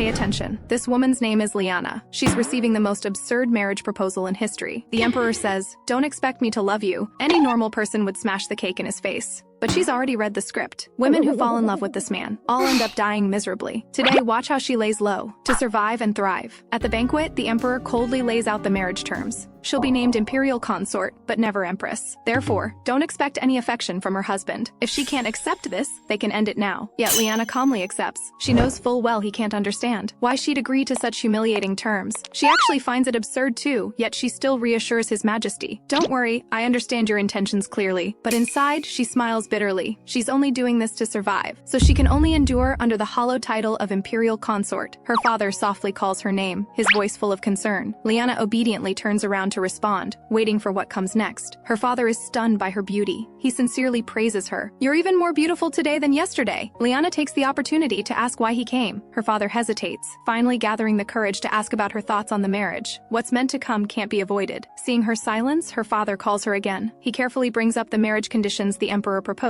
Pay attention. This woman's name is Leanna. She's receiving the most absurd marriage proposal in history. The Emperor says, "Don't expect me to love you." Any normal person would smash the cake in his face. But she's already read the script. Women who fall in love with this man all end up dying miserably. Today, watch how she lays low to survive and thrive. At the banquet, the Emperor coldly lays out the marriage terms. She'll be named Imperial Consort, but never Empress. Therefore, don't expect any affection from her husband. If she can't accept this, they can end it now. Yet Leanna calmly accepts. She knows full well he can't understand why she'd agree to such humiliating terms. She actually finds it absurd too, yet she still reassures His Majesty. "Don't worry, I understand your intentions clearly." But inside, she smiles bitterly. She's only doing this to survive, so she can only endure under the hollow title of Imperial Consort. Her father softly calls her name, his voice full of concern. Leanna obediently turns around to respond, waiting for what comes next. Her father is stunned by her beauty. He sincerely praises her. "You're even more beautiful today than yesterday." Leanna takes the opportunity to ask why he came. Her father hesitates, finally gathering the courage to ask about her thoughts on the marriage. What's meant to come can't be avoided. Seeing her silence, her father calls her again. He carefully brings up the marriage conditions the Emperor proposed.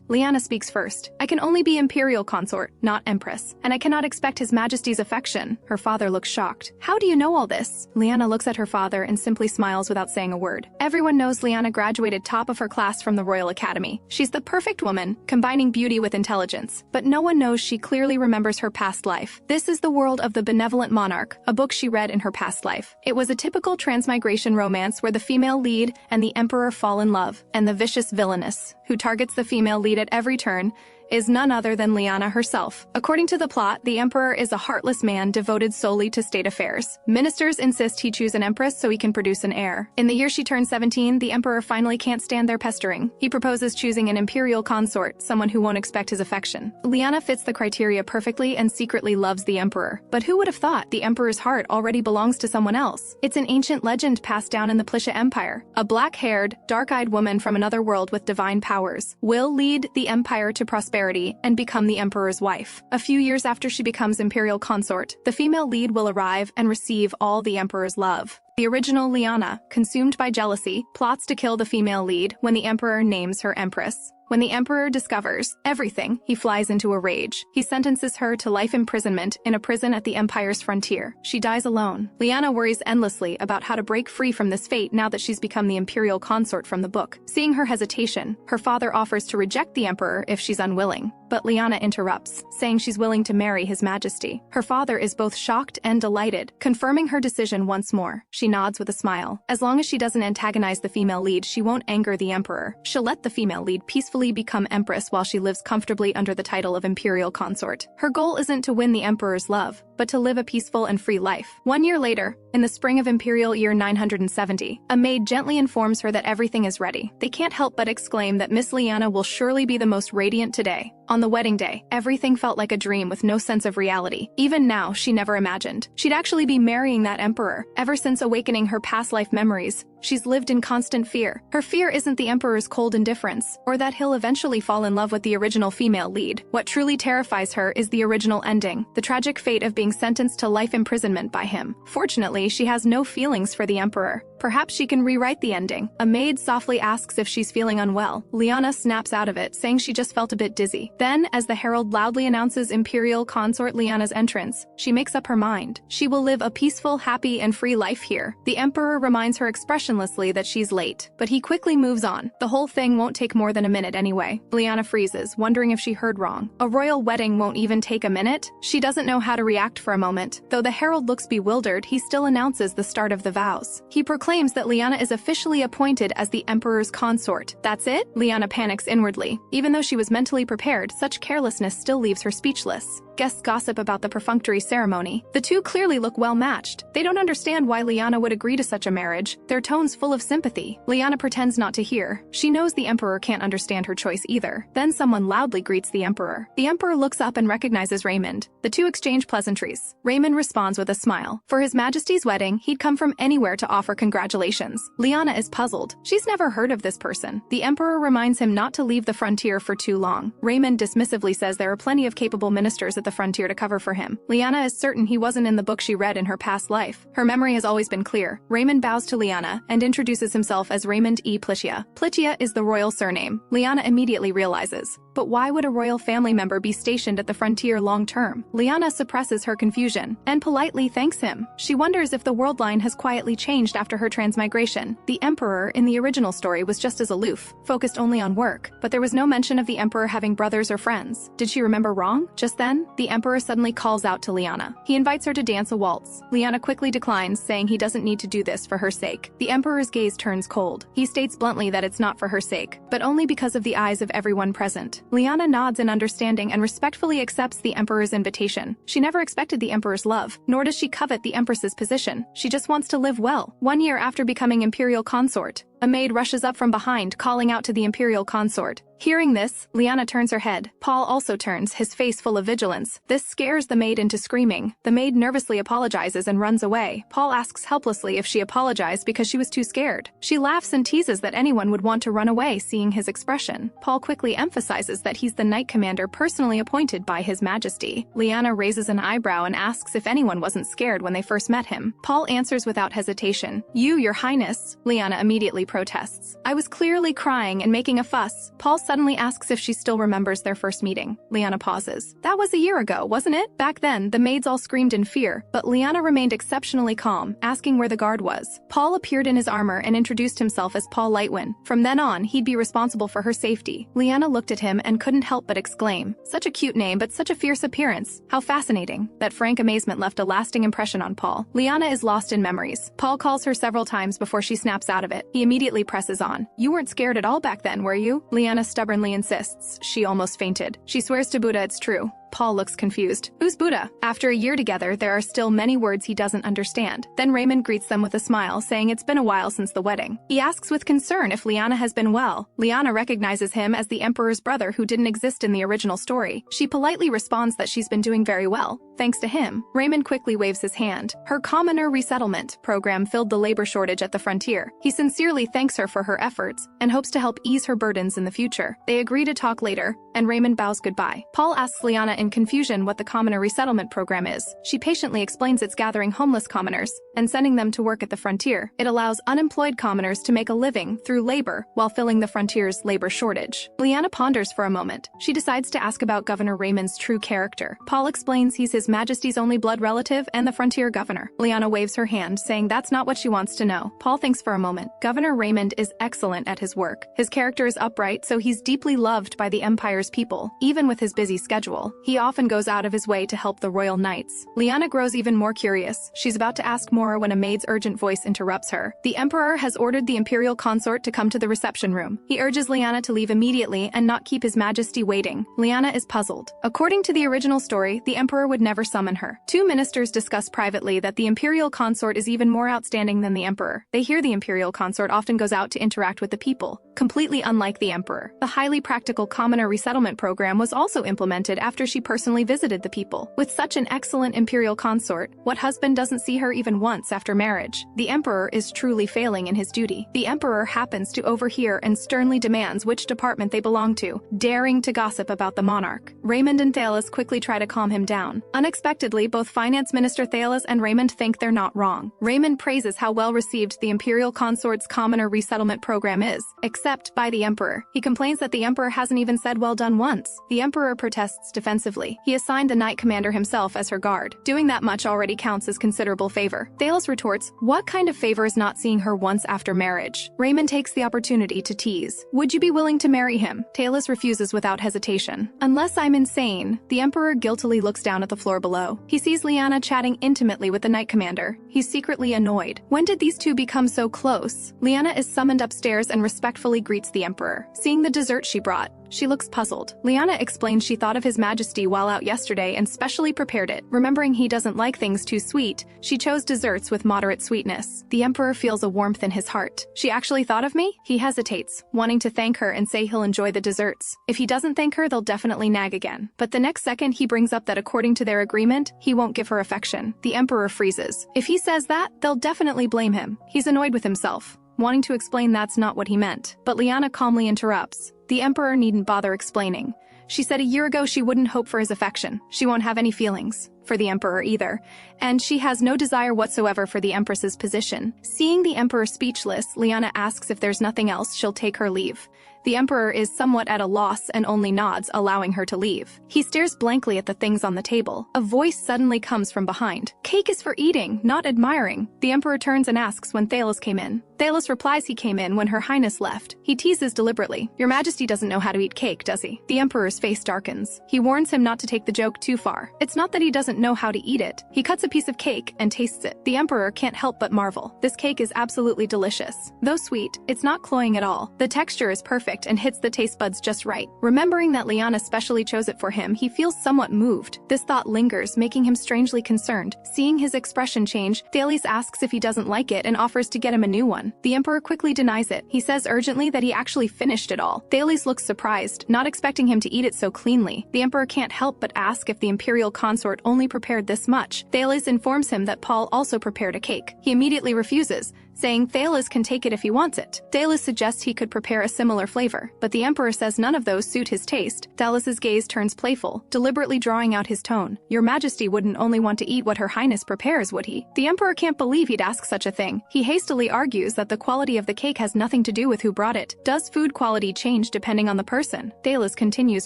Leanna speaks first. "I can only be Imperial Consort, not Empress, and I cannot expect His Majesty's affection." Her father looks shocked. "How do you know all this?" Leanna looks at her father and simply smiles without saying a word. Everyone knows Leanna graduated top of her class from the Royal Academy. She's the perfect woman, combining beauty with intelligence. But no one knows she clearly remembers her past life. This is the world of The Benevolent Monarch, a book she read in her past life. It was a typical transmigration romance where the female lead and the Emperor fall in love, and the vicious villainess, who targets the female lead at every turn, is none other than Leanna herself. According to the plot, the Emperor is a heartless man devoted solely to state affairs. Ministers insist he choose an Empress so he can produce an heir. In the year she turns 17, the Emperor finally can't stand their pestering. He proposes choosing an Imperial Consort, someone who won't expect his affection. Leanna fits the criteria perfectly and secretly loves the Emperor. But who would have thought the Emperor's heart already belongs to someone else? It's an ancient legend passed down in the Plisha Empire. A black-haired, dark-eyed woman from another world with divine powers will lead the empire to prosperity and become the Emperor's wife. A few years after she becomes Imperial Consort, the female lead will arrive and receive all the Emperor's love. The original Leanna, consumed by jealousy, plots to kill the female lead when the Emperor names her Empress. When the Emperor discovers everything, he flies into a rage. He sentences her to life imprisonment in a prison at the Empire's frontier. She dies alone. Leanna worries endlessly about how to break free from this fate now that she's become the Imperial Consort from the book. Seeing her hesitation, her father offers to reject the Emperor if she's unwilling. But Leanna interrupts, saying she's willing to marry His Majesty. Her father is both shocked and delighted, confirming her decision once more. She nods with a smile. As long as she doesn't antagonize the female lead, she won't anger the Emperor. She'll let the female lead peacefully become Empress while she lives comfortably under the title of Imperial Consort. Her goal isn't to win the Emperor's love, but to live a peaceful and free life. 1 year later, in the spring of Imperial year 970, a maid gently informs her that everything is ready. They can't help but exclaim that Miss Leanna will surely be the most radiant today. On the wedding day, everything felt like a dream with no sense of reality. Even now, she never imagined she'd actually be marrying that Emperor. Ever since awakening her past life memories, she's lived in constant fear. Her fear isn't the Emperor's cold indifference, or that he'll eventually fall in love with the original female lead. What truly terrifies her is the original ending, the tragic fate of being sentenced to life imprisonment by him. Fortunately, she has no feelings for the Emperor. Perhaps she can rewrite the ending. A maid softly asks if she's feeling unwell. Leanna snaps out of it, saying she just felt a bit dizzy. Then, as the herald loudly announces Imperial Consort Leanna's entrance, she makes up her mind. She will live a peaceful, happy, and free life here. The Emperor reminds her expressionlessly that she's late, but he quickly moves on. The whole thing won't take more than a minute anyway. Leanna freezes, wondering if she heard wrong. A royal wedding won't even take a minute? She doesn't know how to react for a moment. Though the herald looks bewildered, he still announces the start of the vows. He proclaims that Leanna is officially appointed as the Emperor's consort. That's it? Leanna panics inwardly. Even though she was mentally prepared, such carelessness still leaves her speechless. Guests gossip about the perfunctory ceremony. The two clearly look well matched. They don't understand why Leanna would agree to such a marriage, their tones full of sympathy. Leanna pretends not to hear. She knows the Emperor can't understand her choice either. Then someone loudly greets the Emperor. The Emperor looks up and recognizes Raymond. The two exchange pleasantries. Raymond responds with a smile. For His Majesty's wedding, he'd come from anywhere to offer congratulations. Leanna is puzzled. She's never heard of this person. The Emperor reminds him not to leave the frontier for too long. Raymond dismissively says there are plenty of capable ministers at the frontier to cover for him. Leanna is certain he wasn't in the book she read in her past life. Her memory has always been clear. Raymond bows to Leanna and introduces himself as Raymond E. Plitia. Plitia is the royal surname. Leanna immediately realizes. But why would a royal family member be stationed at the frontier long-term? Leanna suppresses her confusion and politely thanks him. She wonders if the world line has quietly changed after her transmigration. The Emperor in the original story was just as aloof, focused only on work, but there was no mention of the Emperor having brothers or friends. Did she remember wrong? Just then, the Emperor suddenly calls out to Leanna. He invites her to dance a waltz. Leanna quickly declines, saying he doesn't need to do this for her sake. The Emperor's gaze turns cold. He states bluntly that it's not for her sake, but only because of the eyes of everyone present. Leanna nods in understanding and respectfully accepts the Emperor's invitation. She never expected the Emperor's love, nor does she covet the Empress's position. She just wants to live well. 1 year after becoming Imperial Consort, a maid rushes up from behind, calling out to the Imperial Consort. Hearing this, Leanna turns her head. Paul also turns, his face full of vigilance. This scares the maid into screaming. The maid nervously apologizes and runs away. Paul asks helplessly if she apologized because she was too scared. She laughs and teases that anyone would want to run away seeing his expression. Paul quickly emphasizes that he's the Knight Commander personally appointed by His Majesty. Leanna raises an eyebrow and asks if anyone wasn't scared when they first met him. Paul answers without hesitation. "You, Your Highness." Leanna immediately protests. "I was clearly crying and making a fuss." Paul suddenly asks if she still remembers their first meeting. Leanna pauses. "That was a year ago, wasn't it?" Back then, the maids all screamed in fear, but Leanna remained exceptionally calm, asking where the guard was. Paul appeared in his armor and introduced himself as Paul Lightwin. From then on, he'd be responsible for her safety. Leanna looked at him and couldn't help but exclaim, "Such a cute name, but such a fierce appearance. How fascinating." That frank amazement left a lasting impression on Paul. Leanna is lost in memories. Paul calls her several times before she snaps out of it. He immediately presses on. "You weren't scared at all back then, were you?" Leanna stubbornly insists. She almost fainted. She swears to Buddha it's true. Paul looks confused. Who's Buddha? After a year together, there are still many words he doesn't understand. Then Raymond greets them with a smile, saying it's been a while since the wedding. He asks with concern if Leanna has been well. Leanna recognizes him as the Emperor's brother who didn't exist in the original story. She politely responds that she's been doing very well, thanks to him. Raymond quickly waves his hand. Her commoner resettlement program filled the labor shortage at the frontier. He sincerely thanks her for her efforts and hopes to help ease her burdens in the future. They agree to talk later, and Raymond bows goodbye. Paul asks Leanna in confusion what the Commoner Resettlement Program is. She patiently explains it's gathering homeless commoners and sending them to work at the frontier. It allows unemployed commoners to make a living through labor while filling the frontier's labor shortage. Leanna ponders for a moment. She decides to ask about Governor Raymond's true character. Paul explains he's His Majesty's only blood relative and the frontier governor. Leanna waves her hand, saying that's not what she wants to know. Paul thinks for a moment. Governor Raymond is excellent at his work. His character is upright, so he's deeply loved by the Empire's people. Even with his busy schedule, he often goes out of his way to help the royal knights. Leanna grows even more curious. She's about to ask more when a maid's urgent voice interrupts her. The Emperor has ordered the Imperial Consort to come to the reception room. He urges Leanna to leave immediately and not keep His Majesty waiting. Leanna is puzzled. According to the original story, the Emperor would never summon her. Two ministers discuss privately that the Imperial Consort is even more outstanding than the Emperor. They hear the Imperial Consort often goes out to interact with the people, completely unlike the Emperor. The highly practical Commoner Resettlement Program was also implemented after she personally visited the people. With such an excellent Imperial Consort, what husband doesn't see her even once after marriage? The Emperor is truly failing in his duty. The Emperor happens to overhear and sternly demands which department they belong to, daring to gossip about the monarch. Raymond and Thalos quickly try to calm him down. Unexpectedly, both Finance Minister Thalos and Raymond think they're not wrong. Raymond praises how well received the Imperial Consort's Commoner Resettlement Program is, except by the Emperor. He complains that the Emperor hasn't even said well done once. The Emperor protests defensively. He assigned the Knight Commander himself as her guard. Doing that much already counts as considerable favor. Thalos retorts, what kind of favor is not seeing her once after marriage? Raymond takes the opportunity to tease. Would you be willing to marry him? Thalos refuses without hesitation. Unless I'm insane. The Emperor guiltily looks down at the floor below. He sees Leanna chatting intimately with the Knight Commander. He's secretly annoyed. When did these two become so close? Leanna is summoned upstairs and respectfully greets the Emperor. Seeing the dessert she brought, she looks puzzled. Leanna explains she thought of His Majesty while out yesterday and specially prepared it. Remembering he doesn't like things too sweet, she chose desserts with moderate sweetness. The Emperor feels a warmth in his heart. She actually thought of me? He hesitates, wanting to thank her and say he'll enjoy the desserts. If he doesn't thank her, they'll definitely nag again. But the next second he brings up that according to their agreement, he won't give her affection. The Emperor freezes. If he says that, they'll definitely blame him. He's annoyed with himself, wanting to explain that's not what he meant. But Leanna calmly interrupts. The Emperor needn't bother explaining. She said a year ago she wouldn't hope for his affection. She won't have any feelings for the Emperor either, and she has no desire whatsoever for the Empress's position. Seeing the Emperor speechless, Leanna asks if there's nothing else she'll take her leave. The Emperor is somewhat at a loss and only nods, allowing her to leave. He stares blankly at the things on the table. A voice suddenly comes from behind. "Cake is for eating, not admiring." The Emperor turns and asks when Thalos came in. Thalos replies he came in when Her Highness left. He teases deliberately. "Your Majesty doesn't know how to eat cake, does he?" The Emperor's face darkens. He warns him not to take the joke too far. It's not that he doesn't know how to eat it. He cuts a piece of cake and tastes it. The Emperor can't help but marvel. This cake is absolutely delicious. Though sweet, it's not cloying at all. The texture is perfect and hits the taste buds just right. Remembering that Leanna specially chose it for him, he feels somewhat moved. This thought lingers, making him strangely concerned. Seeing his expression change, Thalos asks if he doesn't like it and offers to get him a new one. The Emperor quickly denies it. He says urgently that he actually finished it all. Thalos looks surprised, not expecting him to eat it so cleanly. The Emperor can't help but ask if the Imperial Consort only prepared this much. Thalos informs him that Paul also prepared a cake. He immediately refuses, saying Thalos can take it if he wants it. Thalos suggests he could prepare a similar flavor, but the Emperor says none of those suit his taste. Thalos's gaze turns playful, deliberately drawing out his tone. "Your Majesty wouldn't only want to eat what Her Highness prepares, would he?" The Emperor can't believe he'd ask such a thing. He hastily argues that the quality of the cake has nothing to do with who brought it. Does food quality change depending on the person? Thalos continues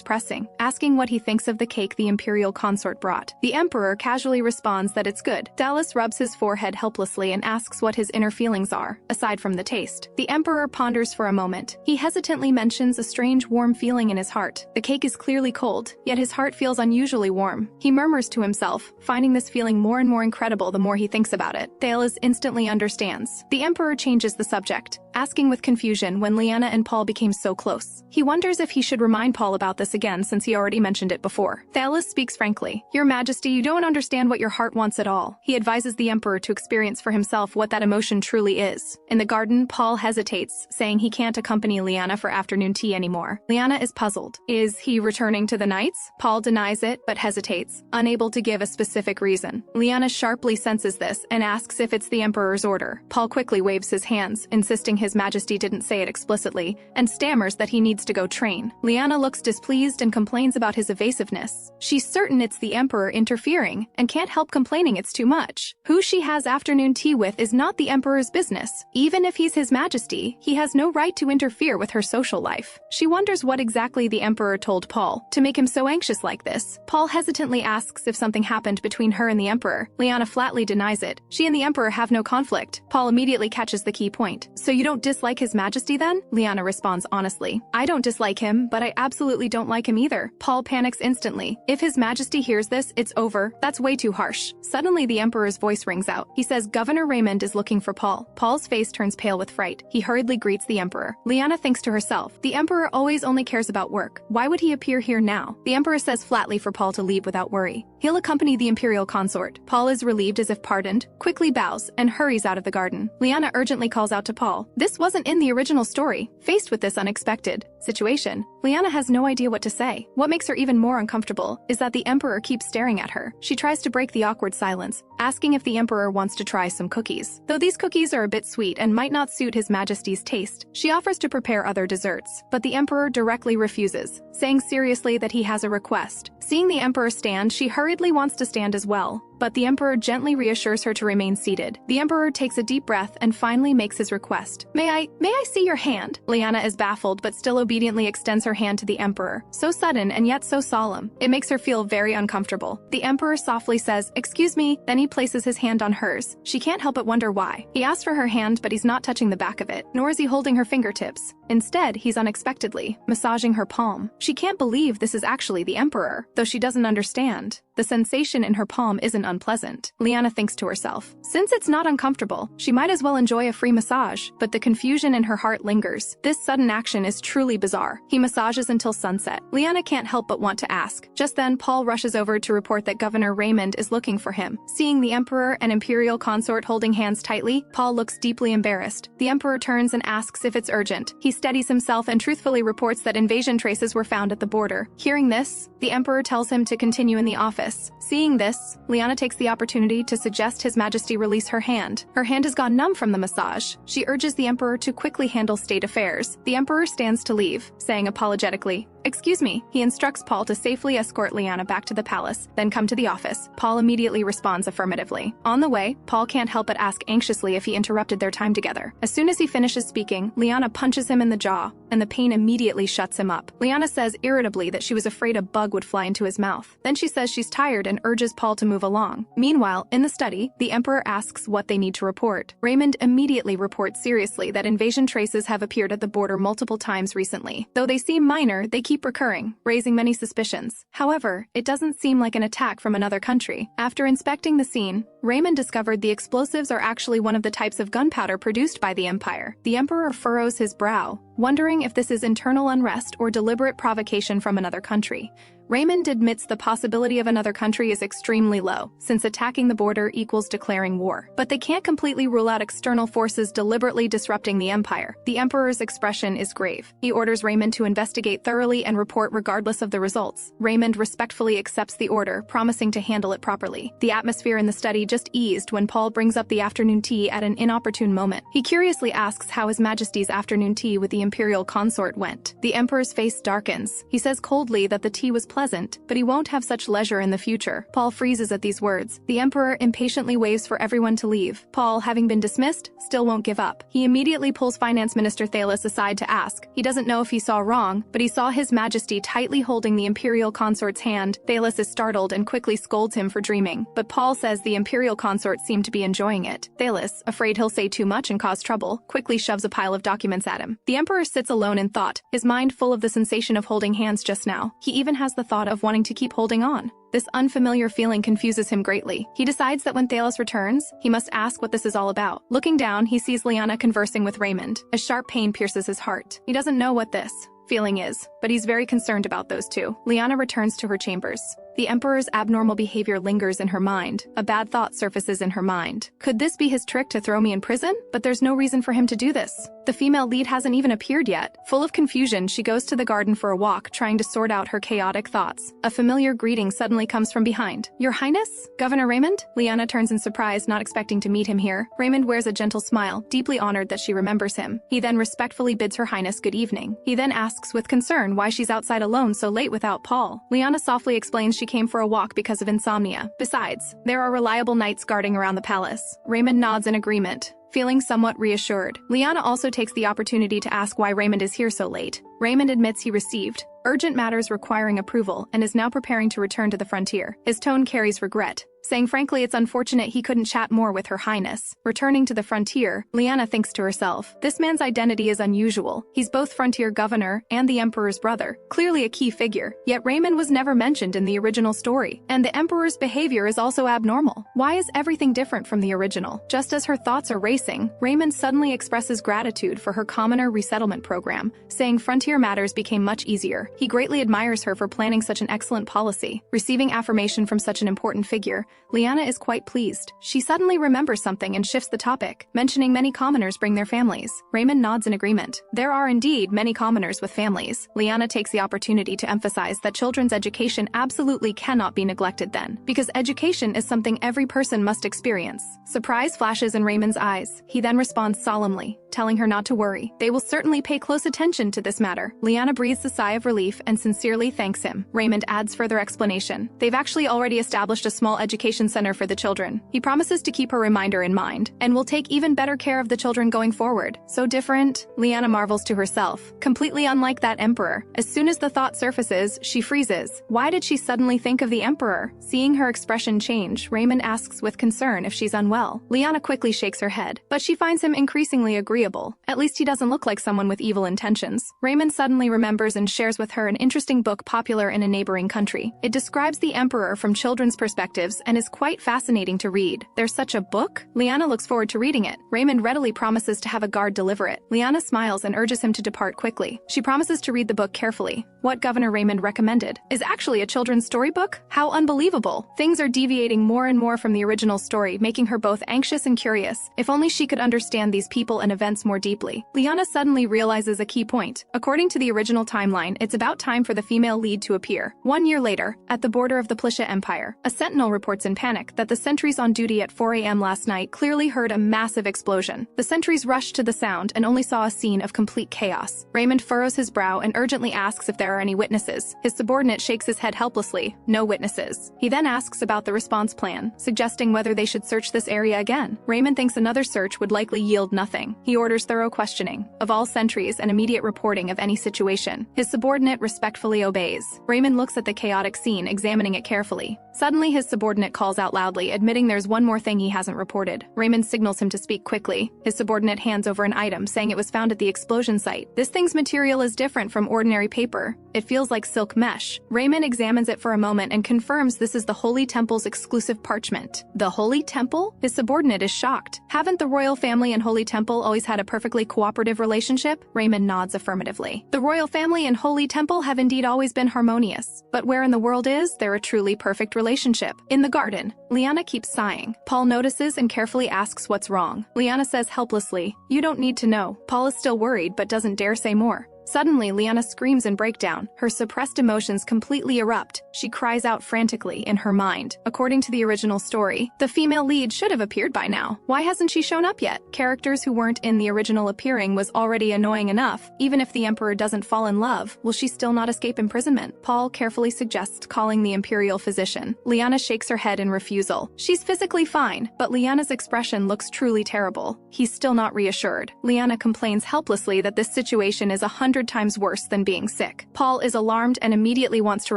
pressing, asking what he thinks of the cake the Imperial Consort brought. The Emperor casually responds that it's good. Thalos rubs his forehead helplessly and asks what his inner feelings are, aside from the taste. The Emperor ponders for a moment. He hesitantly mentions a strange warm feeling in his heart. The cake is clearly cold, yet his heart feels unusually warm. He murmurs to himself, finding this feeling more and more incredible the more he thinks about it. Thalos instantly understands. The Emperor changes the subject, asking with confusion when Leanna and Paul became so close. He wonders if he should remind Paul about this again since he already mentioned it before. Thalos speaks frankly. "Your Majesty, you don't understand what your heart wants at all." He advises the Emperor to experience for himself what that emotion truly is. In the garden, Paul hesitates, saying he can't accompany Leanna for afternoon tea anymore. Leanna is puzzled. Is he returning to the Knights? Paul denies it, but hesitates, unable to give a specific reason. Leanna sharply senses this and asks if it's the Emperor's order. Paul quickly waves his hands, insisting His Majesty didn't say it explicitly, and stammers that he needs to go train. Leanna looks displeased and complains about his evasiveness. She's certain it's the Emperor interfering, and can't help complaining it's too much. Who she has afternoon tea with is not the Emperor's business. Even if he's His Majesty, he has no right to interfere with her social life. She wonders what exactly the Emperor told Paul to make him so anxious like this. Paul hesitantly asks if something happened between her and the Emperor. Leanna flatly denies it. She and the Emperor have no conflict. Paul immediately catches the key point. "So you don't dislike His Majesty then?" Leanna responds honestly. "I don't dislike him, but I absolutely don't like him either." Paul panics instantly. If His Majesty hears this, it's over. That's way too harsh. Suddenly the Emperor's voice rings out. He says Governor Raymond is looking for Paul. Paul's face turns pale with fright. He hurriedly greets the Emperor. Leanna thinks to herself, the Emperor always only cares about work. Why would he appear here now? The Emperor says flatly for Paul to leave without worry. He'll accompany the Imperial Consort. Paul is relieved as if pardoned, quickly bows, and hurries out of the garden. Leanna urgently calls out to Paul. This wasn't in the original story. Faced with this unexpected situation, Leanna has no idea what to say. What makes her even more uncomfortable is that the Emperor keeps staring at her. She tries to break the awkward silence, asking if the Emperor wants to try some cookies. Though these cookies are a bit sweet and might not suit His Majesty's taste, she offers to prepare other desserts, but the Emperor directly refuses, saying seriously that he has a request. Seeing the Emperor stand, she hurriedly wants to stand as well, but the Emperor gently reassures her to remain seated. The Emperor takes a deep breath and finally makes his request. May I see your hand?" Leanna is baffled but still obediently extends her hand to the Emperor. So sudden and yet so solemn. It makes her feel very uncomfortable. The Emperor softly says, "Excuse me," then he places his hand on hers. She can't help but wonder why. He asked for her hand, but he's not touching the back of it, nor is he holding her fingertips. Instead, he's unexpectedly massaging her palm. She can't believe this is actually the Emperor, though she doesn't understand. The sensation in her palm isn't unpleasant. Leanna thinks to herself, since it's not uncomfortable, she might as well enjoy a free massage, but the confusion in her heart lingers. This sudden action is truly bizarre. He massages until sunset. Leanna can't help but want to ask. Just then, Paul rushes over to report that Governor Raymond is looking for him. Seeing the Emperor and Imperial Consort holding hands tightly, Paul looks deeply embarrassed. The Emperor turns and asks if it's urgent. He steadies himself and truthfully reports that invasion traces were found at the border. Hearing this, the Emperor tells him to continue in the office. Seeing this, Leanna takes the opportunity to suggest His Majesty release her hand. Her hand has gone numb from the massage. She urges the Emperor to quickly handle state affairs. The Emperor stands to leave, saying apologetically, Excuse me. He instructs Paul to safely escort Leanna back to the palace, then come to the office. Paul immediately responds affirmatively. On the way, Paul can't help but ask anxiously if he interrupted their time together. As soon as he finishes speaking, Leanna punches him in the jaw, and the pain immediately shuts him up. Leanna says irritably that she was afraid a bug would fly into his mouth. Then she says she's tired and urges Paul to move along. Meanwhile, in the study, the Emperor asks what they need to report. Raymond immediately reports seriously that invasion traces have appeared at the border multiple times recently. Though they seem minor, they keep recurring, raising many suspicions. However, it doesn't seem like an attack from another country. After inspecting the scene, Raymond discovered the explosives are actually one of the types of gunpowder produced by the Empire. The Emperor furrows his brow, wondering if this is internal unrest or deliberate provocation from another country. Raymond admits the possibility of another country is extremely low, since attacking the border equals declaring war. But they can't completely rule out external forces deliberately disrupting the Empire. The Emperor's expression is grave. He orders Raymond to investigate thoroughly and report regardless of the results. Raymond respectfully accepts the order, promising to handle it properly. The atmosphere in the study just eased when Paul brings up the afternoon tea at an inopportune moment. He curiously asks how His Majesty's afternoon tea with the Imperial Consort went. The Emperor's face darkens. He says coldly that the tea was pleasant, but he won't have such leisure in the future. Paul freezes at these words. The Emperor impatiently waves for everyone to leave. Paul, having been dismissed, still won't give up. He immediately pulls Finance Minister Thalos aside to ask. He doesn't know if he saw wrong, but he saw His Majesty tightly holding the Imperial Consort's hand. Thalos is startled and quickly scolds him for dreaming, but Paul says the Imperial Consort seemed to be enjoying it. Thalos, afraid he'll say too much and cause trouble, quickly shoves a pile of documents at him. The Emperor sits alone in thought, his mind full of the sensation of holding hands just now. He even has the thought of wanting to keep holding on. This unfamiliar feeling confuses him greatly. He decides that when Thalos returns, he must ask what this is all about. Looking down, he sees Leanna conversing with Raymond. A sharp pain pierces his heart. He doesn't know what this feeling is, but he's very concerned about those two. Leanna returns to her chambers. The Emperor's abnormal behavior lingers in her mind. A bad thought surfaces in her mind. Could this be his trick to throw me in prison? But there's no reason for him to do this. The female lead hasn't even appeared yet. Full of confusion, she goes to the garden for a walk, trying to sort out her chaotic thoughts. A familiar greeting suddenly comes from behind. Your Highness? Governor Raymond? Leanna turns in surprise, not expecting to meet him here. Raymond wears a gentle smile, deeply honored that she remembers him. He then respectfully bids her Highness good evening. He then asks with concern why she's outside alone so late without Paul. Leanna softly explains she came for a walk because of insomnia. Besides, there are reliable knights guarding around the palace. Raymond nods in agreement, feeling somewhat reassured. Leanna also takes the opportunity to ask why Raymond is here so late. Raymond admits he received urgent matters requiring approval and is now preparing to return to the frontier. His tone carries regret, saying frankly it's unfortunate he couldn't chat more with her Highness. Returning to the frontier, Leanna thinks to herself, this man's identity is unusual. He's both frontier governor and the Emperor's brother, clearly a key figure, yet Raymond was never mentioned in the original story, and the Emperor's behavior is also abnormal. Why is everything different from the original? Just as her thoughts are racing, Raymond suddenly expresses gratitude for her commoner resettlement program, saying frontier matters became much easier. He greatly admires her for planning such an excellent policy. Receiving affirmation from such an important figure, Leanna is quite pleased. She suddenly remembers something and shifts the topic, mentioning many commoners bring their families. Raymond nods in agreement. There are indeed many commoners with families. Leanna takes the opportunity to emphasize that children's education absolutely cannot be neglected then, because education is something every person must experience. Surprise flashes in Raymond's eyes. He then responds solemnly, telling her not to worry. They will certainly pay close attention to this matter. Leanna breathes a sigh of relief and sincerely thanks him. Raymond adds further explanation. They've actually already established a small education center for the children. He promises to keep her reminder in mind, and will take even better care of the children going forward. So different? Leanna marvels to herself. Completely unlike that Emperor. As soon as the thought surfaces, she freezes. Why did she suddenly think of the Emperor? Seeing her expression change, Raymond asks with concern if she's unwell. Leanna quickly shakes her head, but she finds him increasingly agreeable. At least he doesn't look like someone with evil intentions. Raymond suddenly remembers and shares with her an interesting book popular in a neighboring country. It describes the Emperor from children's perspectives and is quite fascinating to read. There's such a book? Leanna looks forward to reading it. Raymond readily promises to have a guard deliver it. Leanna smiles and urges him to depart quickly. She promises to read the book carefully. What Governor Raymond recommended is actually a children's storybook? How unbelievable! Things are deviating more and more from the original story, making her both anxious and curious. If only she could understand these people and events events more deeply. Leanna suddenly realizes a key point. According to the original timeline, it's about time for the female lead to appear. 1 year later, at the border of the Plisha Empire, a sentinel reports in panic that the sentries on duty at 4 a.m. last night clearly heard a massive explosion. The sentries rushed to the sound and only saw a scene of complete chaos. Raymond furrows his brow and urgently asks if there are any witnesses. His subordinate shakes his head helplessly. No witnesses. He then asks about the response plan, suggesting whether they should search this area again. Raymond thinks another search would likely yield nothing. He orders thorough questioning of all sentries and immediate reporting of any situation. His subordinate respectfully obeys. Raymond looks at the chaotic scene, examining it carefully. Suddenly, his subordinate calls out loudly, admitting there's one more thing he hasn't reported. Raymond signals him to speak quickly. His subordinate hands over an item, saying it was found at the explosion site. This thing's material is different from ordinary paper. It feels like silk mesh. Raymond examines it for a moment and confirms this is the Holy Temple's exclusive parchment. The Holy Temple? His subordinate is shocked. Haven't the royal family and Holy Temple always had a perfectly cooperative relationship? Raymond nods affirmatively. The royal family and Holy Temple have indeed always been harmonious. But where in the world is there a truly perfect relationship? In the garden. Leanna keeps sighing. Paul notices and carefully asks what's wrong. Leanna says helplessly, "You don't need to know." Paul is still worried but doesn't dare say more. Suddenly, Leanna screams in breakdown. Her suppressed emotions completely erupt. She cries out frantically in her mind. According to the original story, the female lead should have appeared by now. Why hasn't she shown up yet? Characters who weren't in the original appearing was already annoying enough. Even if the Emperor doesn't fall in love, will she still not escape imprisonment? Paul carefully suggests calling the Imperial physician. Leanna shakes her head in refusal. She's physically fine, but Leanna's expression looks truly terrible. He's still not reassured. Leanna complains helplessly that this situation is 100 times worse than being sick. Paul is alarmed and immediately wants to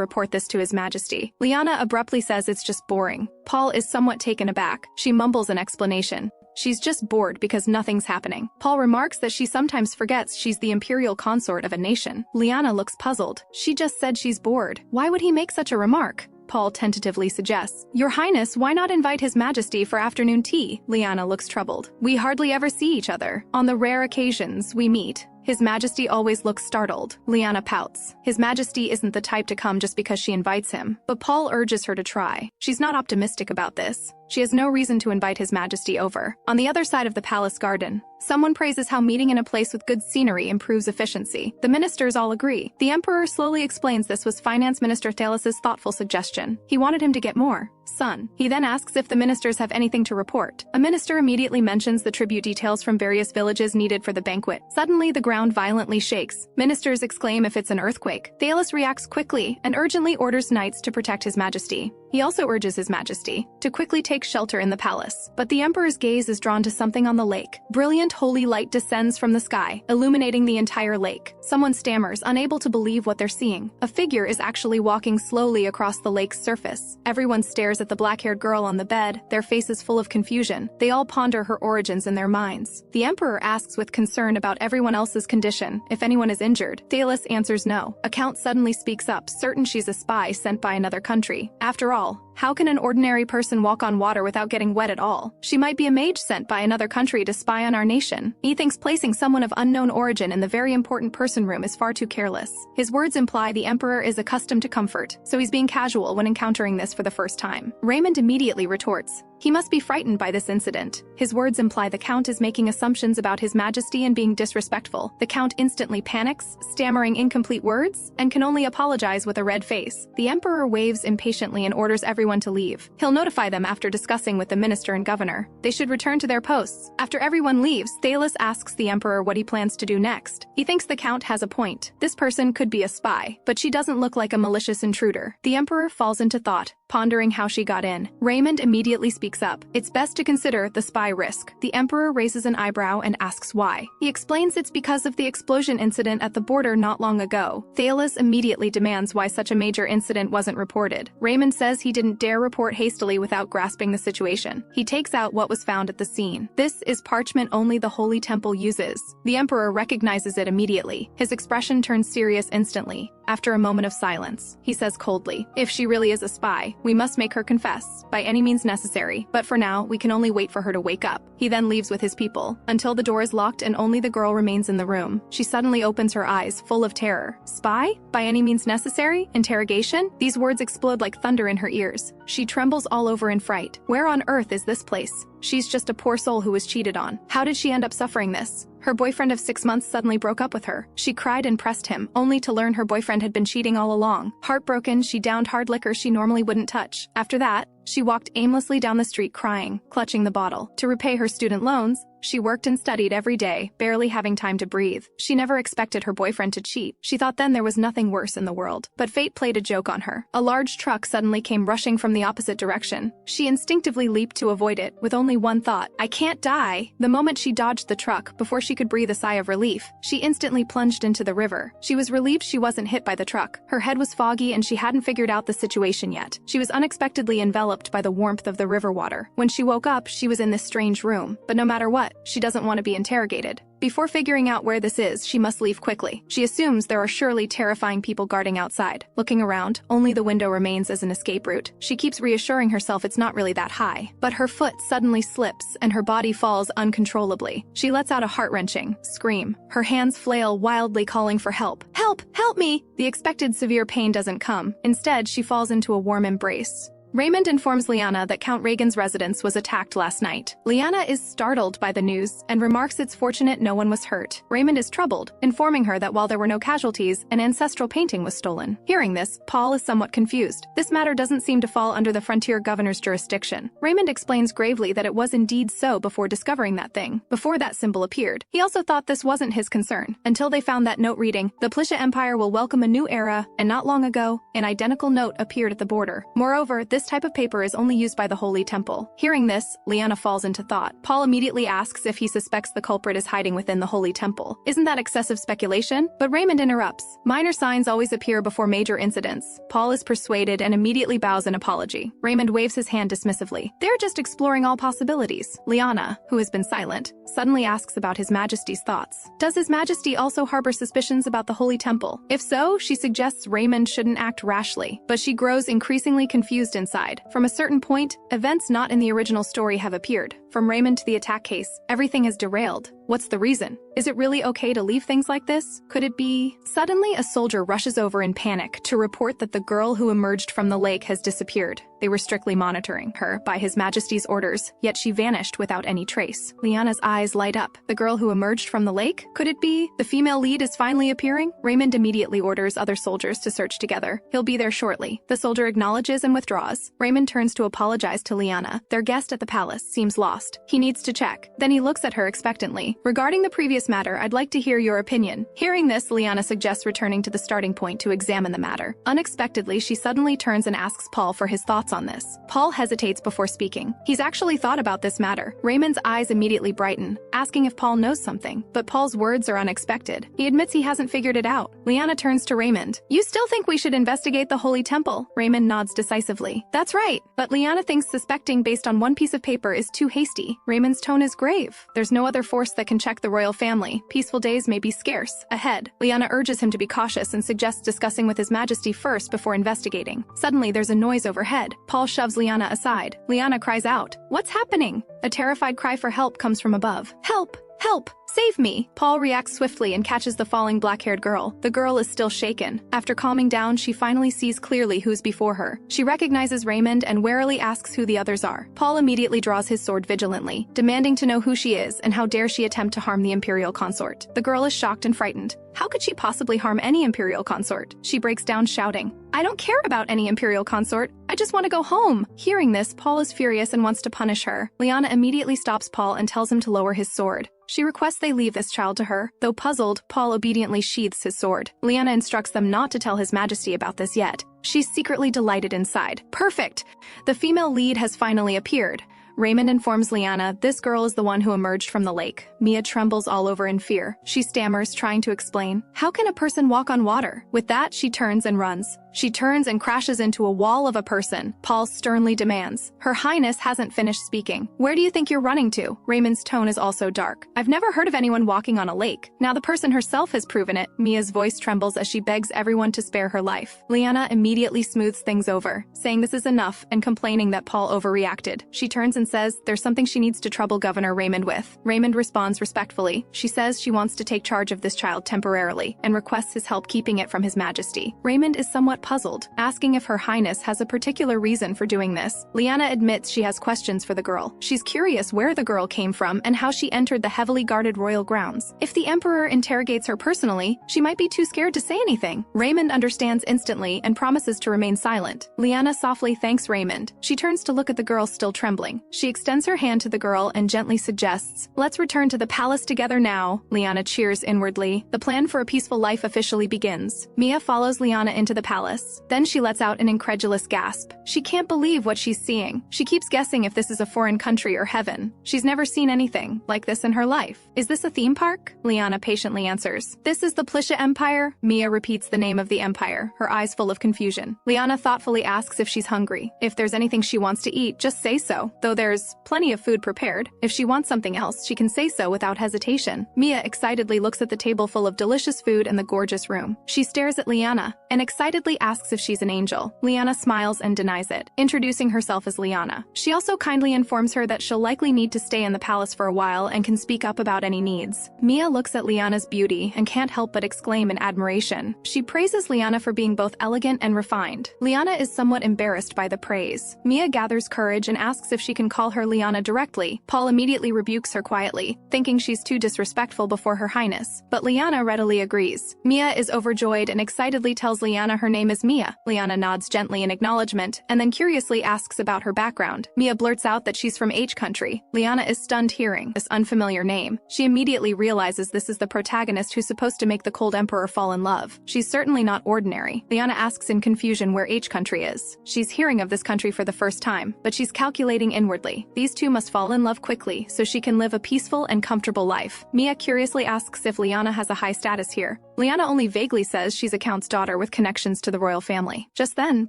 report this to His Majesty. Leanna abruptly says it's just boring. Paul is somewhat taken aback. She mumbles an explanation. She's just bored because nothing's happening. Paul remarks that she sometimes forgets she's the Imperial Consort of a nation. Leanna looks puzzled. She just said she's bored. Why would he make such a remark? Paul tentatively suggests. "Your Highness, why not invite His Majesty for afternoon tea?" Leanna looks troubled. "We hardly ever see each other. On the rare occasions we meet." His Majesty always looks startled. Leanna pouts. His Majesty isn't the type to come just because she invites him, but Paul urges her to try. She's not optimistic about this. She has no reason to invite His Majesty over. On the other side of the palace garden, someone praises how meeting in a place with good scenery improves efficiency. The ministers all agree. The Emperor slowly explains this was Finance Minister Thalas's thoughtful suggestion. He wanted him to get more sun. He then asks if the ministers have anything to report. A minister immediately mentions the tribute details from various villages needed for the banquet. Suddenly, the ground violently shakes. Ministers exclaim if it's an earthquake. Thalas reacts quickly and urgently orders knights to protect His Majesty. He also urges His Majesty to quickly take shelter in the palace. But the Emperor's gaze is drawn to something on the lake. Brilliant holy light descends from the sky, illuminating the entire lake. Someone stammers, unable to believe what they're seeing. A figure is actually walking slowly across the lake's surface. Everyone stares at the black-haired girl on the bed, their faces full of confusion. They all ponder her origins in their minds. The Emperor asks with concern about everyone else's condition, if anyone is injured. Thalas answers no. A count suddenly speaks up, certain she's a spy sent by another country. After all, how can an ordinary person walk on water without getting wet at all? She might be a mage sent by another country to spy on our nation. He thinks placing someone of unknown origin in the very important person room is far too careless. His words imply the Emperor is accustomed to comfort, so he's being casual when encountering this for the first time. Raymond immediately retorts. He must be frightened by this incident. His words imply the Count is making assumptions about His Majesty and being disrespectful. The Count instantly panics, stammering incomplete words, and can only apologize with a red face. The Emperor waves impatiently and orders everyone to leave. He'll notify them after discussing with the minister and governor. They should return to their posts. After everyone leaves, Thalas asks the Emperor what he plans to do next. He thinks the Count has a point. This person could be a spy, but she doesn't look like a malicious intruder. The Emperor falls into thought, pondering how she got in. Raymond immediately speaks up. It's best to consider the spy risk. The Emperor raises an eyebrow and asks why. He explains it's because of the explosion incident at the border not long ago. Thalas immediately demands why such a major incident wasn't reported. Raymond says he didn't dare report hastily without grasping the situation. He takes out what was found at the scene. This is parchment only the Holy Temple uses. The Emperor recognizes it immediately. His expression turns serious instantly. After a moment of silence, he says coldly, "If she really is a spy, we must make her confess, by any means necessary, but for now, we can only wait for her to wake up." He then leaves with his people, until the door is locked and only the girl remains in the room. She suddenly opens her eyes, full of terror. "Spy? By any means necessary? Interrogation?" These words explode like thunder in her ears. She trembles all over in fright. Where on earth is this place? She's just a poor soul who was cheated on. How did she end up suffering this? Her boyfriend of 6 months suddenly broke up with her. She cried and pressed him, only to learn her boyfriend had been cheating all along. Heartbroken, she downed hard liquor she normally wouldn't touch. After that, she walked aimlessly down the street crying, clutching the bottle. To repay her student loans, she worked and studied every day, barely having time to breathe. She never expected her boyfriend to cheat. She thought then there was nothing worse in the world. But fate played a joke on her. A large truck suddenly came rushing from the opposite direction. She instinctively leaped to avoid it, with only one thought: I can't die. The moment she dodged the truck, before she could breathe a sigh of relief, she instantly plunged into the river. She was relieved she wasn't hit by the truck. Her head was foggy and she hadn't figured out the situation yet. She was unexpectedly enveloped by the warmth of the river water. When she woke up, she was in this strange room. But no matter what, she doesn't want to be interrogated. Before figuring out where this is, she must leave quickly. She assumes there are surely terrifying people guarding outside. Looking around, only the window remains as an escape route. She keeps reassuring herself it's not really that high. But her foot suddenly slips and her body falls uncontrollably. She lets out a heart-wrenching scream. Her hands flail wildly, calling for help. Help! Help me! The expected severe pain doesn't come. Instead, she falls into a warm embrace. Raymond informs Leanna that Count Reagan's residence was attacked last night. Leanna is startled by the news and remarks it's fortunate no one was hurt. Raymond is troubled, informing her that while there were no casualties, an ancestral painting was stolen. Hearing this, Paul is somewhat confused. This matter doesn't seem to fall under the frontier governor's jurisdiction. Raymond explains gravely that it was indeed so before discovering that thing, before that symbol appeared. He also thought this wasn't his concern, until they found that note reading, "The Plisha Empire will welcome a new era," and not long ago, an identical note appeared at the border. Moreover, this type of paper is only used by the Holy Temple. Hearing this, Leanna falls into thought. Paul immediately asks if he suspects the culprit is hiding within the Holy Temple. Isn't that excessive speculation? But Raymond interrupts. Minor signs always appear before major incidents. Paul is persuaded and immediately bows an apology. Raymond waves his hand dismissively. They're just exploring all possibilities. Leanna, who has been silent, suddenly asks about His Majesty's thoughts. Does His Majesty also harbor suspicions about the Holy Temple? If so, she suggests Raymond shouldn't act rashly, but she grows increasingly confused inside. From a certain point, events not in the original story have appeared. From Raymond to the attack case, everything is derailed. What's the reason? Is it really okay to leave things like this? Could it be? Suddenly, a soldier rushes over in panic to report that the girl who emerged from the lake has disappeared. They were strictly monitoring her by His Majesty's orders, yet she vanished without any trace. Leanna's eyes light up. The girl who emerged from the lake? Could it be? The female lead is finally appearing? Raymond immediately orders other soldiers to search together. He'll be there shortly. The soldier acknowledges and withdraws. Raymond turns to apologize to Leanna. Their guest at the palace seems lost. He needs to check. Then he looks at her expectantly. Regarding the previous matter, I'd like to hear your opinion. Hearing this, Leanna suggests returning to the starting point to examine the matter. Unexpectedly, she suddenly turns and asks Paul for his thoughts on this. Paul hesitates before speaking. He's actually thought about this matter. Raymond's eyes immediately brighten, asking if Paul knows something. But Paul's words are unexpected. He admits he hasn't figured it out. Leanna turns to Raymond. You still think we should investigate the Holy Temple? Raymond nods decisively. That's right. But Leanna thinks suspecting based on one piece of paper is too hasty. Raymond's tone is grave. There's no other force that can check the royal family. Peaceful days may be scarce ahead. Leanna urges him to be cautious and suggests discussing with His Majesty first before investigating. Suddenly, there's a noise overhead. Paul shoves Leanna aside. Leanna cries out, "What's happening?" A terrified cry for help comes from above. Help! Help! Save me! Paul reacts swiftly and catches the falling black-haired girl. The girl is still shaken. After calming down, she finally sees clearly who's before her. She recognizes Raymond and warily asks who the others are. Paul immediately draws his sword vigilantly, demanding to know who she is and how dare she attempt to harm the Imperial Consort. The girl is shocked and frightened. How could she possibly harm any Imperial Consort? She breaks down shouting, "I don't care about any Imperial Consort. I just want to go home." Hearing this, Paul is furious and wants to punish her. Leanna immediately stops Paul and tells him to lower his sword. She requests they leave this child to her. Though puzzled, Paul obediently sheathes his sword. Leanna instructs them not to tell His Majesty about this yet. She's secretly delighted inside. Perfect! The female lead has finally appeared. Raymond informs Leanna this girl is the one who emerged from the lake. Mia trembles all over in fear. She stammers, trying to explain. How can a person walk on water? With that, she turns and runs. She turns and crashes into a wall of a person. Paul sternly demands. Her Highness hasn't finished speaking. Where do you think you're running to? Raymond's tone is also dark. I've never heard of anyone walking on a lake. Now the person herself has proven it. Mia's voice trembles as she begs everyone to spare her life. Leanna immediately smooths things over, saying this is enough and complaining that Paul overreacted. She turns and says there's something she needs to trouble Governor Raymond with. Raymond responds respectfully. She says she wants to take charge of this child temporarily and requests his help keeping it from His Majesty. Raymond is somewhat puzzled, asking if Her Highness has a particular reason for doing this. Leanna admits she has questions for the girl. She's curious where the girl came from and how she entered the heavily guarded royal grounds. If the Emperor interrogates her personally, she might be too scared to say anything. Raymond understands instantly and promises to remain silent. Leanna softly thanks Raymond. She turns to look at the girl still trembling. She extends her hand to the girl and gently suggests, "Let's return to the palace together now." Leanna cheers inwardly. The plan for a peaceful life officially begins. Mia follows Leanna into the palace. Then she lets out an incredulous gasp. She can't believe what she's seeing. She keeps guessing if this is a foreign country or heaven. She's never seen anything like this in her life. "Is this a theme park?" Leanna patiently answers. "This is the Plisha Empire." Mia repeats the name of the empire, her eyes full of confusion. Leanna thoughtfully asks if she's hungry. If there's anything she wants to eat, just say so, though there's plenty of food prepared. If she wants something else, she can say so without hesitation. Mia excitedly looks at the table full of delicious food and the gorgeous room. She stares at Leanna and excitedly asks if she's an angel. Leanna smiles and denies it, introducing herself as Leanna. She also kindly informs her that she'll likely need to stay in the palace for a while and can speak up about any needs. Mia looks at Leanna's beauty and can't help but exclaim in admiration. She praises Leanna for being both elegant and refined. Leanna is somewhat embarrassed by the praise. Mia gathers courage and asks if she can call her Leanna directly. Paul immediately rebukes her quietly, thinking she's too disrespectful before Her Highness. But Leanna readily agrees. Mia is overjoyed and excitedly tells Leanna her name is Mia. Leanna nods gently in acknowledgement and then curiously asks about her background. Mia blurts out that she's from H country. Leanna is stunned hearing this unfamiliar name. She immediately realizes this is the protagonist who's supposed to make the cold emperor fall in love. She's certainly not ordinary. Leanna asks in confusion where H country is. She's hearing of this country for the first time, but she's calculating inwardly. These two must fall in love quickly so she can live a peaceful and comfortable life. Mia curiously asks if Leanna has a high status here. Leanna only vaguely says she's a count's daughter with connections to the royal family. Just then,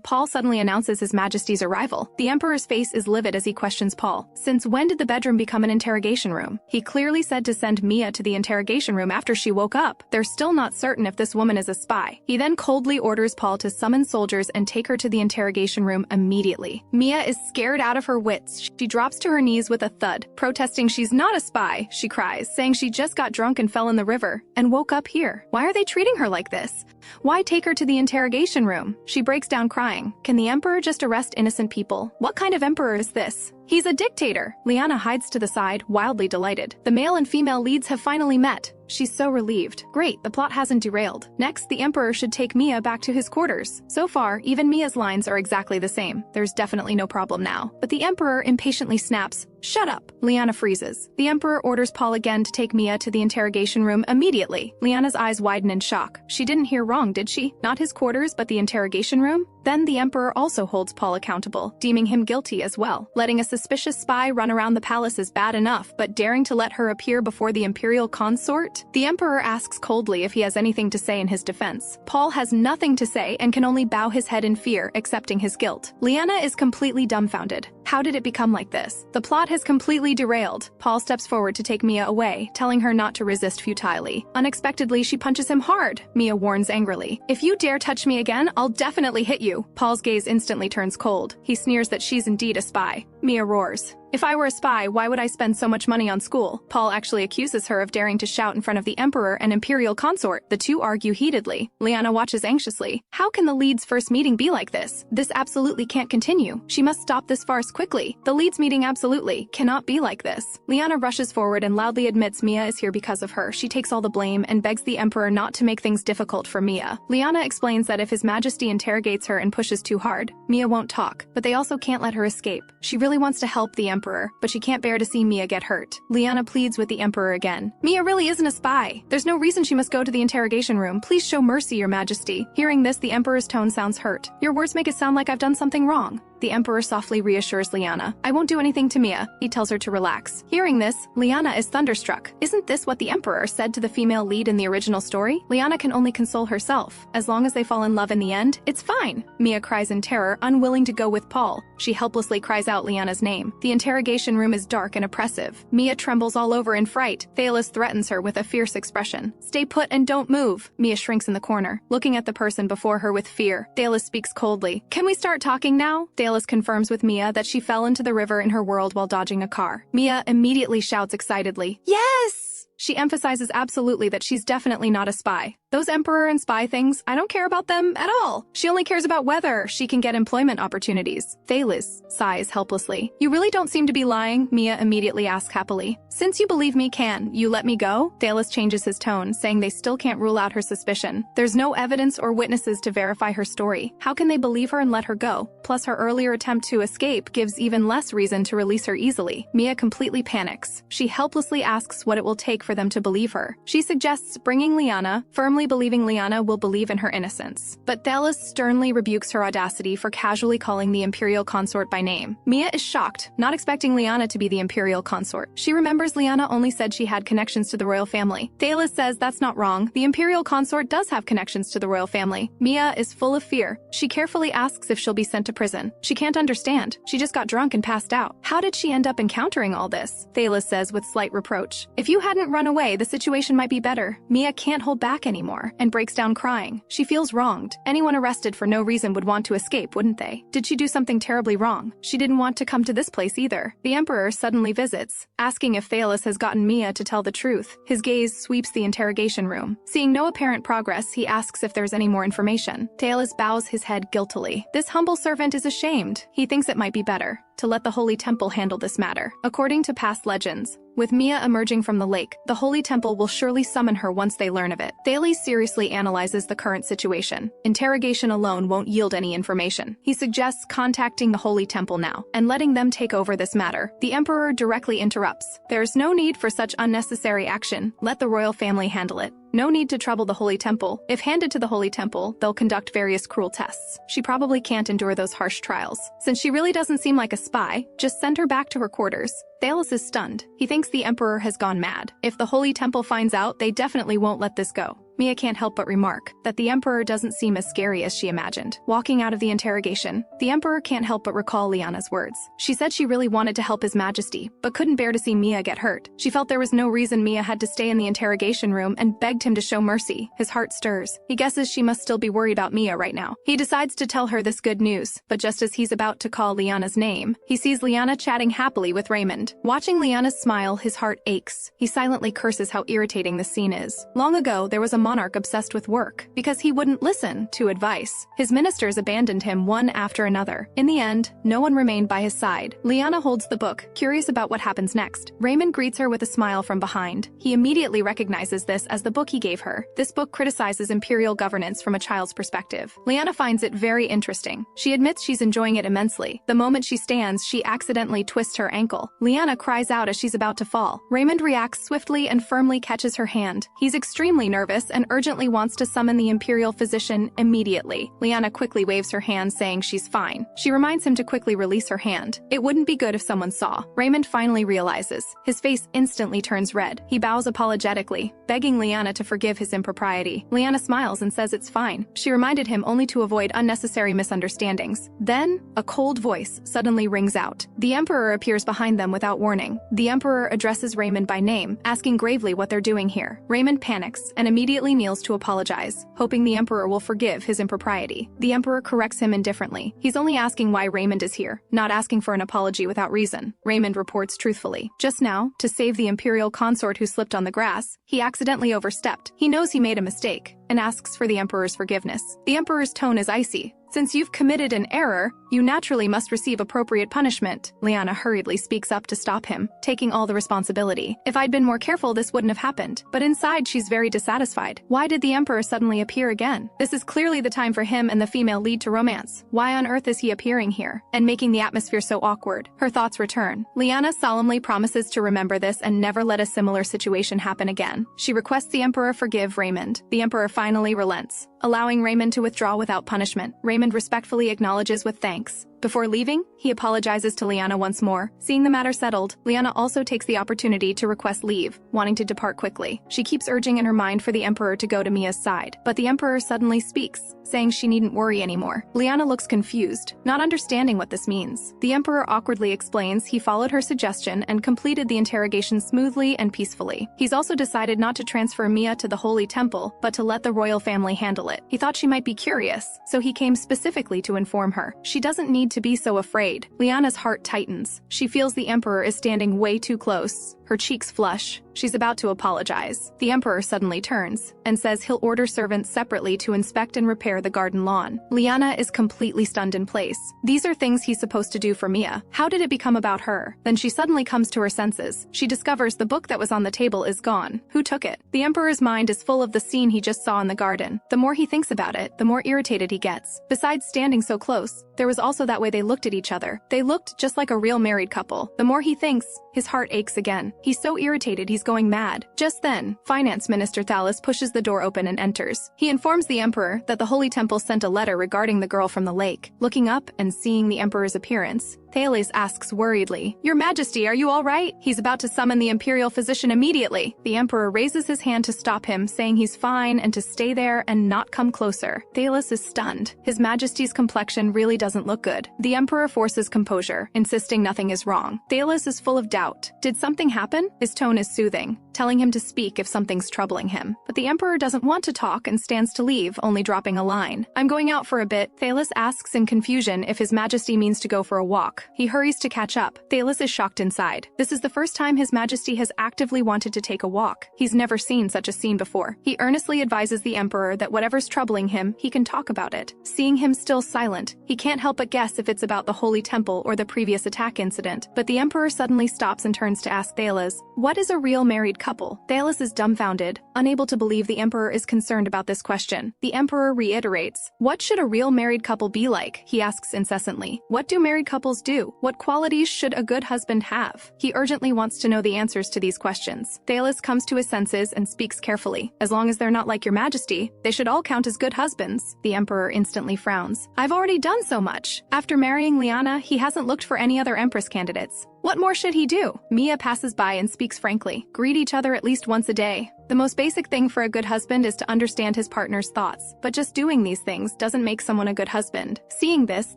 Paul suddenly announces His Majesty's arrival. The Emperor's face is livid as he questions Paul. Since when did the bedroom become an interrogation room? He clearly said to send Mia to the interrogation room after she woke up. They're still not certain if this woman is a spy. He then coldly orders Paul to summon soldiers and take her to the interrogation room immediately. Mia is scared out of her wits. She drops to her knees with a thud, protesting she's not a spy. She cries, saying she just got drunk and fell in the river and woke up here. Why are they treating her like this? Why take her to the interrogation room? She breaks down crying. Can the Emperor just arrest innocent people? What kind of emperor is this? He's a dictator. Leanna hides to the side, wildly delighted. The male and female leads have finally met. She's so relieved. Great, the plot hasn't derailed. Next, the Emperor should take Mia back to his quarters. So far, even Mia's lines are exactly the same. There's definitely no problem now. But the Emperor impatiently snaps, "Shut up!" Leanna freezes. The Emperor orders Paul again to take Mia to the interrogation room immediately. Leanna's eyes widen in shock. She didn't hear wrong, did she? Not his quarters, but the interrogation room? Then the Emperor also holds Paul accountable, deeming him guilty as well. Letting a suspicious spy run around the palace is bad enough, but daring to let her appear before the Imperial Consort? The Emperor asks coldly if he has anything to say in his defense. Paul has nothing to say and can only bow his head in fear, accepting his guilt. Leanna is completely dumbfounded. How did it become like this? The plot has completely derailed. Paul steps forward to take Mia away, telling her not to resist futilely. Unexpectedly, she punches him hard. Mia warns angrily, "If you dare touch me again, I'll definitely hit you." Paul's gaze instantly turns cold. He sneers that she's indeed a spy. Mia roars, "If I were a spy, why would I spend so much money on school?" Paul actually accuses her of daring to shout in front of the Emperor and Imperial Consort. The two argue heatedly. Leanna watches anxiously. How can the leads' first meeting be like this? This absolutely can't continue. She must stop this farce quickly. The leads' meeting absolutely cannot be like this. Leanna rushes forward and loudly admits Mia is here because of her. She takes all the blame and begs the Emperor not to make things difficult for Mia. Leanna explains that if His Majesty interrogates her and pushes too hard, Mia won't talk, but they also can't let her escape. She really wants to help the Emperor, but she can't bear to see Mia get hurt. Leanna pleads with the Emperor again. "Mia really isn't a spy. There's no reason she must go to the interrogation room. Please show mercy, Your Majesty." Hearing this, the Emperor's tone sounds hurt. "Your words make it sound like I've done something wrong." The Emperor softly reassures Leanna. "I won't do anything to Mia." He tells her to relax. Hearing this, Leanna is thunderstruck. Isn't this what the Emperor said to the female lead in the original story? Leanna can only console herself. As long as they fall in love in the end, it's fine. Mia cries in terror, unwilling to go with Paul. She helplessly cries out Leanna's name. The interrogation room is dark and oppressive. Mia trembles all over in fright. Thalos threatens her with a fierce expression. "Stay put and don't move." Mia shrinks in the corner, looking at the person before her with fear. Thalos speaks coldly. "Can we start talking now?" Thalos confirms with Mia that she fell into the river in her world while dodging a car. Mia immediately shouts excitedly, "Yes!" She emphasizes absolutely that she's definitely not a spy. Those emperor and spy things, I don't care about them at all. She only cares about whether she can get employment opportunities. Thalis sighs helplessly. You really don't seem to be lying, Mia immediately asks happily. Since you believe me, can you let me go? Thalis changes his tone, saying they still can't rule out her suspicion. There's no evidence or witnesses to verify her story. How can they believe her and let her go? Plus, her earlier attempt to escape gives even less reason to release her easily. Mia completely panics. She helplessly asks what it will take for them to believe her. She suggests bringing Leanna, firmly believing Leanna will believe in her innocence. But Thalis sternly rebukes her audacity for casually calling the Imperial Consort by name. Mia is shocked, not expecting Leanna to be the Imperial Consort. She remembers Leanna only said she had connections to the royal family. Thalis says that's not wrong. The Imperial Consort does have connections to the royal family. Mia is full of fear. She carefully asks if she'll be sent to prison. She can't understand. She just got drunk and passed out. How did she end up encountering all this? Thalis says with slight reproach. If you hadn't run away, the situation might be better. Mia can't hold back anymore and breaks down crying. She feels wronged. Anyone arrested for no reason would want to escape, wouldn't they? Did she do something terribly wrong? She didn't want to come to this place either. The Emperor suddenly visits, asking if Thalis has gotten Mia to tell the truth. His gaze sweeps the interrogation room. Seeing no apparent progress, he asks if there's any more information. Thalis bows his head guiltily. This humble servant is ashamed. He thinks it might be better to let the Holy Temple handle this matter. According to past legends, with Mia emerging from the lake, the Holy Temple will surely summon her once they learn of it. Thalis seriously analyzes the current situation. Interrogation alone won't yield any information. He suggests contacting the Holy Temple now and letting them take over this matter. The Emperor directly interrupts. There's no need for such unnecessary action. Let the royal family handle it. No need to trouble the Holy Temple. If handed to the Holy Temple, they'll conduct various cruel tests. She probably can't endure those harsh trials. Since she really doesn't seem like a spy, just send her back to her quarters. Thalis is stunned. He thinks the Emperor has gone mad. If the Holy Temple finds out, they definitely won't let this go. Mia can't help but remark that the Emperor doesn't seem as scary as she imagined. Walking out of the interrogation, the Emperor can't help but recall Leanna's words. She said she really wanted to help His Majesty, but couldn't bear to see Mia get hurt. She felt there was no reason Mia had to stay in the interrogation room and begged him to show mercy. His heart stirs. He guesses she must still be worried about Mia right now. He decides to tell her this good news, but just as he's about to call Leanna's name, he sees Leanna chatting happily with Raymond. Watching Leanna's smile, his heart aches. He silently curses how irritating this scene is. Long ago, there was a monarch obsessed with work because he wouldn't listen to advice. His ministers abandoned him one after another. In the end, no one remained by his side. Leanna holds the book, curious about what happens next. Raymond greets her with a smile from behind. He immediately recognizes this as the book he gave her. This book criticizes imperial governance from a child's perspective. Leanna finds it very interesting. She admits she's enjoying it immensely. The moment she stands, she accidentally twists her ankle. Leanna cries out as she's about to fall. Raymond reacts swiftly and firmly catches her hand. He's extremely nervous and urgently wants to summon the imperial physician immediately. Leanna quickly waves her hand, saying she's fine. She reminds him to quickly release her hand. It wouldn't be good if someone saw. Raymond finally realizes. His face instantly turns red. He bows apologetically, begging Leanna to forgive his impropriety. Leanna smiles and says it's fine. She reminded him only to avoid unnecessary misunderstandings. Then, a cold voice suddenly rings out. The Emperor appears behind them without warning. The Emperor addresses Raymond by name, asking gravely what they're doing here. Raymond panics and immediately kneels to apologize, hoping the Emperor will forgive his impropriety. The Emperor corrects him indifferently. He's only asking why Raymond is here, not asking for an apology without reason. Raymond reports truthfully. Just now, to save the Imperial Consort who slipped on the grass, he accidentally overstepped. He knows he made a mistake and asks for the Emperor's forgiveness. The Emperor's tone is icy. Since you've committed an error, you naturally must receive appropriate punishment. Leanna hurriedly speaks up to stop him, taking all the responsibility. If I'd been more careful, this wouldn't have happened. But inside, she's very dissatisfied. Why did the Emperor suddenly appear again? This is clearly the time for him and the female lead to romance. Why on earth is he appearing here and making the atmosphere so awkward? Her thoughts return. Leanna solemnly promises to remember this and never let a similar situation happen again. She requests the Emperor forgive Raymond. The Emperor finally relents, allowing Raymond to withdraw without punishment. Raymond respectfully acknowledges with thanks. Before leaving, he apologizes to Leanna once more. Seeing the matter settled, Leanna also takes the opportunity to request leave, wanting to depart quickly. She keeps urging in her mind for the Emperor to go to Mia's side, but the Emperor suddenly speaks, saying she needn't worry anymore. Leanna looks confused, not understanding what this means. The Emperor awkwardly explains he followed her suggestion and completed the interrogation smoothly and peacefully. He's also decided not to transfer Mia to the Holy Temple, but to let the royal family handle it. He thought she might be curious, so he came specifically to inform her. She doesn't need need to be so afraid. Leanna's heart tightens. She feels the Emperor is standing way too close. Her cheeks flush. She's about to apologize. The Emperor suddenly turns and says he'll order servants separately to inspect and repair the garden lawn. Leanna is completely stunned in place. These are things he's supposed to do for Mia. How did it become about her? Then she suddenly comes to her senses. She discovers the book that was on the table is gone. Who took it? The Emperor's mind is full of the scene he just saw in the garden. The more he thinks about it, the more irritated he gets. Besides standing so close, there was also that way they looked at each other. They looked just like a real married couple. The more he thinks, his heart aches again. He's so irritated he's going mad. Just then, Finance Minister Thalys pushes the door open and enters. He informs the Emperor that the Holy Temple sent a letter regarding the girl from the lake. Looking up and seeing the Emperor's appearance, Thalys asks worriedly, "Your Majesty, are you all right?" He's about to summon the Imperial physician immediately. The Emperor raises his hand to stop him, saying he's fine and to stay there and not come closer. Thalys is stunned. His Majesty's complexion really doesn't look good. The Emperor forces composure, insisting nothing is wrong. Thalys is full of doubt. Did something happen? His tone is soothing, telling him to speak if something's troubling him. But the Emperor doesn't want to talk and stands to leave, only dropping a line. "I'm going out for a bit." Thalys asks in confusion if His Majesty means to go for a walk. He hurries to catch up. Thalys is shocked inside. This is the first time His Majesty has actively wanted to take a walk. He's never seen such a scene before. He earnestly advises the Emperor that whatever's troubling him, he can talk about it. Seeing him still silent, he can't help but guess if it's about the Holy Temple or the previous attack incident. But the Emperor suddenly stops and turns to ask Thalys, "What is a real married couple?" Thalys is dumbfounded, unable to believe the Emperor is concerned about this question. The Emperor reiterates, "What should a real married couple be like?" He asks incessantly. "What do married couples do? What qualities should a good husband have?" He urgently wants to know the answers to these questions. Thalys comes to his senses and speaks carefully. "As long as they're not like your Majesty, they should all count as good husbands." The Emperor instantly frowns. "I've already done so much. After marrying Leanna, he hasn't looked for any other Empress candidates. What more should he do?" Mia passes by and speaks frankly. "Greet each other at least once a day. The most basic thing for a good husband is to understand his partner's thoughts, but just doing these things doesn't make someone a good husband." Seeing this,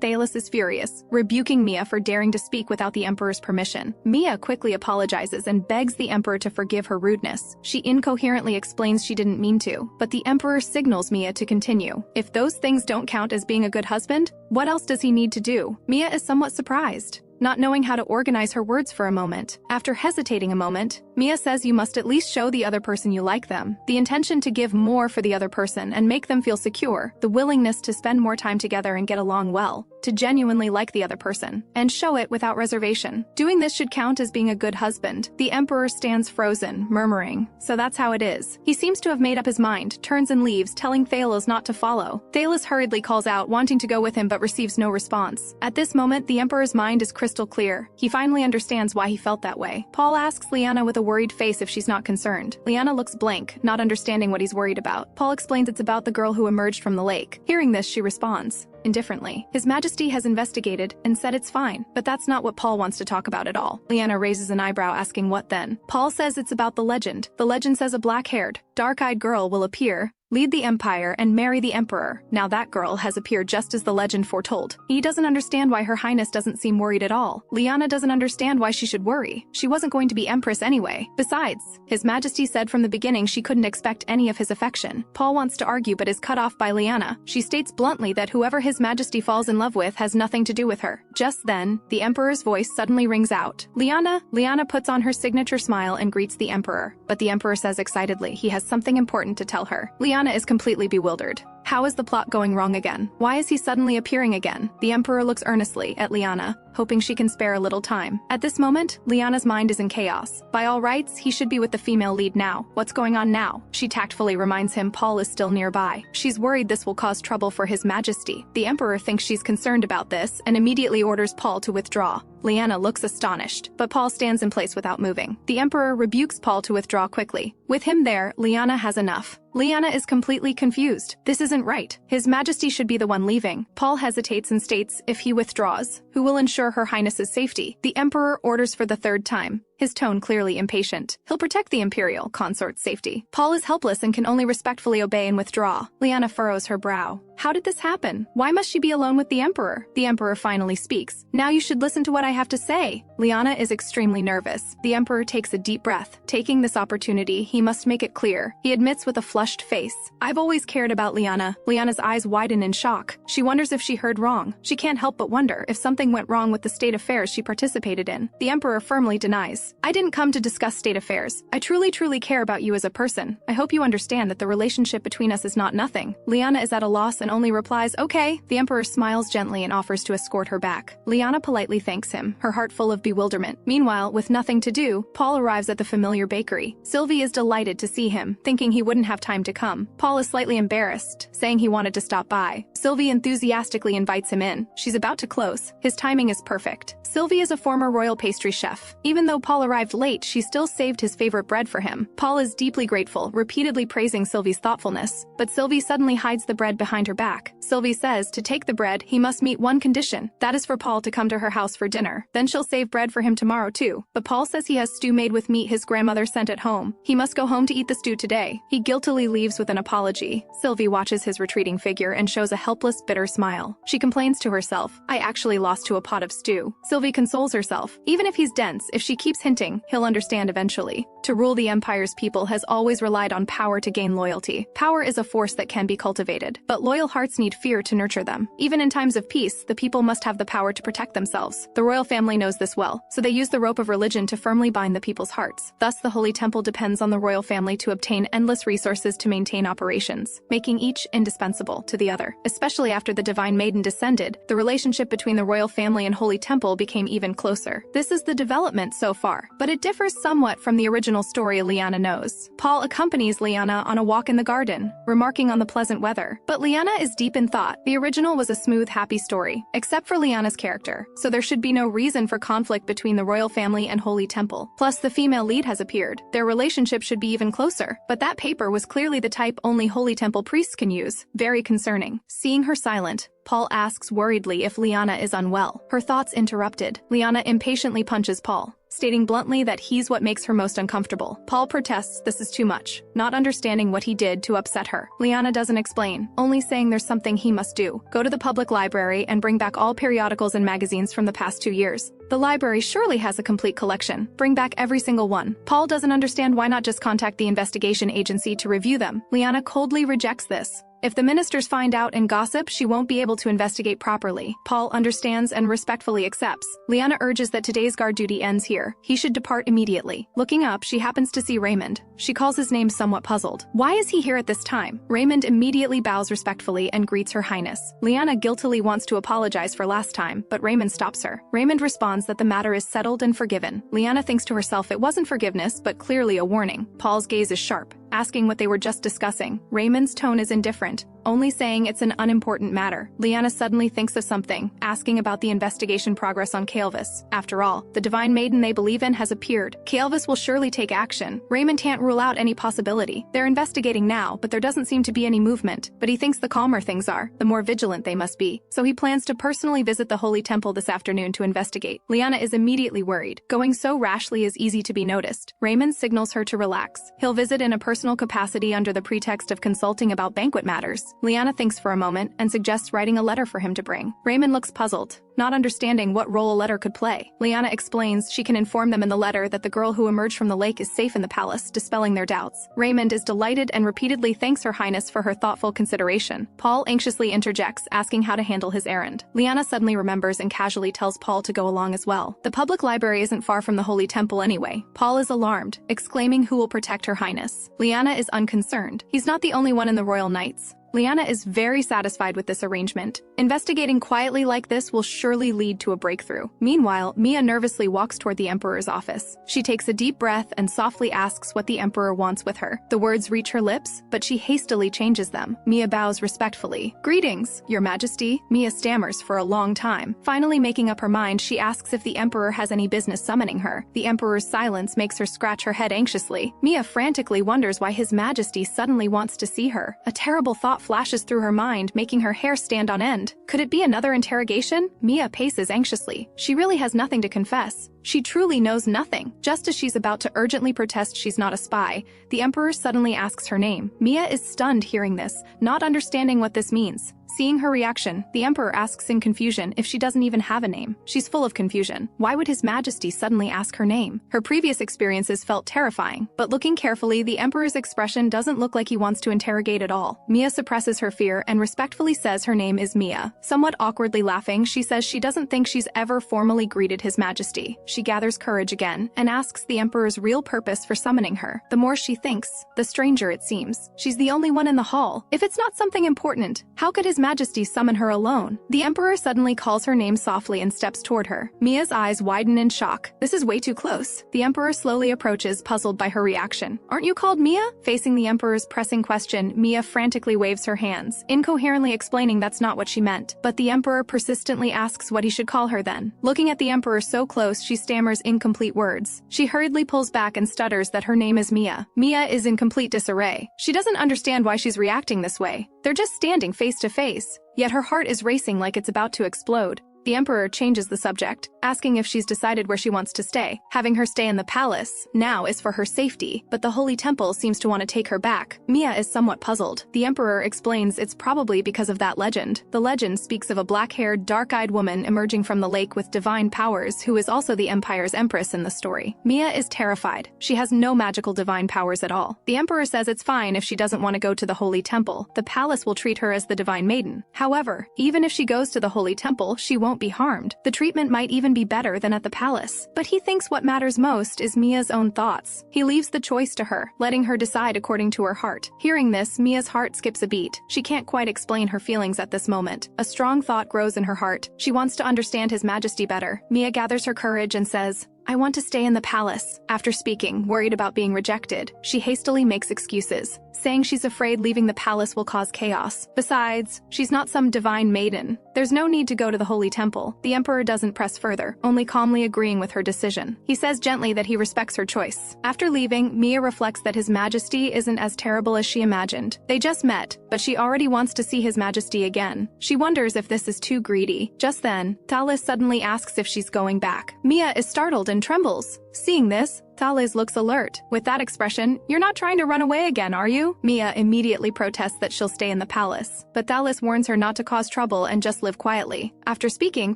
Thalys is furious, rebuking Mia for daring to speak without the Emperor's permission. Mia quickly apologizes and begs the Emperor to forgive her rudeness. She incoherently explains she didn't mean to, but the Emperor signals Mia to continue. If those things don't count as being a good husband, what else does he need to do? Mia is somewhat surprised, not knowing how to organize her words for a moment. After hesitating a moment, Mia says you must at least show the other person you like them, the intention to give more for the other person and make them feel secure, the willingness to spend more time together and get along well, to genuinely like the other person, and show it without reservation. Doing this should count as being a good husband. The Emperor stands frozen, murmuring, "So that's how it is." He seems to have made up his mind, turns and leaves, telling Thalys not to follow. Thalys hurriedly calls out, wanting to go with him but receives no response. At this moment, the Emperor's mind is crystal clear. He finally understands why he felt that way. Paul asks Leanna with a worried face if she's not concerned. Leanna looks blank, not understanding what he's worried about. Paul explains it's about the girl who emerged from the lake. Hearing this, she responds indifferently. His Majesty has investigated and said it's fine, but that's not what Paul wants to talk about at all. Leanna raises an eyebrow, asking what then. Paul says it's about the legend. The legend says a black-haired, dark-eyed girl will appear, lead the Empire, and marry the Emperor. Now that girl has appeared just as the legend foretold. He doesn't understand why Her Highness doesn't seem worried at all. Leanna doesn't understand why she should worry. She wasn't going to be Empress anyway. Besides, His Majesty said from the beginning she couldn't expect any of his affection. Paul wants to argue but is cut off by Leanna. She states bluntly that whoever His Majesty falls in love with has nothing to do with her. Just then, the Emperor's voice suddenly rings out. "Leanna!" Leanna puts on her signature smile and greets the Emperor. But the Emperor says excitedly he has something important to tell her. Leanna is completely bewildered. How is the plot going wrong again? Why is he suddenly appearing again? The Emperor looks earnestly at Leanna, hoping she can spare a little time. At this moment, Leanna's mind is in chaos. By all rights, he should be with the female lead now. What's going on now? She tactfully reminds him Paul is still nearby. She's worried this will cause trouble for His Majesty. The Emperor thinks she's concerned about this and immediately orders Paul to withdraw. Leanna looks astonished, but Paul stands in place without moving. The Emperor rebukes Paul to withdraw quickly. With him there, Leanna has enough. Leanna is completely confused. This isn't right. His Majesty should be the one leaving. Paul hesitates and states if he withdraws, who will ensure Her Highness's safety? The Emperor orders for the third time. his tone clearly impatient. He'll protect the Imperial Consort's safety. Paul is helpless and can only respectfully obey and withdraw. Leanna furrows her brow. How did this happen? Why must she be alone with the Emperor? The Emperor finally speaks. Now you should listen to what I have to say. Leanna is extremely nervous. The Emperor takes a deep breath. Taking this opportunity, he must make it clear. He admits with a flushed face. I've always cared about Leanna. Leanna's eyes widen in shock. She wonders if she heard wrong. She can't help but wonder if something went wrong with the state affairs she participated in. The Emperor firmly denies. I didn't come to discuss state affairs. I truly care about you as a person. I hope you understand that the relationship between us is not nothing. Leanna is at a loss and only replies, okay. The Emperor smiles gently and offers to escort her back. Leanna politely thanks him, her heart full of bewilderment. Meanwhile, with nothing to do, Paul arrives at the familiar bakery. Sylvie is delighted to see him, thinking he wouldn't have time to come. Paul is slightly embarrassed, saying he wanted to stop by. Sylvie enthusiastically invites him in. She's about to close. His timing is perfect. Sylvie is a former royal pastry chef. Even though Paul arrived late, she still saved his favorite bread for him. Paul is deeply grateful, repeatedly praising Sylvie's thoughtfulness. But Sylvie suddenly hides the bread behind her back. Sylvie says to take the bread, he must meet one condition. That is for Paul to come to her house for dinner. Then she'll save bread for him tomorrow too. But Paul says he has stew made with meat his grandmother sent at home. He must go home to eat the stew today. He guiltily leaves with an apology. Sylvie watches his retreating figure and shows a helpless, bitter smile. She complains to herself, I actually lost to a pot of stew. Sylvie consoles herself. Even if he's dense, if she keeps hinting, he'll understand eventually. To rule the Empire's people has always relied on power to gain loyalty. Power is a force that can be cultivated, but loyal hearts need fear to nurture them. Even in times of peace, the people must have the power to protect themselves. The royal family knows this well, so they use the rope of religion to firmly bind the people's hearts. Thus, the Holy Temple depends on the royal family to obtain endless resources to maintain operations, making each indispensable to the other. Especially after the Divine Maiden descended, the relationship between the royal family and Holy Temple became even closer. This is the development so far, but it differs somewhat from the original story Leanna knows. Paul accompanies Leanna on a walk in the garden, remarking on the pleasant weather. But Leanna is deep in thought. The original was a smooth, happy story, except for Leanna's character, so there should be no reason for conflict between the royal family and Holy Temple. Plus, the female lead has appeared. Their relationship should be even closer, but that paper was clearly the type only Holy Temple priests can use. Very concerning. Seeing her silent, Paul asks worriedly if Leanna is unwell. Her thoughts interrupted. Leanna impatiently punches Paul, stating bluntly that he's what makes her most uncomfortable. Paul protests this is too much, not understanding what he did to upset her. Leanna doesn't explain, only saying there's something he must do. Go to the public library and bring back all periodicals and magazines from the past 2 years. The library surely has a complete collection. Bring back every single one. Paul doesn't understand why not just contact the investigation agency to review them. Leanna coldly rejects this. If the ministers find out and gossip, she won't be able to investigate properly. Paul understands and respectfully accepts. Leanna urges that today's guard duty ends here. He should depart immediately. Looking up, she happens to see Raymond. She calls his name somewhat puzzled. Why is he here at this time? Raymond immediately bows respectfully and greets Her Highness. Leanna guiltily wants to apologize for last time, but Raymond stops her. Raymond responds that the matter is settled and forgiven. Leanna thinks to herself it wasn't forgiveness, but clearly a warning. Paul's gaze is sharp, asking what they were just discussing. Raymond's tone is indifferent, only saying it's an unimportant matter. Leanna suddenly thinks of something, asking about the investigation progress on Kael'vis. After all, the Divine Maiden they believe in has appeared. Kael'vis will surely take action. Raymond can't rule out any possibility. They're investigating now, but there doesn't seem to be any movement. But he thinks the calmer things are, the more vigilant they must be. So he plans to personally visit the Holy Temple this afternoon to investigate. Leanna is immediately worried. Going so rashly is easy to be noticed. Raymond signals her to relax. He'll visit in a personal capacity under the pretext of consulting about banquet matters. Leanna thinks for a moment and suggests writing a letter for him to bring. Raymond looks puzzled, not understanding what role a letter could play. Leanna explains she can inform them in the letter that the girl who emerged from the lake is safe in the palace, dispelling their doubts. Raymond is delighted and repeatedly thanks Her Highness for her thoughtful consideration. Paul anxiously interjects, asking how to handle his errand. Leanna suddenly remembers and casually tells Paul to go along as well. The public library isn't far from the Holy Temple anyway. Paul is alarmed, exclaiming who will protect Her Highness. Leanna is unconcerned. He's not the only one in the Royal Knights. Leanna is very satisfied with this arrangement. Investigating quietly like this will surely lead to a breakthrough. Meanwhile, Mia nervously walks toward the Emperor's office. She takes a deep breath and softly asks what the Emperor wants with her. The words reach her lips, but she hastily changes them. Mia bows respectfully. "Greetings, Your Majesty." Mia stammers for a long time. Finally making up her mind, she asks if the Emperor has any business summoning her. The Emperor's silence makes her scratch her head anxiously. Mia frantically wonders why His Majesty suddenly wants to see her. A terrible thought thought flashes through her mind, making her hair stand on end. Could it be another interrogation? Mia paces anxiously. She really has nothing to confess. She truly knows nothing. Just as she's about to urgently protest she's not a spy, the Emperor suddenly asks her name. Mia is stunned hearing this, not understanding what this means. Seeing her reaction, the Emperor asks in confusion if she doesn't even have a name. She's full of confusion. Why would His Majesty suddenly ask her name? Her previous experiences felt terrifying, but looking carefully, the Emperor's expression doesn't look like he wants to interrogate at all. Mia suppresses her fear and respectfully says her name is Mia. Somewhat awkwardly laughing, she says she doesn't think she's ever formally greeted His Majesty. She gathers courage again and asks the Emperor's real purpose for summoning her. The more she thinks, the stranger it seems. She's the only one in the hall. If it's not something important, how could His Majesty summon her alone? The Emperor suddenly calls her name softly and steps toward her. Mia's eyes widen in shock. This is way too close. The Emperor slowly approaches, puzzled by her reaction. Aren't you called Mia? Facing the Emperor's pressing question, Mia frantically waves her hands, incoherently explaining that's not what she meant. But the Emperor persistently asks what he should call her then. Looking at the Emperor so close, she stammers incomplete words. She hurriedly pulls back and stutters that her name is Mia. Mia is in complete disarray. She doesn't understand why she's reacting this way. They're just standing face to face. Yet her heart is racing like it's about to explode. The Emperor changes the subject, asking if she's decided where she wants to stay. Having her stay in the palace now is for her safety, but the Holy Temple seems to want to take her back. Mia is somewhat puzzled. The Emperor explains it's probably because of that legend. The legend speaks of a black-haired, dark-eyed woman emerging from the lake with divine powers who is also the Empire's Empress in the story. Mia is terrified. She has no magical divine powers at all. The Emperor says it's fine if she doesn't want to go to the Holy Temple. The palace will treat her as the divine maiden. However, even if she goes to the Holy Temple, she won't be harmed. The treatment might even be better than at the palace. But he thinks what matters most is Mia's own thoughts. He leaves the choice to her, letting her decide according to her heart. Hearing this, Mia's heart skips a beat. She can't quite explain her feelings at this moment. A strong thought grows in her heart. She wants to understand His Majesty better. Mia gathers her courage and says, I want to stay in the palace. After speaking, worried about being rejected, she hastily makes excuses, saying she's afraid leaving the palace will cause chaos. Besides, she's not some divine maiden. There's no need to go to the Holy Temple. The Emperor doesn't press further, only calmly agreeing with her decision. He says gently that he respects her choice. After leaving, Mia reflects that His Majesty isn't as terrible as she imagined. They just met, but she already wants to see His Majesty again. She wonders if this is too greedy. Just then, Thales suddenly asks if she's going back. Mia is startled and trembles. Seeing this, Thales looks alert. With that expression, "You're not trying to run away again, are you?" Mia immediately protests that she'll stay in the palace, but Thales warns her not to cause trouble and just live quietly. After speaking,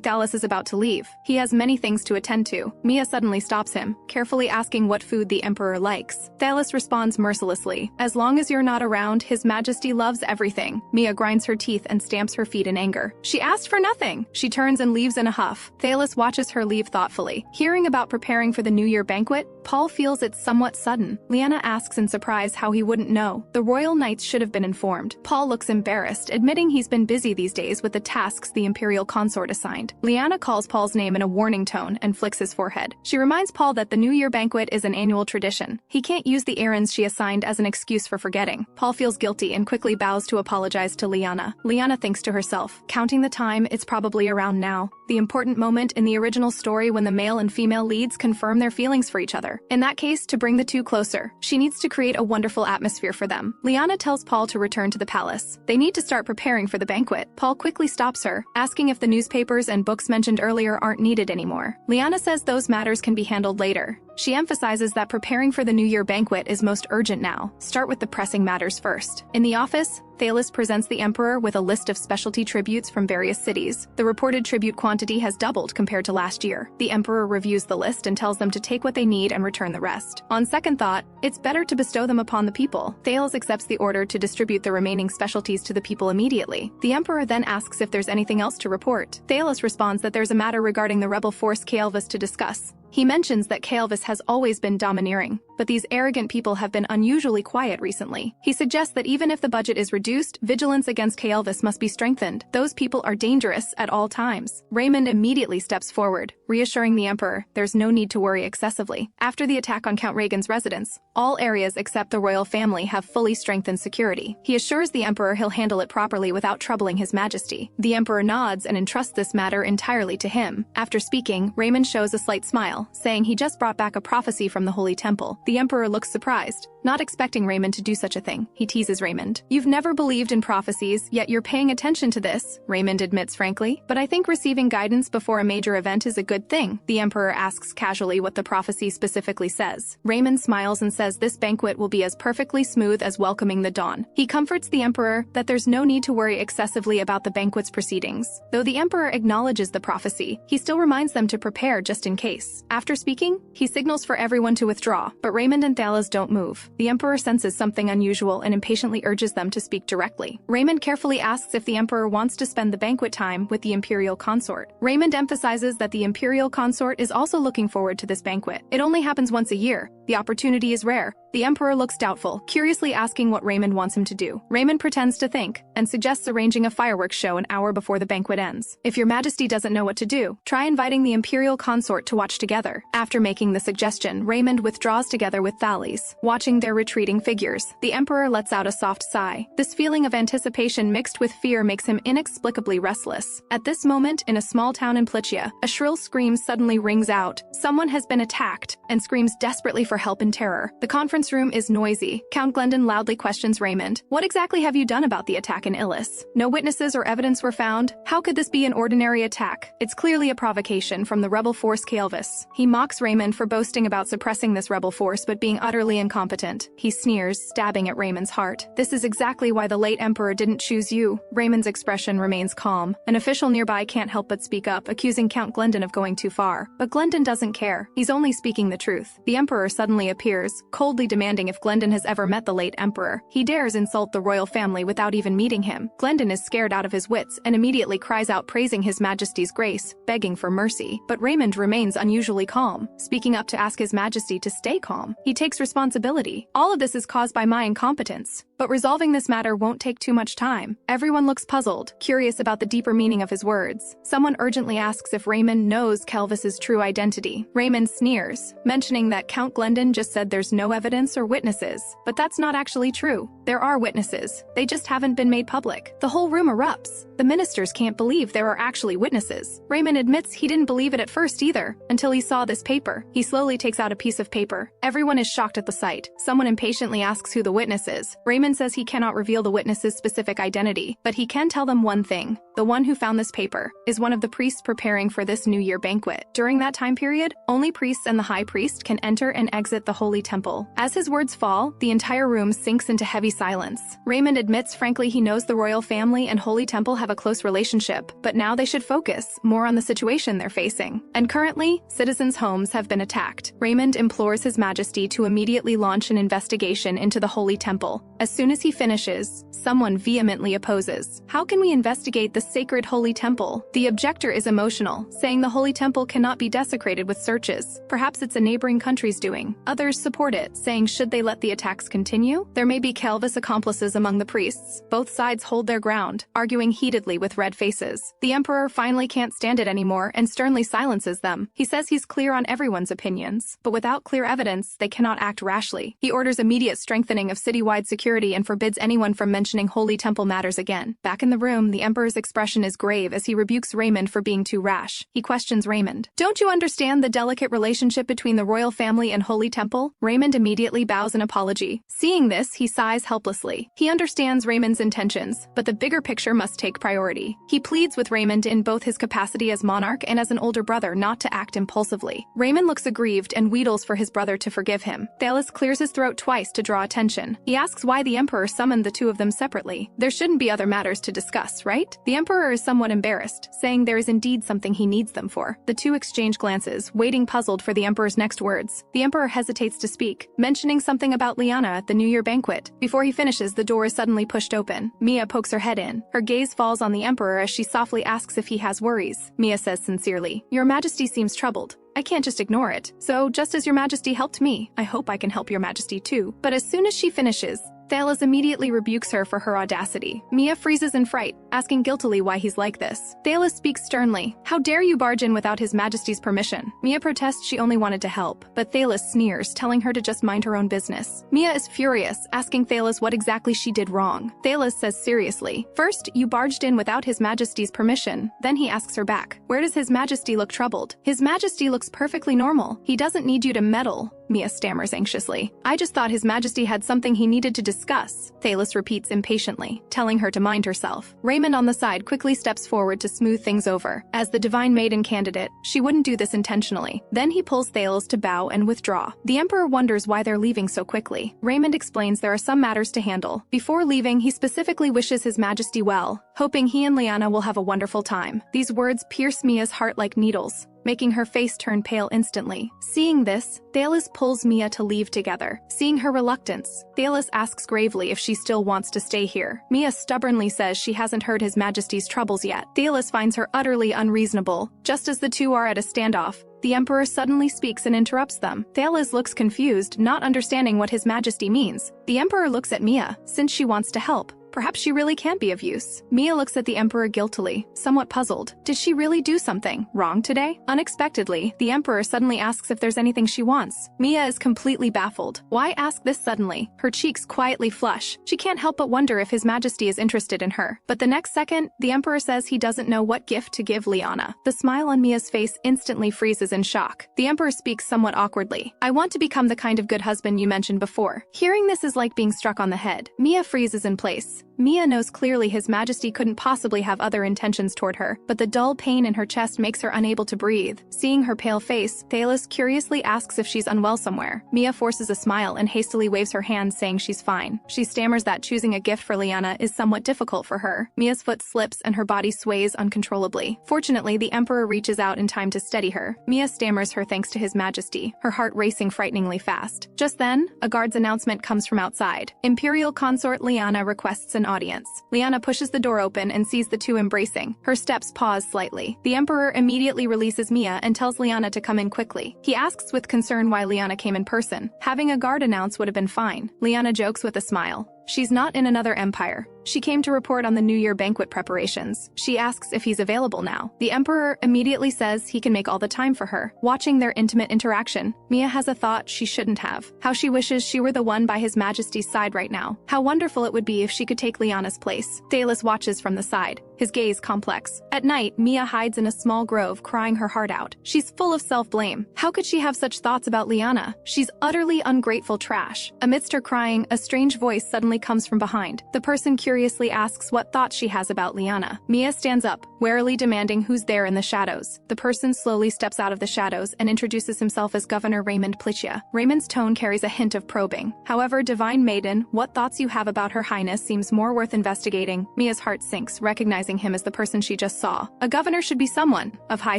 Thales is about to leave. He has many things to attend to. Mia suddenly stops him, carefully asking what food the Emperor likes. Thales responds mercilessly, "As long as you're not around, His Majesty loves everything." Mia grinds her teeth and stamps her feet in anger. She asked for nothing! She turns and leaves in a huff. Thales watches her leave thoughtfully. Hearing about preparing for the New Year banquet, Paul feels it's somewhat sudden. Leanna asks in surprise how he wouldn't know. The royal knights should have been informed. Paul looks embarrassed, admitting he's been busy these days with the tasks the Imperial Consort assigned. Leanna calls Paul's name in a warning tone and flicks his forehead. She reminds Paul that the New Year banquet is an annual tradition. He can't use the errands she assigned as an excuse for forgetting. Paul feels guilty and quickly bows to apologize to Leanna. Leanna thinks to herself, counting the time, it's probably around now. The important moment in the original story when the male and female leads confirm their feelings for each other. In that case, to bring the two closer, she needs to create a wonderful atmosphere for them. Leanna tells Paul to return to the palace. They need to start preparing for the banquet. Paul quickly stops her, asking if the newspapers and books mentioned earlier aren't needed anymore. Leanna says those matters can be handled later. She emphasizes that preparing for the New Year banquet is most urgent now. Start with the pressing matters first. In the office, Thales presents the Emperor with a list of specialty tributes from various cities. The reported tribute quantity has doubled compared to last year. The Emperor reviews the list and tells them to take what they need and return the rest. On second thought, it's better to bestow them upon the people. Thales accepts the order to distribute the remaining specialties to the people immediately. The Emperor then asks if there's anything else to report. Thales responds that there's a matter regarding the rebel force Kael'vis to discuss. He mentions that Kael'vis has always been domineering, but these arrogant people have been unusually quiet recently. He suggests that even if the budget is reduced, vigilance against Kael'vis must be strengthened. Those people are dangerous at all times. Raymond immediately steps forward, reassuring the Emperor there's no need to worry excessively. After the attack on Count Reagan's residence, all areas except the royal family have fully strengthened security. He assures the Emperor he'll handle it properly without troubling His Majesty. The Emperor nods and entrusts this matter entirely to him. After speaking, Raymond shows a slight smile, saying he just brought back a prophecy from the Holy Temple. The Emperor looks surprised. not expecting Raymond to do such a thing. He teases Raymond. "You've never believed in prophecies, yet you're paying attention to this," Raymond admits frankly. "But I think receiving guidance before a major event is a good thing." The Emperor asks casually what the prophecy specifically says. Raymond smiles and says this banquet will be as perfectly smooth as welcoming the dawn. He comforts the Emperor that there's no need to worry excessively about the banquet's proceedings. Though the Emperor acknowledges the prophecy, he still reminds them to prepare just in case. After speaking, he signals for everyone to withdraw, but Raymond and Thalas don't move. The Emperor senses something unusual and impatiently urges them to speak directly. Raymond carefully asks if the Emperor wants to spend the banquet time with the Imperial Consort. Raymond emphasizes that the Imperial Consort is also looking forward to this banquet. It only happens once a year. The opportunity is rare. The Emperor looks doubtful, curiously asking what Raymond wants him to do. Raymond pretends to think, and suggests arranging a fireworks show an hour before the banquet ends. If your Majesty doesn't know what to do, try inviting the Imperial Consort to watch together. After making the suggestion, Raymond withdraws together with Thalas. Watching their retreating figures, the Emperor lets out a soft sigh. This feeling of anticipation mixed with fear makes him inexplicably restless. At this moment, in a small town in Plichia, a shrill scream suddenly rings out. Someone has been attacked, and screams desperately for help in terror. The conference room is noisy. Count Glendon loudly questions Raymond. "What exactly have you done about the attack in Illis? No witnesses or evidence were found. How could this be an ordinary attack? It's clearly a provocation from the rebel force Calvis." He mocks Raymond for boasting about suppressing this rebel force but being utterly incompetent. He sneers, stabbing at Raymond's heart. "This is exactly why the late Emperor didn't choose you." Raymond's expression remains calm. An official nearby can't help but speak up, accusing Count Glendon of going too far. But Glendon doesn't care. He's only speaking the truth. The Emperor suddenly appears, coldly demanding if Glendon has ever met the late Emperor. He dares insult the royal family without even meeting him. Glendon is scared out of his wits and immediately cries out praising His Majesty's grace, begging for mercy. But Raymond remains unusually calm, speaking up to ask His Majesty to stay calm. He takes responsibility. "All of this is caused by my incompetence. But resolving this matter won't take too much time." Everyone looks puzzled, curious about the deeper meaning of his words. Someone urgently asks if Raymond knows Calvis's true identity. Raymond sneers, mentioning that Count Glendon just said there's no evidence or witnesses. But that's not actually true. There are witnesses. They just haven't been made public. The whole room erupts. The ministers can't believe there are actually witnesses. Raymond admits he didn't believe it at first either, until he saw this paper. He slowly takes out a piece of paper. Everyone is shocked at the sight. Someone impatiently asks who the witness is. Raymond says he cannot reveal the witness's specific identity, but he can tell them one thing. The one who found this paper is one of the priests preparing for this New Year banquet. During that time period, only priests and the high priest can enter and exit the holy temple. As his words fall, the entire room sinks into heavy silence. Raymond admits frankly he knows the royal family and holy temple have a close relationship, but now they should focus more on the situation they're facing. And currently, citizens' homes have been attacked. Raymond implores His Majesty to immediately launch an investigation into the holy temple. As soon as he finishes, someone vehemently opposes. "How can we investigate the sacred holy temple?" The objector is emotional, saying the holy temple cannot be desecrated with searches. Perhaps it's a neighboring country's doing. Others support it, saying should they let the attacks continue? There may be Calvis accomplices among the priests. Both sides hold their ground, arguing heatedly with red faces. The Emperor finally can't stand it anymore and sternly silences them. He says he's clear on everyone's opinions, but without clear evidence, they cannot act rashly. He orders immediate strengthening of citywide security and forbids anyone from mentioning holy temple matters again. Back in the room, the Emperor's expression is grave as he rebukes Raymond for being too rash. He questions Raymond. "Don't you understand the delicate relationship between the royal family and holy temple?" Raymond immediately bows an apology. Seeing this, he sighs helplessly. He understands Raymond's intentions, but the bigger picture must take priority. He pleads with Raymond in both his capacity as monarch and as an older brother not to act impulsively. Raymond looks aggrieved and wheedles for his brother to forgive him. Thalas clears his throat twice to draw attention. He asks why the Emperor summoned the two of them separately. There shouldn't be other matters to discuss, right? The Emperor is somewhat embarrassed, saying there is indeed something he needs them for. The two exchange glances, waiting puzzled for the Emperor's next words. The Emperor hesitates to speak, mentioning something about Leanna at the New Year banquet. Before he finishes, the door is suddenly pushed open. Mia pokes her head in. Her gaze falls on the Emperor as she softly asks if he has worries. Mia says sincerely, "Your Majesty seems troubled. I can't just ignore it. So, just as Your Majesty helped me, I hope I can help Your Majesty too." But as soon as she finishes, Thalas immediately rebukes her for her audacity. Mia freezes in fright, asking guiltily why he's like this. Thalas speaks sternly. "How dare you barge in without His Majesty's permission?" Mia protests she only wanted to help, but Thalas sneers, telling her to just mind her own business. Mia is furious, asking Thalas what exactly she did wrong. Thalas says seriously, "First, you barged in without His Majesty's permission." Then he asks her back, "Where does His Majesty look troubled?" "His Majesty looks perfectly normal. He doesn't need you to meddle." Mia stammers anxiously. I just thought His Majesty had something he needed to discuss, Thalos repeats impatiently, telling her to mind herself. Raymond on the side quickly steps forward to smooth things over. As the Divine Maiden candidate, she wouldn't do this intentionally. Then he pulls Thalos to bow and withdraw. The Emperor wonders why they're leaving so quickly. Raymond explains there are some matters to handle. Before leaving, he specifically wishes His Majesty well, hoping he and Leanna will have a wonderful time. These words pierce Mia's heart like needles, making her face turn pale instantly. Seeing this, Thalos pulls Mia to leave together. Seeing her reluctance, Thalos asks gravely if she still wants to stay here. Mia stubbornly says she hasn't heard His Majesty's troubles yet. Thalos finds her utterly unreasonable. Just as the two are at a standoff, the Emperor suddenly speaks and interrupts them. Thalos looks confused, not understanding what His Majesty means. The Emperor looks at Mia, since she wants to help. Perhaps she really can't be of use. Mia looks at the Emperor guiltily, somewhat puzzled. Did she really do something wrong today? Unexpectedly, the Emperor suddenly asks if there's anything she wants. Mia is completely baffled. Why ask this suddenly? Her cheeks quietly flush. She can't help but wonder if His Majesty is interested in her. But the next second, the Emperor says he doesn't know what gift to give Leanna. The smile on Mia's face instantly freezes in shock. The Emperor speaks somewhat awkwardly. I want to become the kind of good husband you mentioned before. Hearing this is like being struck on the head. Mia freezes in place. Mia knows clearly His Majesty couldn't possibly have other intentions toward her, but the dull pain in her chest makes her unable to breathe. Seeing her pale face, Thalos curiously asks if she's unwell somewhere. Mia forces a smile and hastily waves her hand, saying she's fine. She stammers that choosing a gift for Leanna is somewhat difficult for her. Mia's foot slips and her body sways uncontrollably. Fortunately, the Emperor reaches out in time to steady her. Mia stammers her thanks to His Majesty, her heart racing frighteningly fast. Just then, a guard's announcement comes from outside. Imperial Consort Leanna requests an audience. Leanna pushes the door open and sees the two embracing. Her steps pause slightly. The Emperor immediately releases Mia and tells Leanna to come in quickly. He asks with concern why Leanna came in person. Having a guard announce would have been fine. Leanna jokes with a smile. She's not in another empire. She came to report on the New Year banquet preparations. She asks if he's available now. The Emperor immediately says he can make all the time for her. Watching their intimate interaction, Mia has a thought she shouldn't have. How she wishes she were the one by His Majesty's side right now. How wonderful it would be if she could take Leanna's place. Thalos watches from the side, his gaze complex. At night, Mia hides in a small grove, crying her heart out. She's full of self-blame. How could she have such thoughts about Leanna? She's utterly ungrateful trash. Amidst her crying, a strange voice suddenly comes from behind. The person curiously asks what thoughts she has about Leanna. Mia stands up, warily demanding who's there in the shadows. The person slowly steps out of the shadows and introduces himself as Governor Raymond Plitia. Raymond's tone carries a hint of probing. However, Divine Maiden, what thoughts you have about Her Highness seems more worth investigating. Mia's heart sinks, recognizing him as the person she just saw. A governor should be someone of high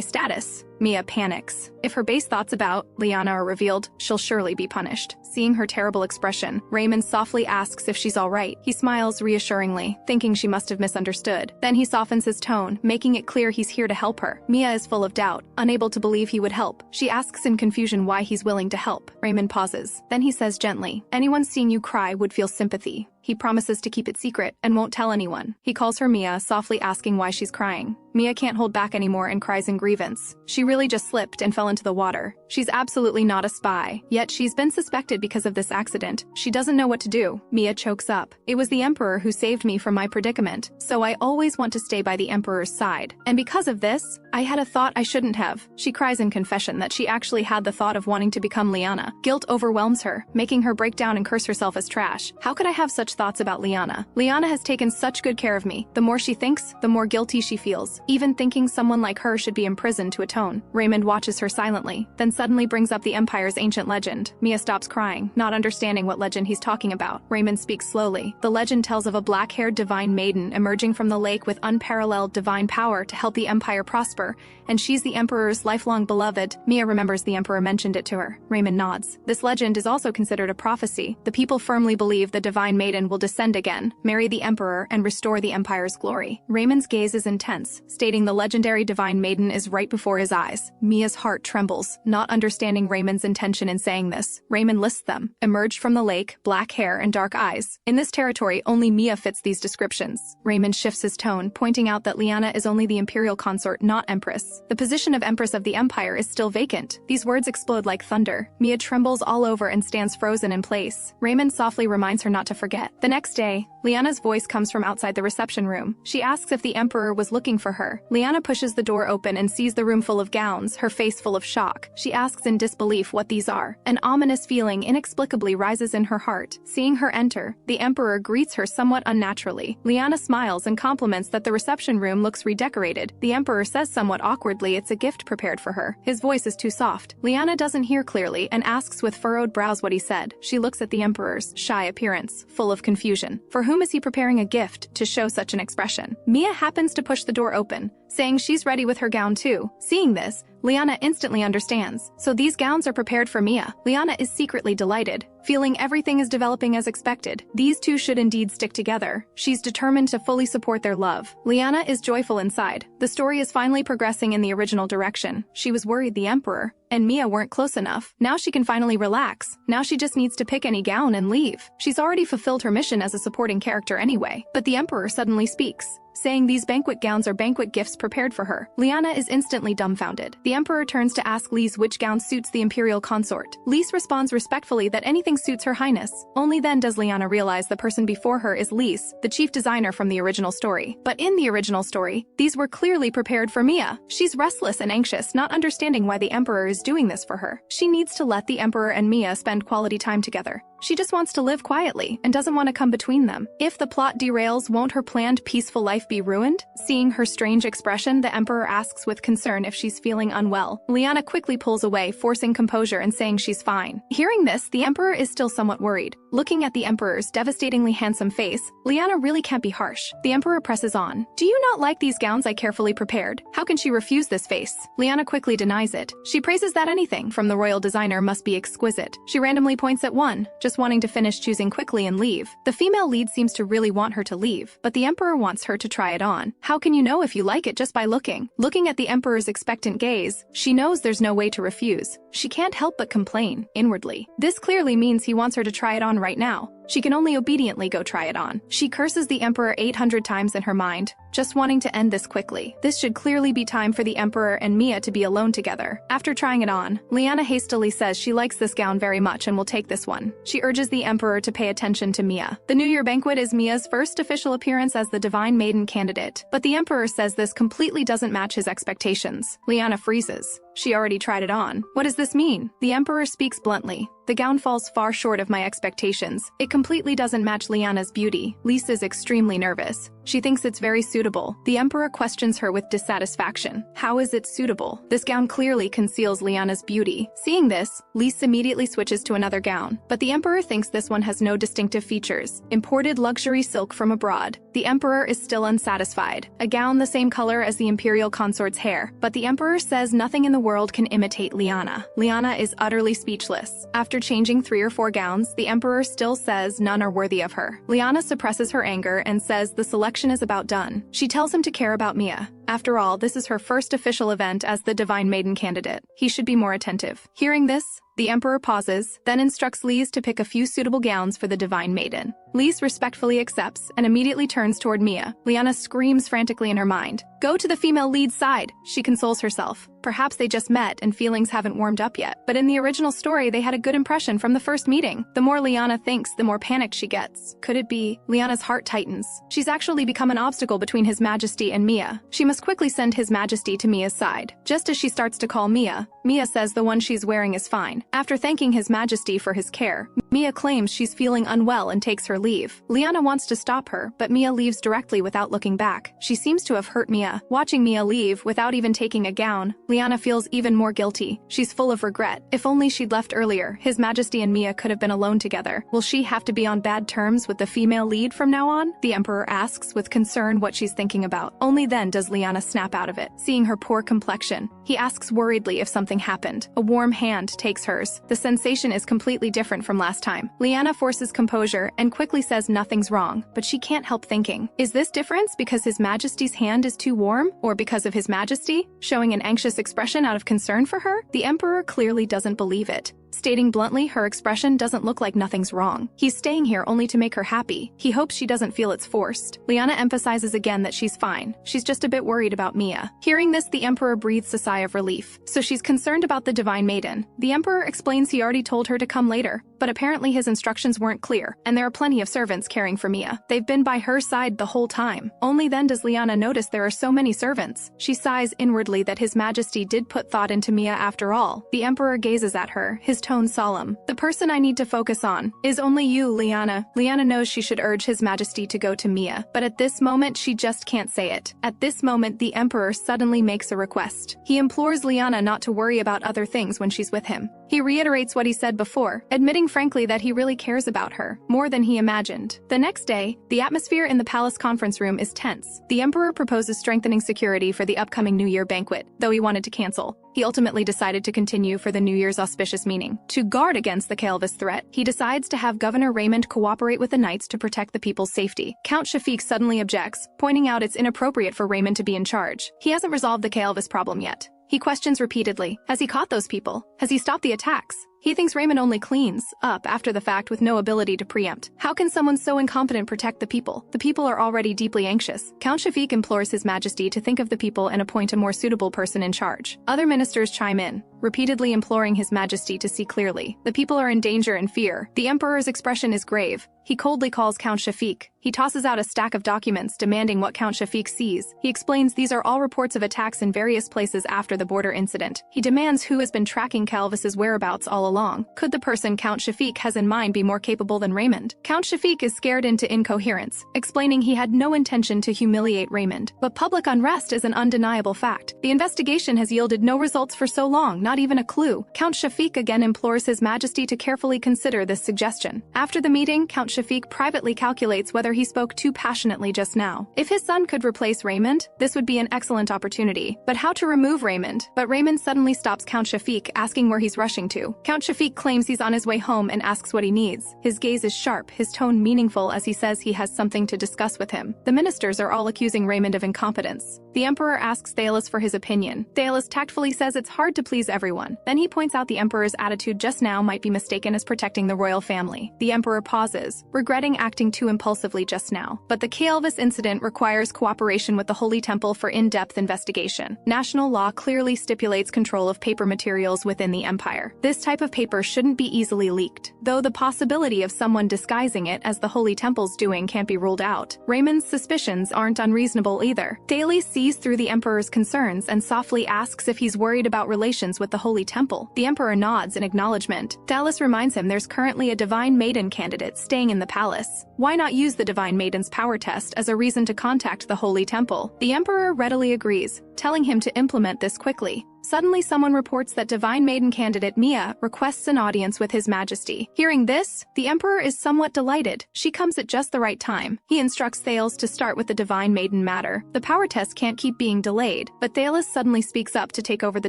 status. Mia panics. If her base thoughts about Leanna are revealed, she'll surely be punished. Seeing her terrible expression, Raymond softly asks if she's all right. He smiles reassuringly, thinking she must have misunderstood. Then he softens his tone, making it clear he's here to help her. Mia is full of doubt, unable to believe he would help. She asks in confusion why he's willing to help. Raymond pauses. Then he says gently, anyone seeing you cry would feel sympathy. He promises to keep it secret and won't tell anyone. He calls her Mia, softly asking why she's crying. Mia can't hold back anymore and cries in grievance. She really just slipped and fell into the water. She's absolutely not a spy, yet she's been suspected because of this accident. She doesn't know what to do. Mia chokes up. It was the Emperor who saved me from my predicament, so I always want to stay by the Emperor's side. And because of this, I had a thought I shouldn't have. She cries in confession that she actually had the thought of wanting to become Leanna. Guilt overwhelms her, making her break down and curse herself as trash. How could I have such thoughts about Leanna? Leanna has taken such good care of me. The more she thinks, the more guilty she feels. Even thinking someone like her should be imprisoned to atone. Raymond watches her silently, then suddenly brings up the Empire's ancient legend. Mia stops crying, not understanding what legend he's talking about. Raymond speaks slowly. The legend tells of a black-haired divine maiden emerging from the lake with unparalleled divine power to help the Empire prosper, and she's the Emperor's lifelong beloved. Mia remembers the Emperor mentioned it to her. Raymond nods. This legend is also considered a prophecy. The people firmly believe the divine maiden will descend again, marry the Emperor, and restore the Empire's glory. Raymond's gaze is intense, stating the legendary divine maiden is right before his eyes. Mia's heart trembles, not understanding Raymond's intention in saying this. Raymond lists them. Emerged from the lake, black hair and dark eyes. In this territory, only Mia fits these descriptions. Raymond shifts his tone, pointing out that Leanna is only the Imperial Consort, not Empress. The position of Empress of the Empire is still vacant. These words explode like thunder. Mia trembles all over and stands frozen in place. Raymond softly reminds her not to forget. The next day, Leanna's voice comes from outside the reception room. She asks if the Emperor was looking for her, her. Leanna pushes the door open and sees the room full of gowns, her face full of shock. She asks in disbelief what these are. An ominous feeling inexplicably rises in her heart. Seeing her enter, the Emperor greets her somewhat unnaturally. Leanna smiles and compliments that the reception room looks redecorated. The Emperor says somewhat awkwardly it's a gift prepared for her. His voice is too soft. Leanna doesn't hear clearly and asks with furrowed brows what he said. She looks at the Emperor's shy appearance, full of confusion. For whom is he preparing a gift to show such an expression? Mia happens to push the door open, saying she's ready with her gown too. Seeing this, Leanna instantly understands. So these gowns are prepared for Mia. Leanna is secretly delighted, feeling everything is developing as expected. These two should indeed stick together. She's determined to fully support their love. Leanna is joyful inside. The story is finally progressing in the original direction. She was worried the Emperor and Mia weren't close enough. Now she can finally relax. Now she just needs to pick any gown and leave. She's already fulfilled her mission as a supporting character anyway. But the Emperor suddenly speaks, saying these banquet gowns are banquet gifts prepared for her. Leanna is instantly dumbfounded. The Emperor turns to ask Lise which gown suits the Imperial Consort. Lise responds respectfully that anything suits her highness. Only then does Leanna realize the person before her is Lise, the chief designer from the original story. But in the original story, these were clearly prepared for Mia. She's restless and anxious, not understanding why the Emperor is doing this for her. She needs to let the Emperor and Mia spend quality time together. She just wants to live quietly and doesn't want to come between them. If the plot derails, won't her planned peaceful life be ruined? Seeing her strange expression, the Emperor asks with concern if she's feeling unwell. Leanna quickly pulls away, forcing composure and saying she's fine. Hearing this, the Emperor is still somewhat worried. Looking at the Emperor's devastatingly handsome face, Leanna really can't be harsh. The Emperor presses on. Do you not like these gowns I carefully prepared? How can she refuse this face? Leanna quickly denies it. She praises that anything from the royal designer must be exquisite. She randomly points at one, just wanting to finish choosing quickly and leave. The female lead seems to really want her to leave, but the Emperor wants her to try it on. How can you know if you like it just by looking? Looking at the Emperor's expectant gaze, she knows there's no way to refuse. She can't help but complain, inwardly. This clearly means he wants her to try it on right now. She can only obediently go try it on. She curses the Emperor 800 times in her mind, just wanting to end this quickly. This should clearly be time for the Emperor and Mia to be alone together. After trying it on, Leanna hastily says she likes this gown very much and will take this one. She urges the Emperor to pay attention to Mia. The New Year banquet is Mia's first official appearance as the Divine Maiden candidate, but the Emperor says this completely doesn't match his expectations. Leanna freezes. She already tried it on. What does this mean? The Emperor speaks bluntly. The gown falls far short of my expectations. It completely doesn't match Leanna's beauty. Lise is extremely nervous. She thinks it's very suitable. The Emperor questions her with dissatisfaction. How is it suitable? This gown clearly conceals Leanna's beauty. Seeing this, Lise immediately switches to another gown. But the Emperor thinks this one has no distinctive features. Imported luxury silk from abroad. The Emperor is still unsatisfied. A gown the same color as the Imperial Consort's hair. But the Emperor says nothing in the world can imitate Leanna. Leanna is utterly speechless. After changing 3 or 4 gowns, the Emperor still says none are worthy of her. Leanna suppresses her anger and says the selection is about done. She tells him to care about Mia. After all, this is her first official event as the Divine Maiden candidate. He should be more attentive. Hearing this, the Emperor pauses, then instructs Lise to pick a few suitable gowns for the Divine Maiden. Lise respectfully accepts and immediately turns toward Mia. Leanna screams frantically in her mind. Go to the female lead's side, she consoles herself. Perhaps they just met and feelings haven't warmed up yet. But in the original story, they had a good impression from the first meeting. The more Leanna thinks, the more panicked she gets. Could it be? Leanna's heart tightens. She's actually become an obstacle between His Majesty and Mia. She must quickly send His Majesty to Mia's side. Just as she starts to call Mia, Mia says the one she's wearing is fine. After thanking His Majesty for his care, Mia claims she's feeling unwell and takes her leave. Leanna wants to stop her, but Mia leaves directly without looking back. She seems to have hurt Mia. Watching Mia leave without even taking a gown, Leanna feels even more guilty. She's full of regret. If only she'd left earlier, His Majesty and Mia could have been alone together. Will she have to be on bad terms with the female lead from now on? The Emperor asks with concern what she's thinking about. Only then does Leanna snap out of it. Seeing her poor complexion, he asks worriedly if something happened. A warm hand takes hers. The sensation is completely different from last time. Leanna forces composure and quickly says nothing's wrong, but she can't help thinking, is this difference because His Majesty's hand is too warm, or because of His Majesty? Showing an anxious expression out of concern for her, the Emperor clearly doesn't believe it. Stating bluntly, her expression doesn't look like nothing's wrong. He's staying here only to make her happy. He hopes she doesn't feel it's forced. Leanna emphasizes again that she's fine. She's just a bit worried about Mia. Hearing this, the Emperor breathes a sigh of relief. So she's concerned about the Divine Maiden. The Emperor explains he already told her to come later, But apparently his instructions weren't clear, and there are plenty of servants caring for Mia. They've been by her side the whole time. Only then does Leanna notice there are so many servants. She sighs inwardly that His Majesty did put thought into Mia after all. The Emperor gazes at her, his tone solemn. The person I need to focus on is only you, Leanna. Leanna knows she should urge His Majesty to go to Mia, but at this moment she just can't say it. At this moment the Emperor suddenly makes a request. He implores Leanna not to worry about other things when she's with him. He reiterates what he said before, admitting frankly that he really cares about her, more than he imagined. The next day, the atmosphere in the palace conference room is tense. The Emperor proposes strengthening security for the upcoming New Year banquet, though he wanted to cancel. He ultimately decided to continue for the New Year's auspicious meaning. To guard against the Kael'vis threat, he decides to have Governor Raymond cooperate with the knights to protect the people's safety. Count Shafiq suddenly objects, pointing out it's inappropriate for Raymond to be in charge. He hasn't resolved the Kael'vis problem yet. He questions repeatedly. Has he caught those people? Has he stopped the attacks? He thinks Raymond only cleans up after the fact with no ability to preempt. How can someone so incompetent protect the people? The people are already deeply anxious. Count Shafiq implores His Majesty to think of the people and appoint a more suitable person in charge. Other ministers chime in, repeatedly imploring His Majesty to see clearly. The people are in danger and fear. The Emperor's expression is grave. He coldly calls Count Shafiq. He tosses out a stack of documents demanding what Count Shafiq sees. He explains these are all reports of attacks in various places after the border incident. He demands who has been tracking Kael'vis's whereabouts all along. Could the person Count Shafiq has in mind be more capable than Raymond? Count Shafiq is scared into incoherence, explaining he had no intention to humiliate Raymond. But public unrest is an undeniable fact. The investigation has yielded no results for so long, not even a clue. Count Shafiq again implores His Majesty to carefully consider this suggestion. After the meeting, Count Shafiq privately calculates whether he spoke too passionately just now. If his son could replace Raymond, this would be an excellent opportunity. But how to remove Raymond? But Raymond suddenly stops Count Shafiq, asking where he's rushing to. Count Shafiq claims he's on his way home and asks what he needs. His gaze is sharp, his tone meaningful as he says he has something to discuss with him. The ministers are all accusing Raymond of incompetence. The Emperor asks Thalos for his opinion. Thalos tactfully says it's hard to please everyone. Then he points out the Emperor's attitude just now might be mistaken as protecting the royal family. The Emperor pauses, regretting acting too impulsively just now. But the Kael'vis incident requires cooperation with the Holy Temple for in-depth investigation. National law clearly stipulates control of paper materials within the Empire. This type of paper shouldn't be easily leaked, though the possibility of someone disguising it as the Holy Temple's doing can't be ruled out. Raymond's suspicions aren't unreasonable either. Daly sees through the Emperor's concerns and softly asks if he's worried about relations with the Holy Temple. The Emperor nods in acknowledgement. Dallas reminds him there's currently a Divine Maiden candidate staying in the palace. Why not use the Divine Maiden's power test as a reason to contact the Holy Temple? The Emperor readily agrees, telling him to implement this quickly. Suddenly someone reports that Divine Maiden candidate Mia requests an audience with His Majesty. Hearing this, the Emperor is somewhat delighted. She comes at just the right time. He instructs Thales to start with the Divine Maiden matter. The power test can't keep being delayed, but Thales suddenly speaks up to take over the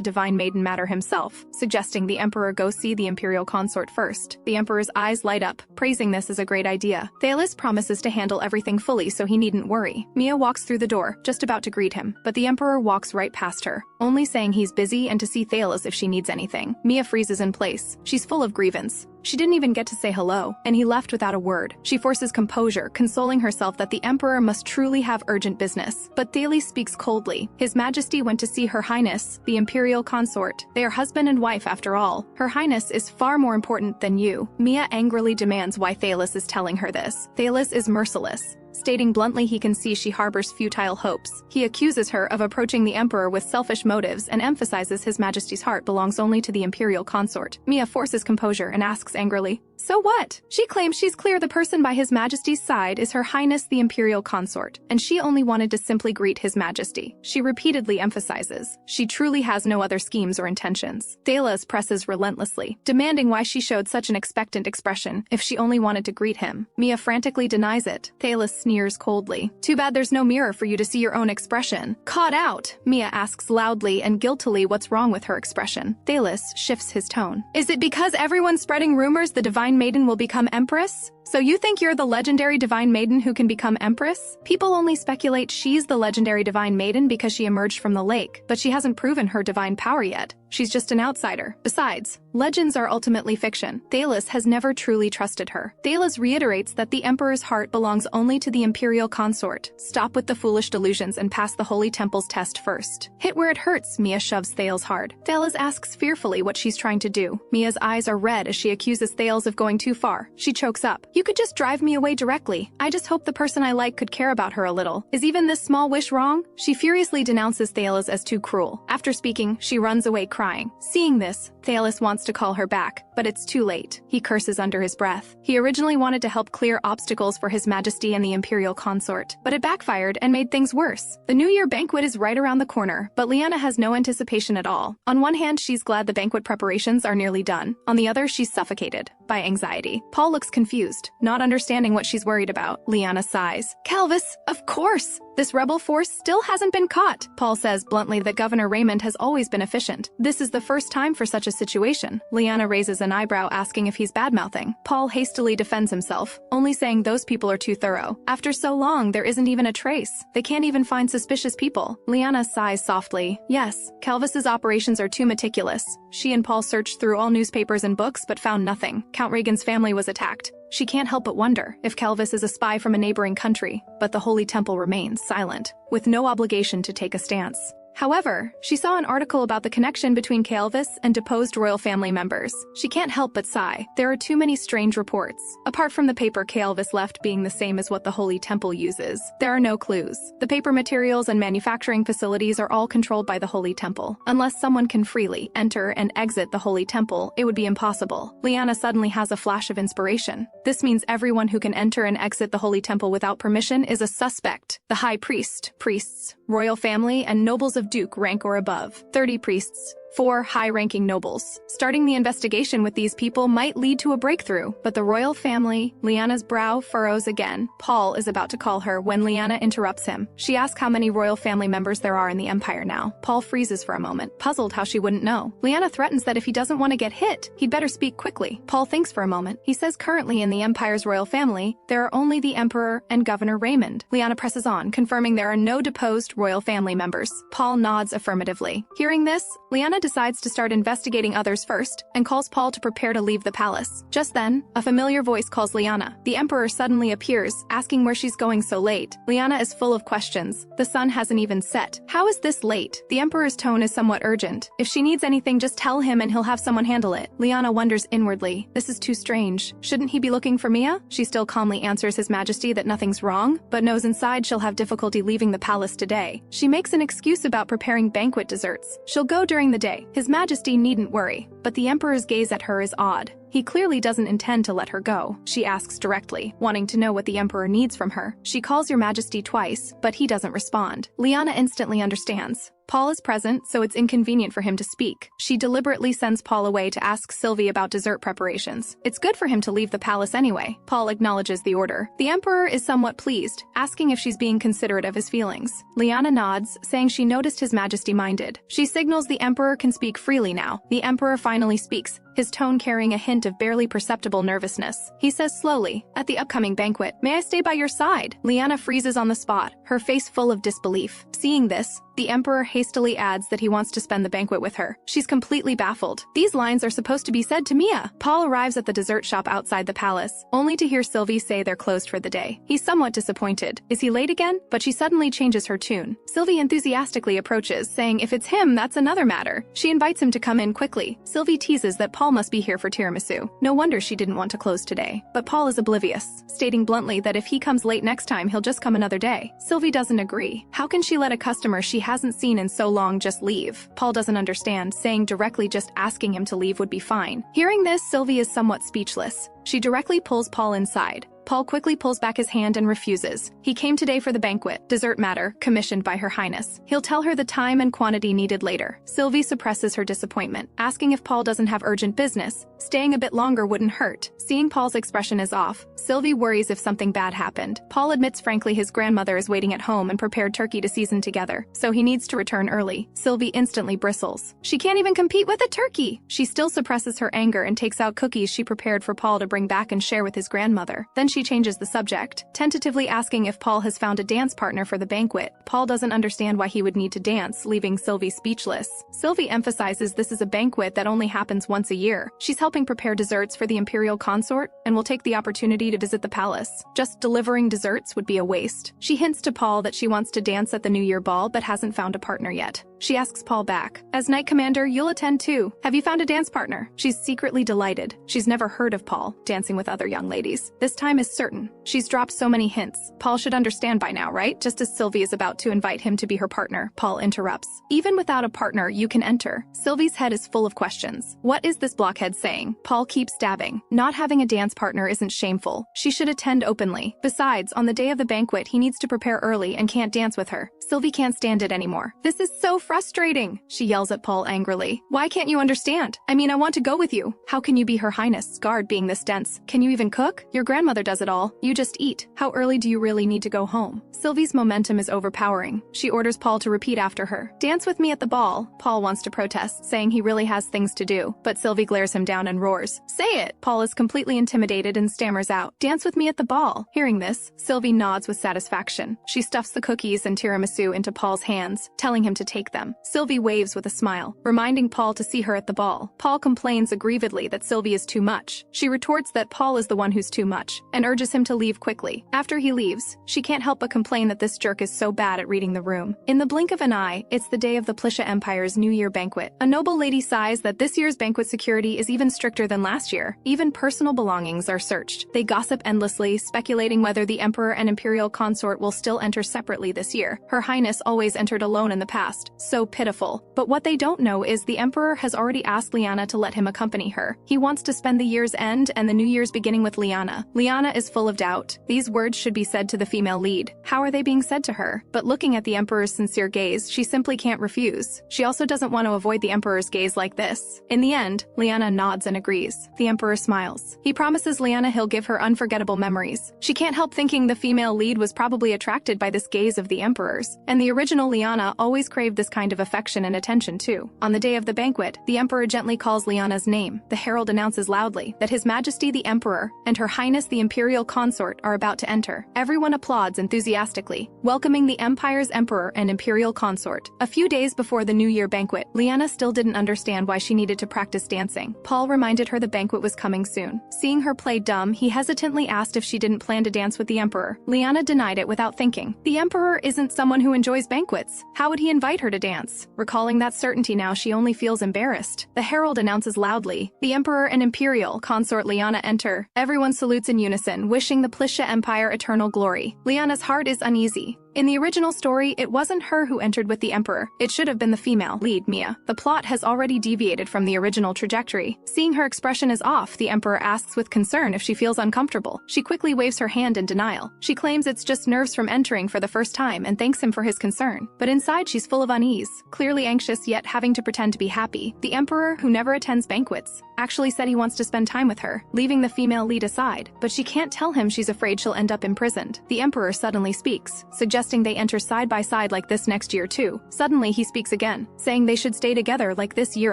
Divine Maiden matter himself, suggesting the Emperor go see the Imperial Consort first. The Emperor's eyes light up, praising this as a great idea. Thales promises to handle everything fully so he needn't worry. Mia walks through the door, just about to greet him, but the Emperor walks right past her, only saying he's busy and to see Thalos if she needs anything. Mia freezes in place. She's full of grievance. She didn't even get to say hello, and he left without a word. She forces composure, consoling herself that the Emperor must truly have urgent business. But Thales speaks coldly. His Majesty went to see Her Highness, the Imperial Consort. They are husband and wife after all. Her Highness is far more important than you. Mia angrily demands why Thales is telling her this. Thales is merciless, stating bluntly he can see she harbors futile hopes. He accuses her of approaching the Emperor with selfish motives and emphasizes His Majesty's heart belongs only to the Imperial Consort. Mia forces composure and asks angrily, "So what?" She claims she's clear the person by His Majesty's side is Her Highness the Imperial Consort, and she only wanted to simply greet His Majesty. She repeatedly emphasizes she truly has no other schemes or intentions. Thalas presses relentlessly, demanding why she showed such an expectant expression if she only wanted to greet him. Mia frantically denies it. Thalas sneers coldly. "Too bad there's no mirror for you to see your own expression." "Caught out!" Mia asks loudly and guiltily what's wrong with her expression. Thalas shifts his tone. "Is it because everyone's spreading rumors the Divine Maiden will become Empress?" So you think you're the legendary divine maiden who can become Empress? People only speculate she's the legendary divine maiden because she emerged from the lake, but she hasn't proven her divine power yet. She's just an outsider. Besides, legends are ultimately fiction. Thalos has never truly trusted her. Thalos reiterates that the Emperor's heart belongs only to the Imperial Consort. Stop with the foolish delusions and pass the Holy Temple's test first. Hit where it hurts, Mia shoves Thalos hard. Thalos asks fearfully what she's trying to do. Mia's eyes are red as she accuses Thalos of going too far. She chokes up. You could just drive me away directly. I just hope the person I like could care about her a little. Is even this small wish wrong? She furiously denounces Thalos as too cruel. After speaking, she runs away crying. Seeing this, Thalos wants to call her back, but it's too late. He curses under his breath. He originally wanted to help clear obstacles for His Majesty and the Imperial Consort, but it backfired and made things worse. The New Year banquet is right around the corner, but Leanna has no anticipation at all. On one hand, she's glad the banquet preparations are nearly done. On the other, she's suffocated by anxiety. Paul looks confused, not understanding what she's worried about. Leanna sighs. Calvis, of course! This rebel force still hasn't been caught. Paul says bluntly that Governor Raymond has always been efficient. This is the first time for such a situation. Leanna raises an eyebrow asking if he's badmouthing. Paul hastily defends himself, only saying those people are too thorough. After so long, there isn't even a trace. They can't even find suspicious people. Leanna sighs softly. Yes, Calvis's operations are too meticulous. She and Paul searched through all newspapers and books but found nothing. Count Reagan's family was attacked. She can't help but wonder if Calvis is a spy from a neighboring country, but the Holy Temple remains silent, with no obligation to take a stance. However, she saw an article about the connection between Calvis and deposed royal family members. She can't help but sigh. There are too many strange reports. Apart from the paper Calvis left being the same as what the Holy Temple uses, there are no clues. The paper materials and manufacturing facilities are all controlled by the Holy Temple. Unless someone can freely enter and exit the Holy Temple, it would be impossible. Leanna suddenly has a flash of inspiration. This means everyone who can enter and exit the Holy Temple without permission is a suspect. The high priest, priests, royal family, and nobles of Duke rank or above. 30 priests. 4 high-ranking nobles. Starting the investigation with these people might lead to a breakthrough, but the royal family, Leanna's brow furrows again. Paul is about to call her when Leanna interrupts him. She asks how many royal family members there are in the Empire now. Paul freezes for a moment, puzzled how she wouldn't know. Leanna threatens that if he doesn't want to get hit, he'd better speak quickly. Paul thinks for a moment. He says currently in the Empire's royal family, there are only the Emperor and Governor Raymond. Leanna presses on, confirming there are no deposed royal family members. Paul nods affirmatively. Hearing this, Leanna decides to start investigating others first and calls Paul to prepare to leave the palace. Just then, a familiar voice calls Leanna. The Emperor suddenly appears, asking where she's going so late. Leanna is full of questions. The sun hasn't even set. How is this late? The Emperor's tone is somewhat urgent. If she needs anything, just tell him and he'll have someone handle it. Leanna wonders inwardly. This is too strange. Shouldn't he be looking for Mia? She still calmly answers His Majesty that nothing's wrong, but knows inside she'll have difficulty leaving the palace today. She makes an excuse about preparing banquet desserts. She'll go during the day. His Majesty needn't worry, but the Emperor's gaze at her is odd. He clearly doesn't intend to let her go. She asks directly, wanting to know what the Emperor needs from her. She calls Your Majesty twice, but he doesn't respond. Leanna instantly understands. Paul is present, so it's inconvenient for him to speak. She deliberately sends Paul away to ask Sylvie about dessert preparations. It's good for him to leave the palace anyway. Paul acknowledges the order. The Emperor is somewhat pleased, asking if she's being considerate of his feelings. Leanna nods, saying she noticed His Majesty minded. She signals the Emperor can speak freely now. The Emperor finally speaks, his tone carrying a hint of barely perceptible nervousness. He says slowly, "At the upcoming banquet, may I stay by your side?" Leanna freezes on the spot, her face full of disbelief. Seeing this, the Emperor hastily adds that he wants to spend the banquet with her. She's completely baffled. These lines are supposed to be said to Mia. Paul arrives at the dessert shop outside the palace, only to hear Sylvie say they're closed for the day. He's somewhat disappointed. Is he late again? But she suddenly changes her tune. Sylvie enthusiastically approaches, saying if it's him, that's another matter. She invites him to come in quickly. Sylvie teases that Paul must be here for tiramisu. No wonder she didn't want to close today. But Paul is oblivious, stating bluntly that if he comes late next time, he'll just come another day. Sylvie doesn't agree. How can she let a customer she hasn't seen in so long just leave? Paul doesn't understand, saying directly just asking him to leave would be fine. Hearing this, Sylvie is somewhat speechless. She directly pulls Paul inside. Paul quickly pulls back his hand and refuses. He came today for the banquet, dessert matter, commissioned by Her Highness. He'll tell her the time and quantity needed later. Sylvie suppresses her disappointment, asking if Paul doesn't have urgent business. Staying a bit longer wouldn't hurt. Seeing Paul's expression is off, Sylvie worries if something bad happened. Paul admits frankly his grandmother is waiting at home and prepared turkey to season together, so he needs to return early. Sylvie instantly bristles. She can't even compete with a turkey! She still suppresses her anger and takes out cookies she prepared for Paul to bring back and share with his grandmother. Then she changes the subject, tentatively asking if Paul has found a dance partner for the banquet. Paul doesn't understand why he would need to dance, leaving Sylvie speechless. Sylvie emphasizes this is a banquet that only happens once a year. She's helping prepare desserts for the Imperial Consort and will take the opportunity to visit the palace. Just delivering desserts would be a waste. She hints to Paul that she wants to dance at the New Year ball but hasn't found a partner yet. She asks Paul back. As Knight Commander, you'll attend too. Have you found a dance partner? She's secretly delighted. She's never heard of Paul dancing with other young ladies. This time is certain. She's dropped so many hints. Paul should understand by now, right? Just as Sylvie is about to invite him to be her partner, Paul interrupts. Even without a partner, you can enter. Sylvie's head is full of questions. What is this blockhead saying? Paul keeps stabbing. Not having a dance partner isn't shameful. She should attend openly. Besides, on the day of the banquet, he needs to prepare early and can't dance with her. Sylvie can't stand it anymore. This is so frustrating, she yells at Paul angrily. Why can't you understand? I mean, I want to go with you. How can you be Her Highness, guard being this dense? Can you even cook? Your grandmother does it all. You just eat. How early do you really need to go home? Sylvie's momentum is overpowering. She orders Paul to repeat after her. Dance with me at the ball. Paul wants to protest, saying he really has things to do, but Sylvie glares him down and roars. Say it! Paul is completely intimidated and stammers out. Dance with me at the ball. Hearing this, Sylvie nods with satisfaction. She stuffs the cookies and tiramisu into Paul's hands, telling him to take them. Sylvie waves with a smile, reminding Paul to see her at the ball. Paul complains aggrievedly that Sylvie is too much. She retorts that Paul is the one who's too much, and urges him to leave quickly. After he leaves, she can't help but complain that this jerk is so bad at reading the room. In the blink of an eye, it's the day of the Plisha Empire's New Year banquet. A noble lady sighs that this year's banquet security is even stricter than last year. Even personal belongings are searched. They gossip endlessly, speculating whether the Emperor and Imperial Consort will still enter separately this year. Her Highness always entered alone in the past. So pitiful. But what they don't know is the Emperor has already asked Leanna to let him accompany her. He wants to spend the year's end and the New Year's beginning with Leanna. Leanna is full of doubt. These words should be said to the female lead. How are they being said to her? But looking at the Emperor's sincere gaze, she simply can't refuse. She also doesn't want to avoid the Emperor's gaze like this. In the end, Leanna nods and agrees. The Emperor smiles. He promises Leanna he'll give her unforgettable memories. She can't help thinking the female lead was probably attracted by this gaze of the Emperor's. And the original Leanna always craved this kind of affection and attention too. On the day of the banquet, the Emperor gently calls Leanna's name. The herald announces loudly that His Majesty the Emperor and Her Highness the Imperial Consort are about to enter. Everyone applauds enthusiastically, welcoming the Empire's Emperor and Imperial Consort. A few days before the New Year banquet, Leanna still didn't understand why she needed to practice dancing. Paul reminded her the banquet was coming soon. Seeing her play dumb, he hesitantly asked if she didn't plan to dance with the Emperor. Leanna denied it without thinking. The Emperor isn't someone who enjoys banquets. How would he invite her to dance? Recalling that certainty now, she only feels embarrassed. The herald announces loudly, the Emperor and Imperial Consort Leanna enter. Everyone salutes in unison, wishing the Plisha Empire eternal glory. Leanna's heart is uneasy. In the original story, it wasn't her who entered with the Emperor. It should have been the female lead, Mia. The plot has already deviated from the original trajectory. Seeing her expression is off, the Emperor asks with concern if she feels uncomfortable. She quickly waves her hand in denial. She claims it's just nerves from entering for the first time and thanks him for his concern. But inside, she's full of unease, clearly anxious yet having to pretend to be happy. The Emperor, who never attends banquets, actually said he wants to spend time with her, leaving the female lead aside. But she can't tell him she's afraid she'll end up imprisoned. The Emperor suddenly speaks, suggesting they enter side by side like this next year too. Suddenly he speaks again, saying they should stay together like this year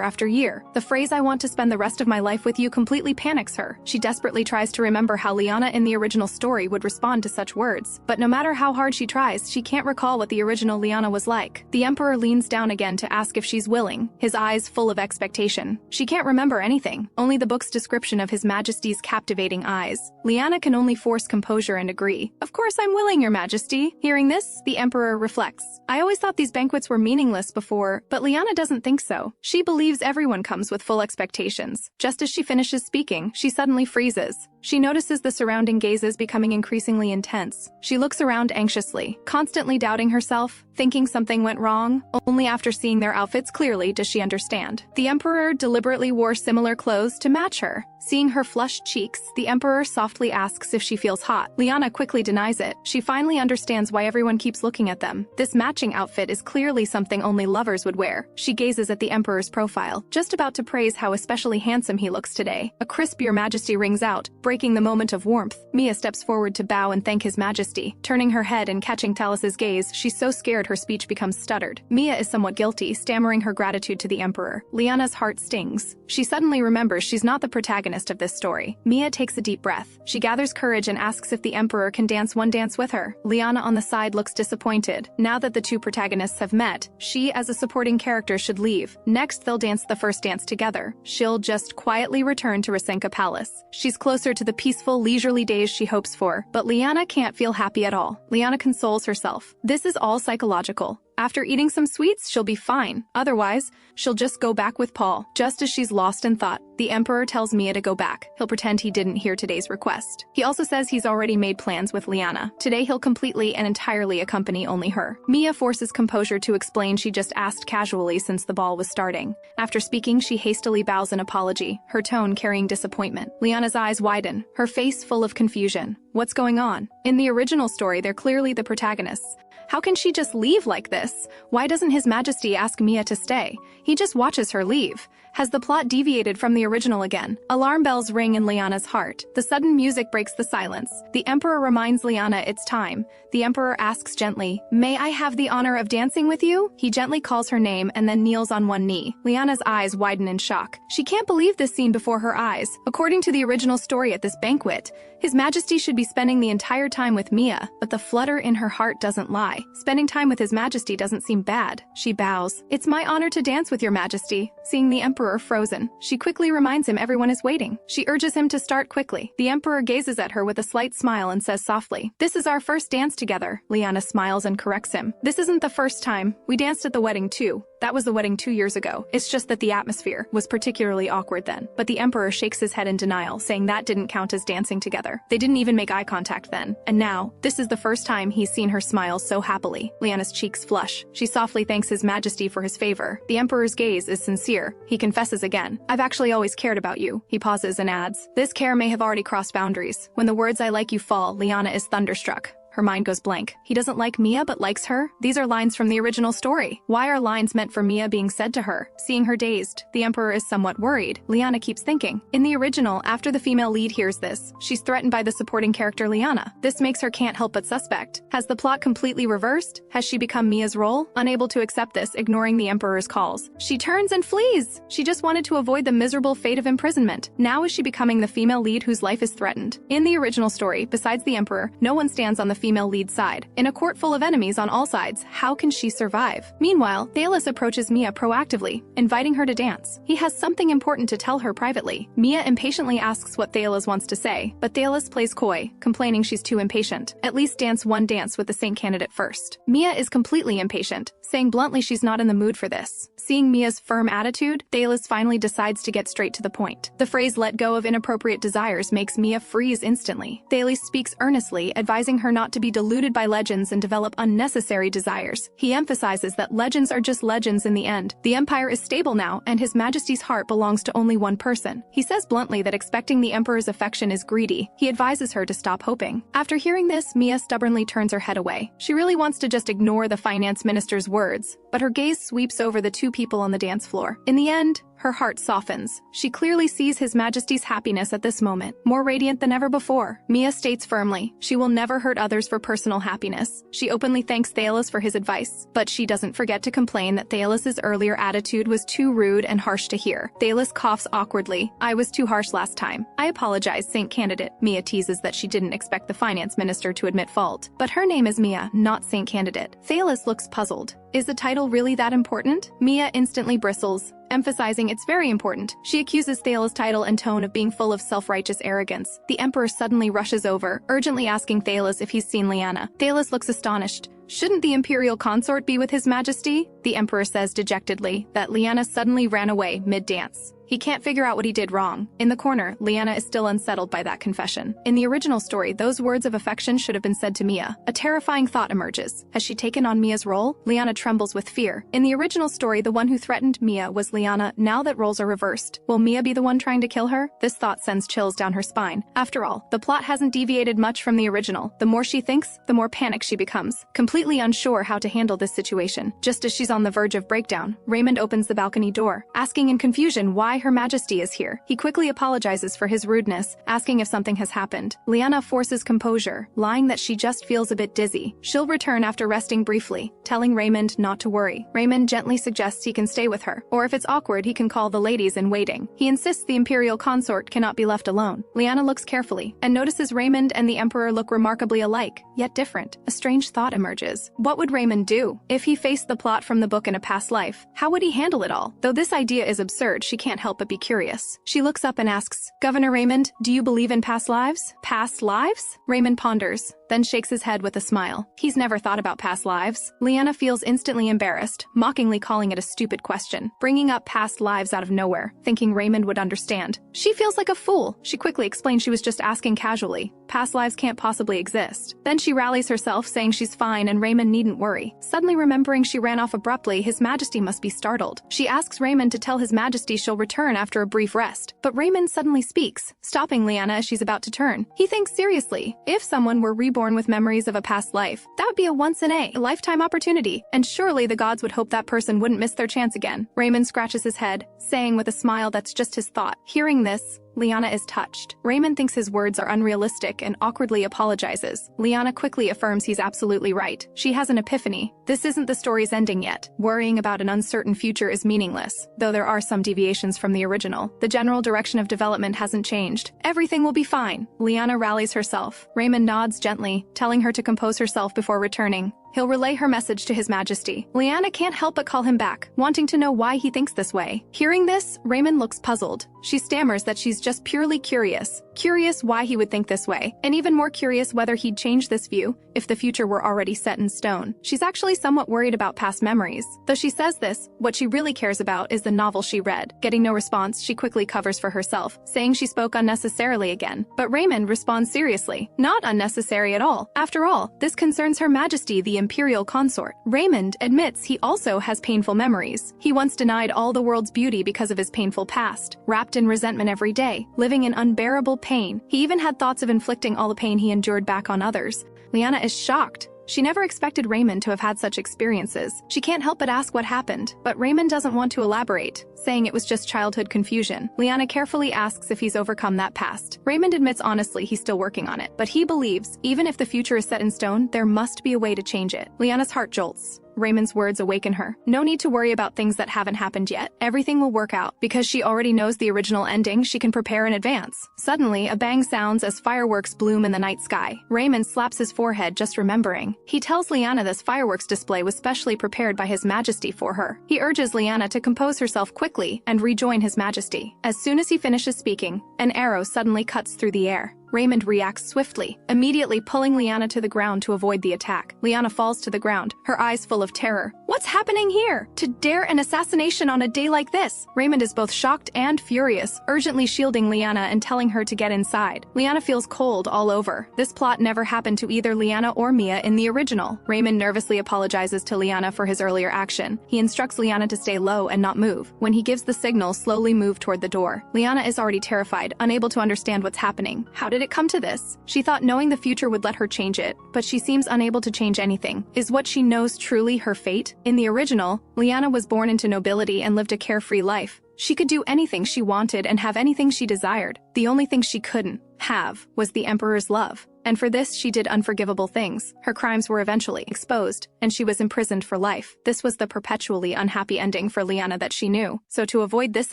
after year. The phrase "I want to spend the rest of my life with you" completely panics her. She desperately tries to remember how Leanna in the original story would respond to such words. But no matter how hard she tries, she can't recall what the original Leanna was like. The Emperor leans down again to ask if she's willing, his eyes full of expectation. She can't remember anything, only the book's description of His Majesty's captivating eyes. Leanna can only force composure and agree. "Of course I'm willing, Your Majesty." Hearing this, the Emperor reflects. "I always thought these banquets were meaningless before, but Leanna doesn't think so. She believes everyone comes with full expectations." Just as she finishes speaking, she suddenly freezes. She notices the surrounding gazes becoming increasingly intense. She looks around anxiously, constantly doubting herself, thinking something went wrong. Only after seeing their outfits clearly does she understand. The Emperor deliberately wore similar clothes to match her. Seeing her flushed cheeks, the Emperor softly asks if she feels hot. Leanna quickly denies it. She finally understands why everyone keeps looking at them. This matching outfit is clearly something only lovers would wear. She gazes at the Emperor's profile, just about to praise how especially handsome he looks today. A crisp "Your Majesty" rings out, breaking the moment of warmth. Mia steps forward to bow and thank His Majesty. Turning her head and catching Talis's gaze, she's so scared her speech becomes stuttered. Mia is somewhat guilty, stammering her gratitude to the Emperor. Leanna's heart stings. She suddenly remembers she's not the protagonist of this story. Mia takes a deep breath. She gathers courage and asks if the Emperor can dance one dance with her. Leanna on the side looks disappointed. Now that the two protagonists have met, she as a supporting character should leave. Next, they'll dance the first dance together. She'll just quietly return to Rasenka Palace. She's closer to the peaceful, leisurely days she hopes for, but Leanna can't feel happy at all. Leanna consoles herself. This is all psychological. After eating some sweets, she'll be fine. Otherwise, she'll just go back with Paul. Just as she's lost in thought, the Emperor tells Mia to go back. He'll pretend he didn't hear today's request. He also says he's already made plans with Leanna. Today he'll completely and entirely accompany only her. Mia forces composure to explain she just asked casually since the ball was starting. After speaking, she hastily bows an apology, her tone carrying disappointment. Leanna's eyes widen, her face full of confusion. What's going on? In the original story, they're clearly the protagonists. How can she just leave like this? Why doesn't His Majesty ask Mia to stay? He just watches her leave. Has the plot deviated from the original again? Alarm bells ring in Leanna's heart. The sudden music breaks the silence. The Emperor reminds Leanna it's time. The Emperor asks gently, "May I have the honor of dancing with you?" He gently calls her name and then kneels on one knee. Leanna's eyes widen in shock. She can't believe this scene before her eyes. According to the original story at this banquet, His Majesty should be spending the entire time with Mia, but the flutter in her heart doesn't lie. Spending time with His Majesty doesn't seem bad. She bows. "It's my honor to dance with your Majesty." Seeing the Emperor frozen, she quickly reminds him everyone is waiting. She urges him to start quickly. The Emperor gazes at her with a slight smile and says softly, "This is our first dance together." Leanna smiles and corrects him. "This isn't the first time. We danced at the wedding too. That was the wedding 2 years ago. It's just that the atmosphere was particularly awkward then." But the Emperor shakes his head in denial, saying that didn't count as dancing together. They didn't even make eye contact then. And now, this is the first time he's seen her smile so happily. Leanna's cheeks flush. She softly thanks His Majesty for his favor. The Emperor's gaze is sincere. He confesses again, "I've actually always cared about you." He pauses and adds, "This care may have already crossed boundaries." When the words "I like you" fall, Leanna is thunderstruck. Her mind goes blank. He doesn't like Mia but likes her? These are lines from the original story. Why are lines meant for Mia being said to her? Seeing her dazed, the Emperor is somewhat worried. Leanna keeps thinking. In the original, after the female lead hears this, she's threatened by the supporting character Leanna. This makes her can't help but suspect. Has the plot completely reversed? Has she become Mia's role? Unable to accept this, ignoring the Emperor's calls, she turns and flees. She just wanted to avoid the miserable fate of imprisonment. Now is she becoming the female lead whose life is threatened? In the original story, besides the Emperor, no one stands on the female lead side. In a court full of enemies on all sides, how can she survive? Meanwhile, Thalos approaches Mia proactively, inviting her to dance. He has something important to tell her privately. Mia impatiently asks what Thalos wants to say, but Thalos plays coy, complaining she's too impatient. At least dance one dance with the Saint candidate first. Mia is completely impatient, saying bluntly she's not in the mood for this. Seeing Mia's firm attitude, Thalos finally decides to get straight to the point. The phrase "let go of inappropriate desires" makes Mia freeze instantly. Thalos speaks earnestly, advising her not to be deluded by legends and develop unnecessary desires. He emphasizes that legends are just legends in the end. The Empire is stable now, and His Majesty's heart belongs to only one person. He says bluntly that expecting the Emperor's affection is greedy. He advises her to stop hoping. After hearing this, Mia stubbornly turns her head away. She really wants to just ignore the finance minister's words, but her gaze sweeps over the two people on the dance floor. In the end, her heart softens. She clearly sees His Majesty's happiness at this moment, more radiant than ever before. Mia states firmly, she will never hurt others for personal happiness. She openly thanks Thalos for his advice, but she doesn't forget to complain that Thalos's earlier attitude was too rude and harsh to hear. Thalos coughs awkwardly. "I was too harsh last time. I apologize, Saint Candidate." Mia teases that she didn't expect the finance minister to admit fault. But her name is Mia, not Saint Candidate. Thalos looks puzzled. Is the title really that important? Mia instantly bristles, emphasizing it's very important. She accuses Thalos' title and tone of being full of self-righteous arrogance. The Emperor suddenly rushes over, urgently asking Thalos if he's seen Leanna. Thalos looks astonished, Shouldn't the Imperial Consort be with His Majesty? The Emperor says dejectedly that Leanna suddenly ran away mid-dance. He can't figure out what he did wrong. In the corner, Leanna is still unsettled by that confession. In the original story, those words of affection should have been said to Mia. A terrifying thought emerges. Has she taken on Mia's role? Leanna trembles with fear. In the original story, the one who threatened Mia was Leanna. Now that roles are reversed, will Mia be the one trying to kill her? This thought sends chills down her spine. After all, the plot hasn't deviated much from the original. The more she thinks, the more panicked she becomes, completely unsure how to handle this situation. Just as she's on the verge of breakdown, Raymond opens the balcony door, asking in confusion why Her Majesty is here. He quickly apologizes for his rudeness, asking if something has happened. Leanna forces composure, lying that she just feels a bit dizzy. She'll return after resting briefly, telling Raymond not to worry. Raymond gently suggests he can stay with her, or if it's awkward, he can call the ladies in waiting. He insists the Imperial Consort cannot be left alone. Leanna looks carefully and notices Raymond and the Emperor look remarkably alike, yet different. A strange thought emerges. What would Raymond do if he faced the plot from the book in a past life? How would he handle it all? Though this idea is absurd, she can't help but be curious. She looks up and asks, "Governor Raymond, do you believe in past lives?" Past lives? Raymond ponders, then shakes his head with a smile. He's never thought about past lives. Leanna feels instantly embarrassed, mockingly calling it a stupid question, bringing up past lives out of nowhere, thinking Raymond would understand. She feels like a fool. She quickly explains she was just asking casually. Past lives can't possibly exist. Then she rallies herself, saying she's fine and Raymond needn't worry. Suddenly remembering she ran off abruptly, His Majesty must be startled. She asks Raymond to tell His Majesty she'll return after a brief rest. But Raymond suddenly speaks, stopping Leanna as she's about to turn. He thinks seriously. If someone were reborn with memories of a past life, that would be a once-in-a-lifetime opportunity, and surely the gods would hope that person wouldn't miss their chance again. Raymond scratches his head, saying with a smile that's just his thought. Hearing this, Leanna is touched. Raymond thinks his words are unrealistic and awkwardly apologizes. Leanna quickly affirms he's absolutely right. She has an epiphany. This isn't the story's ending yet. Worrying about an uncertain future is meaningless, though there are some deviations from the original. The general direction of development hasn't changed. Everything will be fine. Leanna rallies herself. Raymond nods gently, telling her to compose herself before returning. He'll relay her message to His Majesty. Leanna can't help but call him back, wanting to know why he thinks this way. Hearing this, Raymond looks puzzled. She stammers that she's just purely curious. Curious why he would think this way, and even more curious whether he'd change this view if the future were already set in stone. She's actually somewhat worried about past memories. Though she says this, what she really cares about is the novel she read. Getting no response, she quickly covers for herself, saying she spoke unnecessarily again. But Raymond responds seriously. Not unnecessary at all. After all, this concerns Her Majesty, the Imperial Consort. Raymond admits he also has painful memories. He once denied all the world's beauty because of his painful past, wrapped in resentment every day, living in unbearable pain. He even had thoughts of inflicting all the pain he endured back on others. Leanna is shocked. She never expected Raymond to have had such experiences. She can't help but ask what happened, but Raymond doesn't want to elaborate, saying it was just childhood confusion. Leanna carefully asks if he's overcome that past. Raymond admits honestly he's still working on it, but he believes, even if the future is set in stone, there must be a way to change it. Leanna's heart jolts. Raymond's words awaken her. No need to worry about things that haven't happened yet. Everything will work out. Because she already knows the original ending, she can prepare in advance. Suddenly, a bang sounds as fireworks bloom in the night sky. Raymond slaps his forehead just remembering. He tells Leanna this fireworks display was specially prepared by His Majesty for her. He urges Leanna to compose herself quickly and rejoin His Majesty. As soon as he finishes speaking, an arrow suddenly cuts through the air. Raymond reacts swiftly, immediately pulling Leanna to the ground to avoid the attack. Leanna falls to the ground, her eyes full of terror. What's happening here? To dare an assassination on a day like this? Raymond is both shocked and furious, urgently shielding Leanna and telling her to get inside. Leanna feels cold all over. This plot never happened to either Leanna or Mia in the original. Raymond nervously apologizes to Leanna for his earlier action. He instructs Leanna to stay low and not move. When he gives the signal, slowly move toward the door. Leanna is already terrified, unable to understand what's happening. How did it come to this? She thought knowing the future would let her change it, but she seems unable to change anything. Is what she knows truly her fate? In the original, Leanna was born into nobility and lived a carefree life. She could do anything she wanted and have anything she desired. The only thing she couldn't have was the Emperor's love. And for this, she did unforgivable things. Her crimes were eventually exposed, and she was imprisoned for life. This was the perpetually unhappy ending for Leanna that she knew. So to avoid this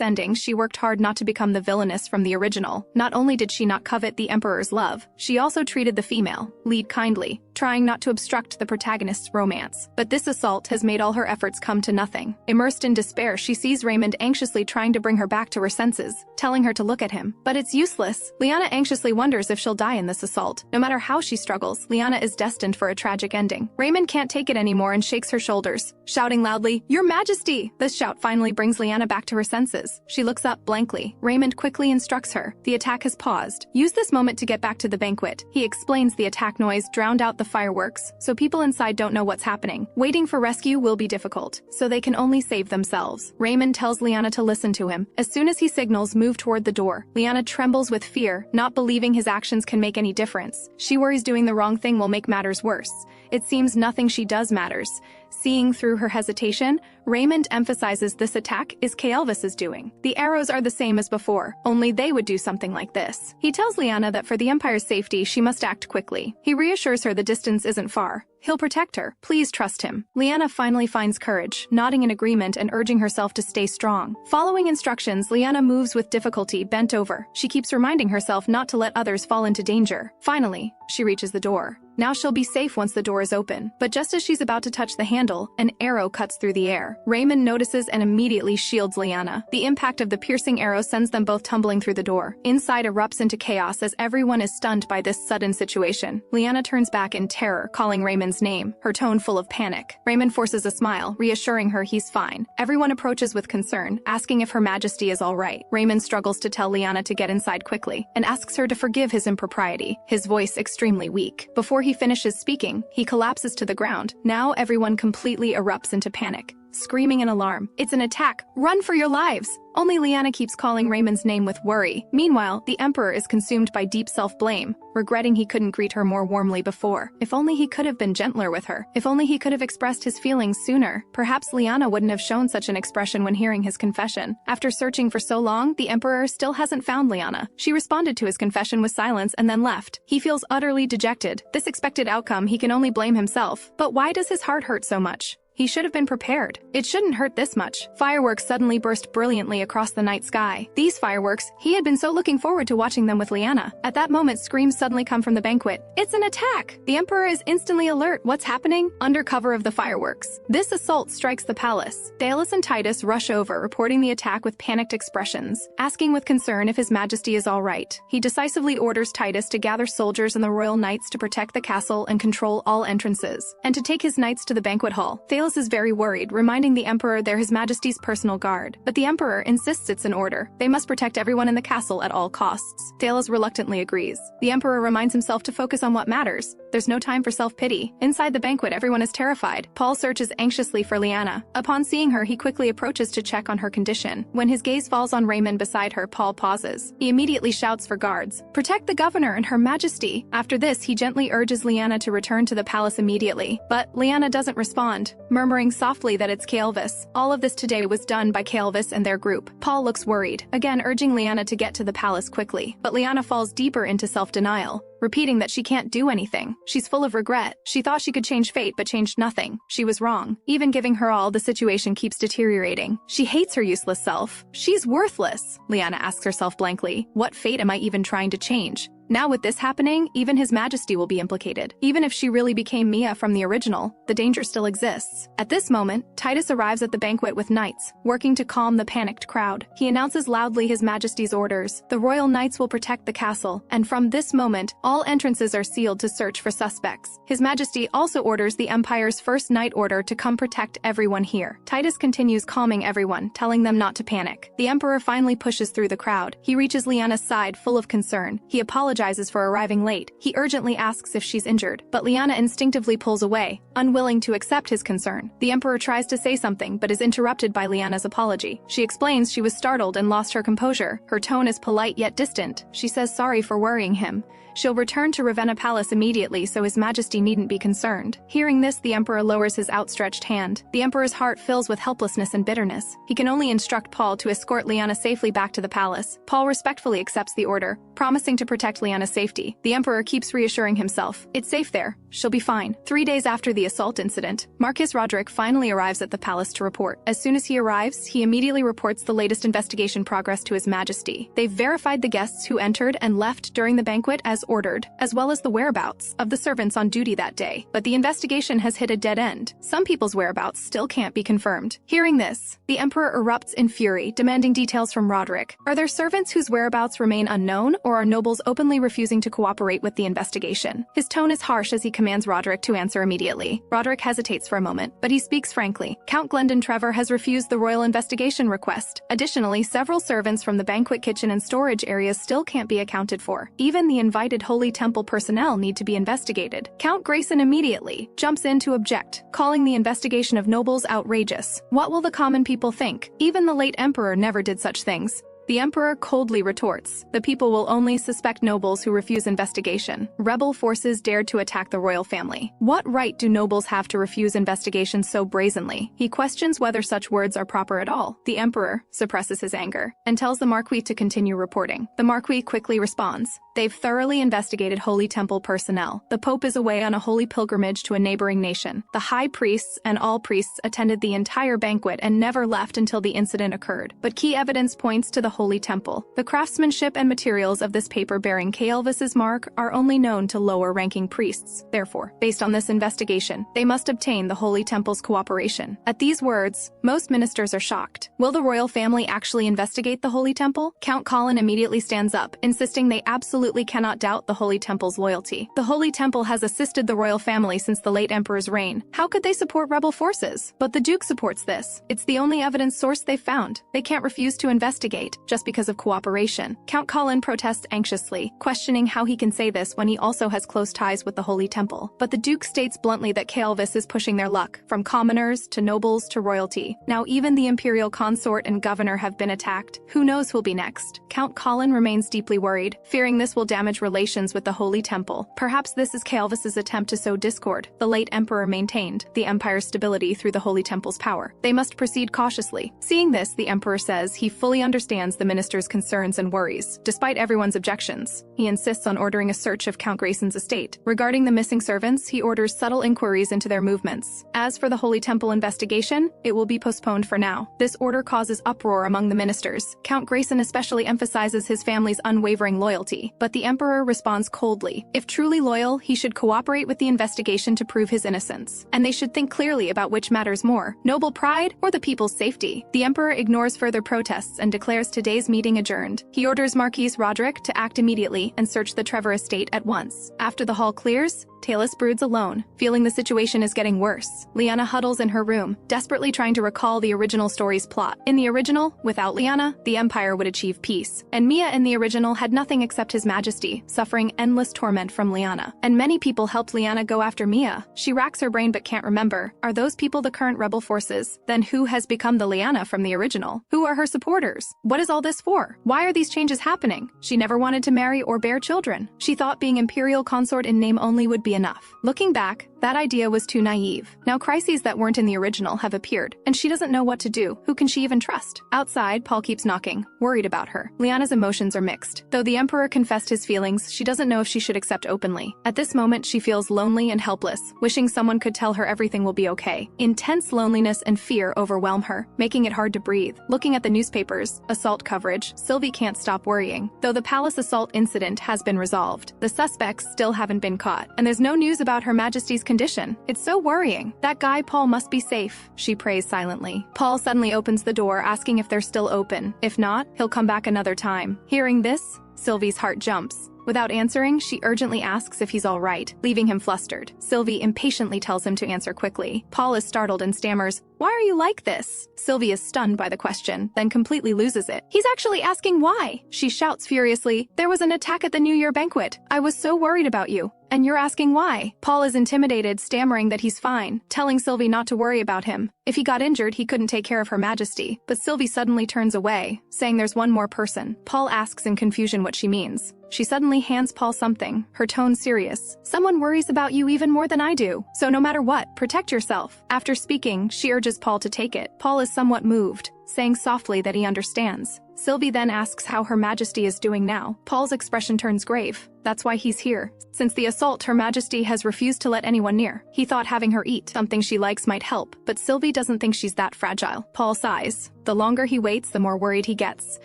ending, she worked hard not to become the villainess from the original. Not only did she not covet the Emperor's love, she also treated the female lead kindly, trying not to obstruct the protagonist's romance. But this assault has made all her efforts come to nothing. Immersed in despair, she sees Raymond anxiously trying to bring her back to her senses, telling her to look at him. But it's useless. Leanna anxiously wonders if she'll die in this assault. No matter how she struggles, Leanna is destined for a tragic ending. Raymond can't take it anymore and shakes her shoulders, shouting loudly, "Your Majesty!" This shout finally brings Leanna back to her senses. She looks up blankly. Raymond quickly instructs her. The attack has paused. Use this moment to get back to the banquet. He explains the attack noise drowned out the fireworks, so people inside don't know what's happening. Waiting for rescue will be difficult, so they can only save themselves. Raymond tells Leanna to listen to him. As soon as he signals, move toward the door. Leanna trembles with fear, not believing his actions can make any difference. She worries doing the wrong thing will make matters worse. It seems nothing she does matters. Seeing through her hesitation, Raymond emphasizes this attack is Elvis's doing. The arrows are the same as before, only they would do something like this. He tells Leanna that for the Empire's safety, she must act quickly. He reassures her the distance isn't far. He'll protect her. Please trust him. Leanna finally finds courage, nodding in agreement and urging herself to stay strong. Following instructions, Leanna moves with difficulty, bent over. She keeps reminding herself not to let others fall into danger. Finally, she reaches the door. Now she'll be safe once the door is open. But just as she's about to touch the handle, an arrow cuts through the air. Raymond notices and immediately shields Leanna. The impact of the piercing arrow sends them both tumbling through the door. Inside erupts into chaos as everyone is stunned by this sudden situation. Leanna turns back in terror, calling Raymond's name, her tone full of panic. Raymond forces a smile, reassuring her he's fine. Everyone approaches with concern, asking if Her Majesty is all right. Raymond struggles to tell Leanna to get inside quickly, and asks her to forgive his impropriety, his voice extremely weak. Before he finishes speaking, he collapses to the ground. Now everyone completely erupts into panic, screaming in alarm. It's an attack! Run for your lives! Only Leanna keeps calling Raymond's name with worry. Meanwhile, the Emperor is consumed by deep self-blame, regretting he couldn't greet her more warmly before. If only he could have been gentler with her. If only he could have expressed his feelings sooner. Perhaps Leanna wouldn't have shown such an expression when hearing his confession. After searching for so long, the Emperor still hasn't found Leanna. She responded to his confession with silence and then left. He feels utterly dejected. This expected outcome, he can only blame himself. But why does his heart hurt so much? He should have been prepared. It shouldn't hurt this much. Fireworks suddenly burst brilliantly across the night sky. These fireworks, he had been so looking forward to watching them with Leanna. At that moment, screams suddenly come from the banquet. It's an attack! The Emperor is instantly alert. What's happening? Under cover of the fireworks. This assault strikes the palace. Thalos and Titus rush over, reporting the attack with panicked expressions, asking with concern if His Majesty is all right. He decisively orders Titus to gather soldiers and the royal knights to protect the castle and control all entrances, and to take his knights to the banquet hall. Thalos is very worried, reminding the Emperor they're His Majesty's personal guard. But the Emperor insists it's an order. They must protect everyone in the castle at all costs. Thalos reluctantly agrees. The Emperor reminds himself to focus on what matters. There's no time for self-pity. Inside the banquet, everyone is terrified. Paul searches anxiously for Leanna. Upon seeing her, he quickly approaches to check on her condition. When his gaze falls on Raymond beside her, Paul pauses. He immediately shouts for guards. Protect the governor and Her Majesty. After this, he gently urges Leanna to return to the palace immediately. But Leanna doesn't respond, murmuring softly that it's Elvis. All of this today was done by Elvis and their group. Paul looks worried, again urging Leanna to get to the palace quickly. But Leanna falls deeper into self-denial, repeating that she can't do anything. She's full of regret. She thought she could change fate but changed nothing. She was wrong. Even giving her all, the situation keeps deteriorating. She hates her useless self. She's worthless. Leanna asks herself blankly, what fate am I even trying to change? Now with this happening, even His Majesty will be implicated. Even if she really became Mia from the original, the danger still exists. At this moment, Titus arrives at the banquet with knights, working to calm the panicked crowd. He announces loudly His Majesty's orders. The royal knights will protect the castle, and from this moment, all entrances are sealed to search for suspects. His Majesty also orders the Empire's first Knight Order to come protect everyone here. Titus continues calming everyone, telling them not to panic. The Emperor finally pushes through the crowd. He reaches Leanna's side full of concern. He apologizes for arriving late. He urgently asks if she's injured, but Leanna instinctively pulls away, unwilling to accept his concern. The Emperor tries to say something but is interrupted by Leanna's apology. She explains she was startled and lost her composure. Her tone is polite yet distant. She says sorry for worrying him. She'll return to Ravenna Palace immediately so His Majesty needn't be concerned. Hearing this, the Emperor lowers his outstretched hand. The Emperor's heart fills with helplessness and bitterness. He can only instruct Paul to escort Leanna safely back to the palace. Paul respectfully accepts the order, promising to protect Leanna's safety. The Emperor keeps reassuring himself. It's safe there. She'll be fine. 3 days after the assault incident, Marcus Roderick finally arrives at the palace to report. As soon as he arrives, he immediately reports the latest investigation progress to His Majesty. They've verified the guests who entered and left during the banquet as reports ordered, as well as the whereabouts of the servants on duty that day. But the investigation has hit a dead end. Some people's whereabouts still can't be confirmed. Hearing this, the Emperor erupts in fury, demanding details from Roderick. Are there servants whose whereabouts remain unknown, or are nobles openly refusing to cooperate with the investigation? His tone is harsh as he commands Roderick to answer immediately. Roderick hesitates for a moment, but he speaks frankly. Count Glendon Trevor has refused the royal investigation request. Additionally, several servants from the banquet kitchen and storage areas still can't be accounted for. Even the invited Holy Temple personnel need to be investigated. Count Grayson immediately jumps in to object, calling the investigation of nobles outrageous. What will the common people think? Even the late emperor never did such things. The emperor coldly retorts, the people will only suspect nobles who refuse investigation. Rebel forces dared to attack the royal family. What right do nobles have to refuse investigation so brazenly? He questions whether such words are proper at all. The emperor suppresses his anger and tells the Marquis to continue reporting. The Marquis quickly responds, they've thoroughly investigated Holy Temple personnel. The Pope is away on a holy pilgrimage to a neighboring nation. The high priests and all priests attended the entire banquet and never left until the incident occurred. But key evidence points to the Holy Temple. The craftsmanship and materials of this paper bearing K. Elvis's mark are only known to lower-ranking priests. Therefore, based on this investigation, they must obtain the Holy Temple's cooperation. At these words, most ministers are shocked. Will the royal family actually investigate the Holy Temple? Count Colin immediately stands up, insisting they absolutely cannot doubt the Holy Temple's loyalty. The Holy Temple has assisted the royal family since the late emperor's reign. How could they support rebel forces? But the Duke supports this. It's the only evidence source they've found. They can't refuse to investigate just because of cooperation. Count Colin protests anxiously, questioning how he can say this when he also has close ties with the Holy Temple. But the Duke states bluntly that K. Elvis is pushing their luck, from commoners to nobles to royalty. Now even the Imperial Consort and governor have been attacked. Who knows who'll be next? Count Colin remains deeply worried, fearing this will damage relations with the Holy Temple. Perhaps this is K. Elvis's attempt to sow discord. The late emperor maintained the empire's stability through the Holy Temple's power. They must proceed cautiously. Seeing this, the emperor says he fully understands the minister's concerns and worries. Despite everyone's objections, he insists on ordering a search of Count Grayson's estate. Regarding the missing servants, he orders subtle inquiries into their movements. As for the Holy Temple investigation, it will be postponed for now. This order causes uproar among the ministers. Count Grayson especially emphasizes his family's unwavering loyalty, but the emperor responds coldly. If truly loyal, he should cooperate with the investigation to prove his innocence. And they should think clearly about which matters more, noble pride or the people's safety. The emperor ignores further protests and declares today's meeting adjourned. He orders Marquis Roderick to act immediately and search the Trevor estate at once. After the hall clears, Talus broods alone, feeling the situation is getting worse. Leanna huddles in her room, desperately trying to recall the original story's plot. In the original, without Leanna, the Empire would achieve peace. And Mia in the original had nothing except his majesty, suffering endless torment from Leanna. And many people helped Leanna go after Mia. She racks her brain but can't remember. Are those people the current rebel forces? Then who has become the Leanna from the original? Who are her supporters? What is all this for? Why are these changes happening? She never wanted to marry or bear children. She thought being Imperial Consort in name only would be enough. Looking back, that idea was too naive. Now crises that weren't in the original have appeared, and she doesn't know what to do. Who can she even trust? Outside, Paul keeps knocking, worried about her. Leanna's emotions are mixed. Though the Emperor confessed his feelings, she doesn't know if she should accept openly. At this moment, she feels lonely and helpless, wishing someone could tell her everything will be okay. Intense loneliness and fear overwhelm her, making it hard to breathe. Looking at the newspapers, assault coverage, Sylvie can't stop worrying. Though the palace assault incident has been resolved, the suspects still haven't been caught, and there's no news about Her Majesty's condition. It's so worrying. That guy Paul must be safe, she prays silently. Paul suddenly opens the door, asking if they're still open. If not, he'll come back another time. Hearing this, Sylvie's heart jumps. Without answering, she urgently asks if he's all right, leaving him flustered. Sylvie impatiently tells him to answer quickly. Paul is startled and stammers, "Why are you like this?" Sylvie is stunned by the question, then completely loses it. "He's actually asking why!" She shouts furiously, "There was an attack at the New Year banquet. I was so worried about you. And you're asking why?" Paul is intimidated, stammering that he's fine, telling Sylvie not to worry about him. If he got injured, he couldn't take care of Her Majesty. But Sylvie suddenly turns away, saying there's one more person. Paul asks in confusion what she means. She suddenly hands Paul something, her tone serious. "Someone worries about you even more than I do. So no matter what, protect yourself." After speaking, she urges Paul to take it. Paul is somewhat moved, saying softly that he understands. Sylvie then asks how Her Majesty is doing now. Paul's expression turns grave. That's why he's here. Since the assault, Her Majesty has refused to let anyone near. He thought having her eat something she likes might help, but Sylvie doesn't think she's that fragile. Paul sighs. The longer he waits, the more worried he gets.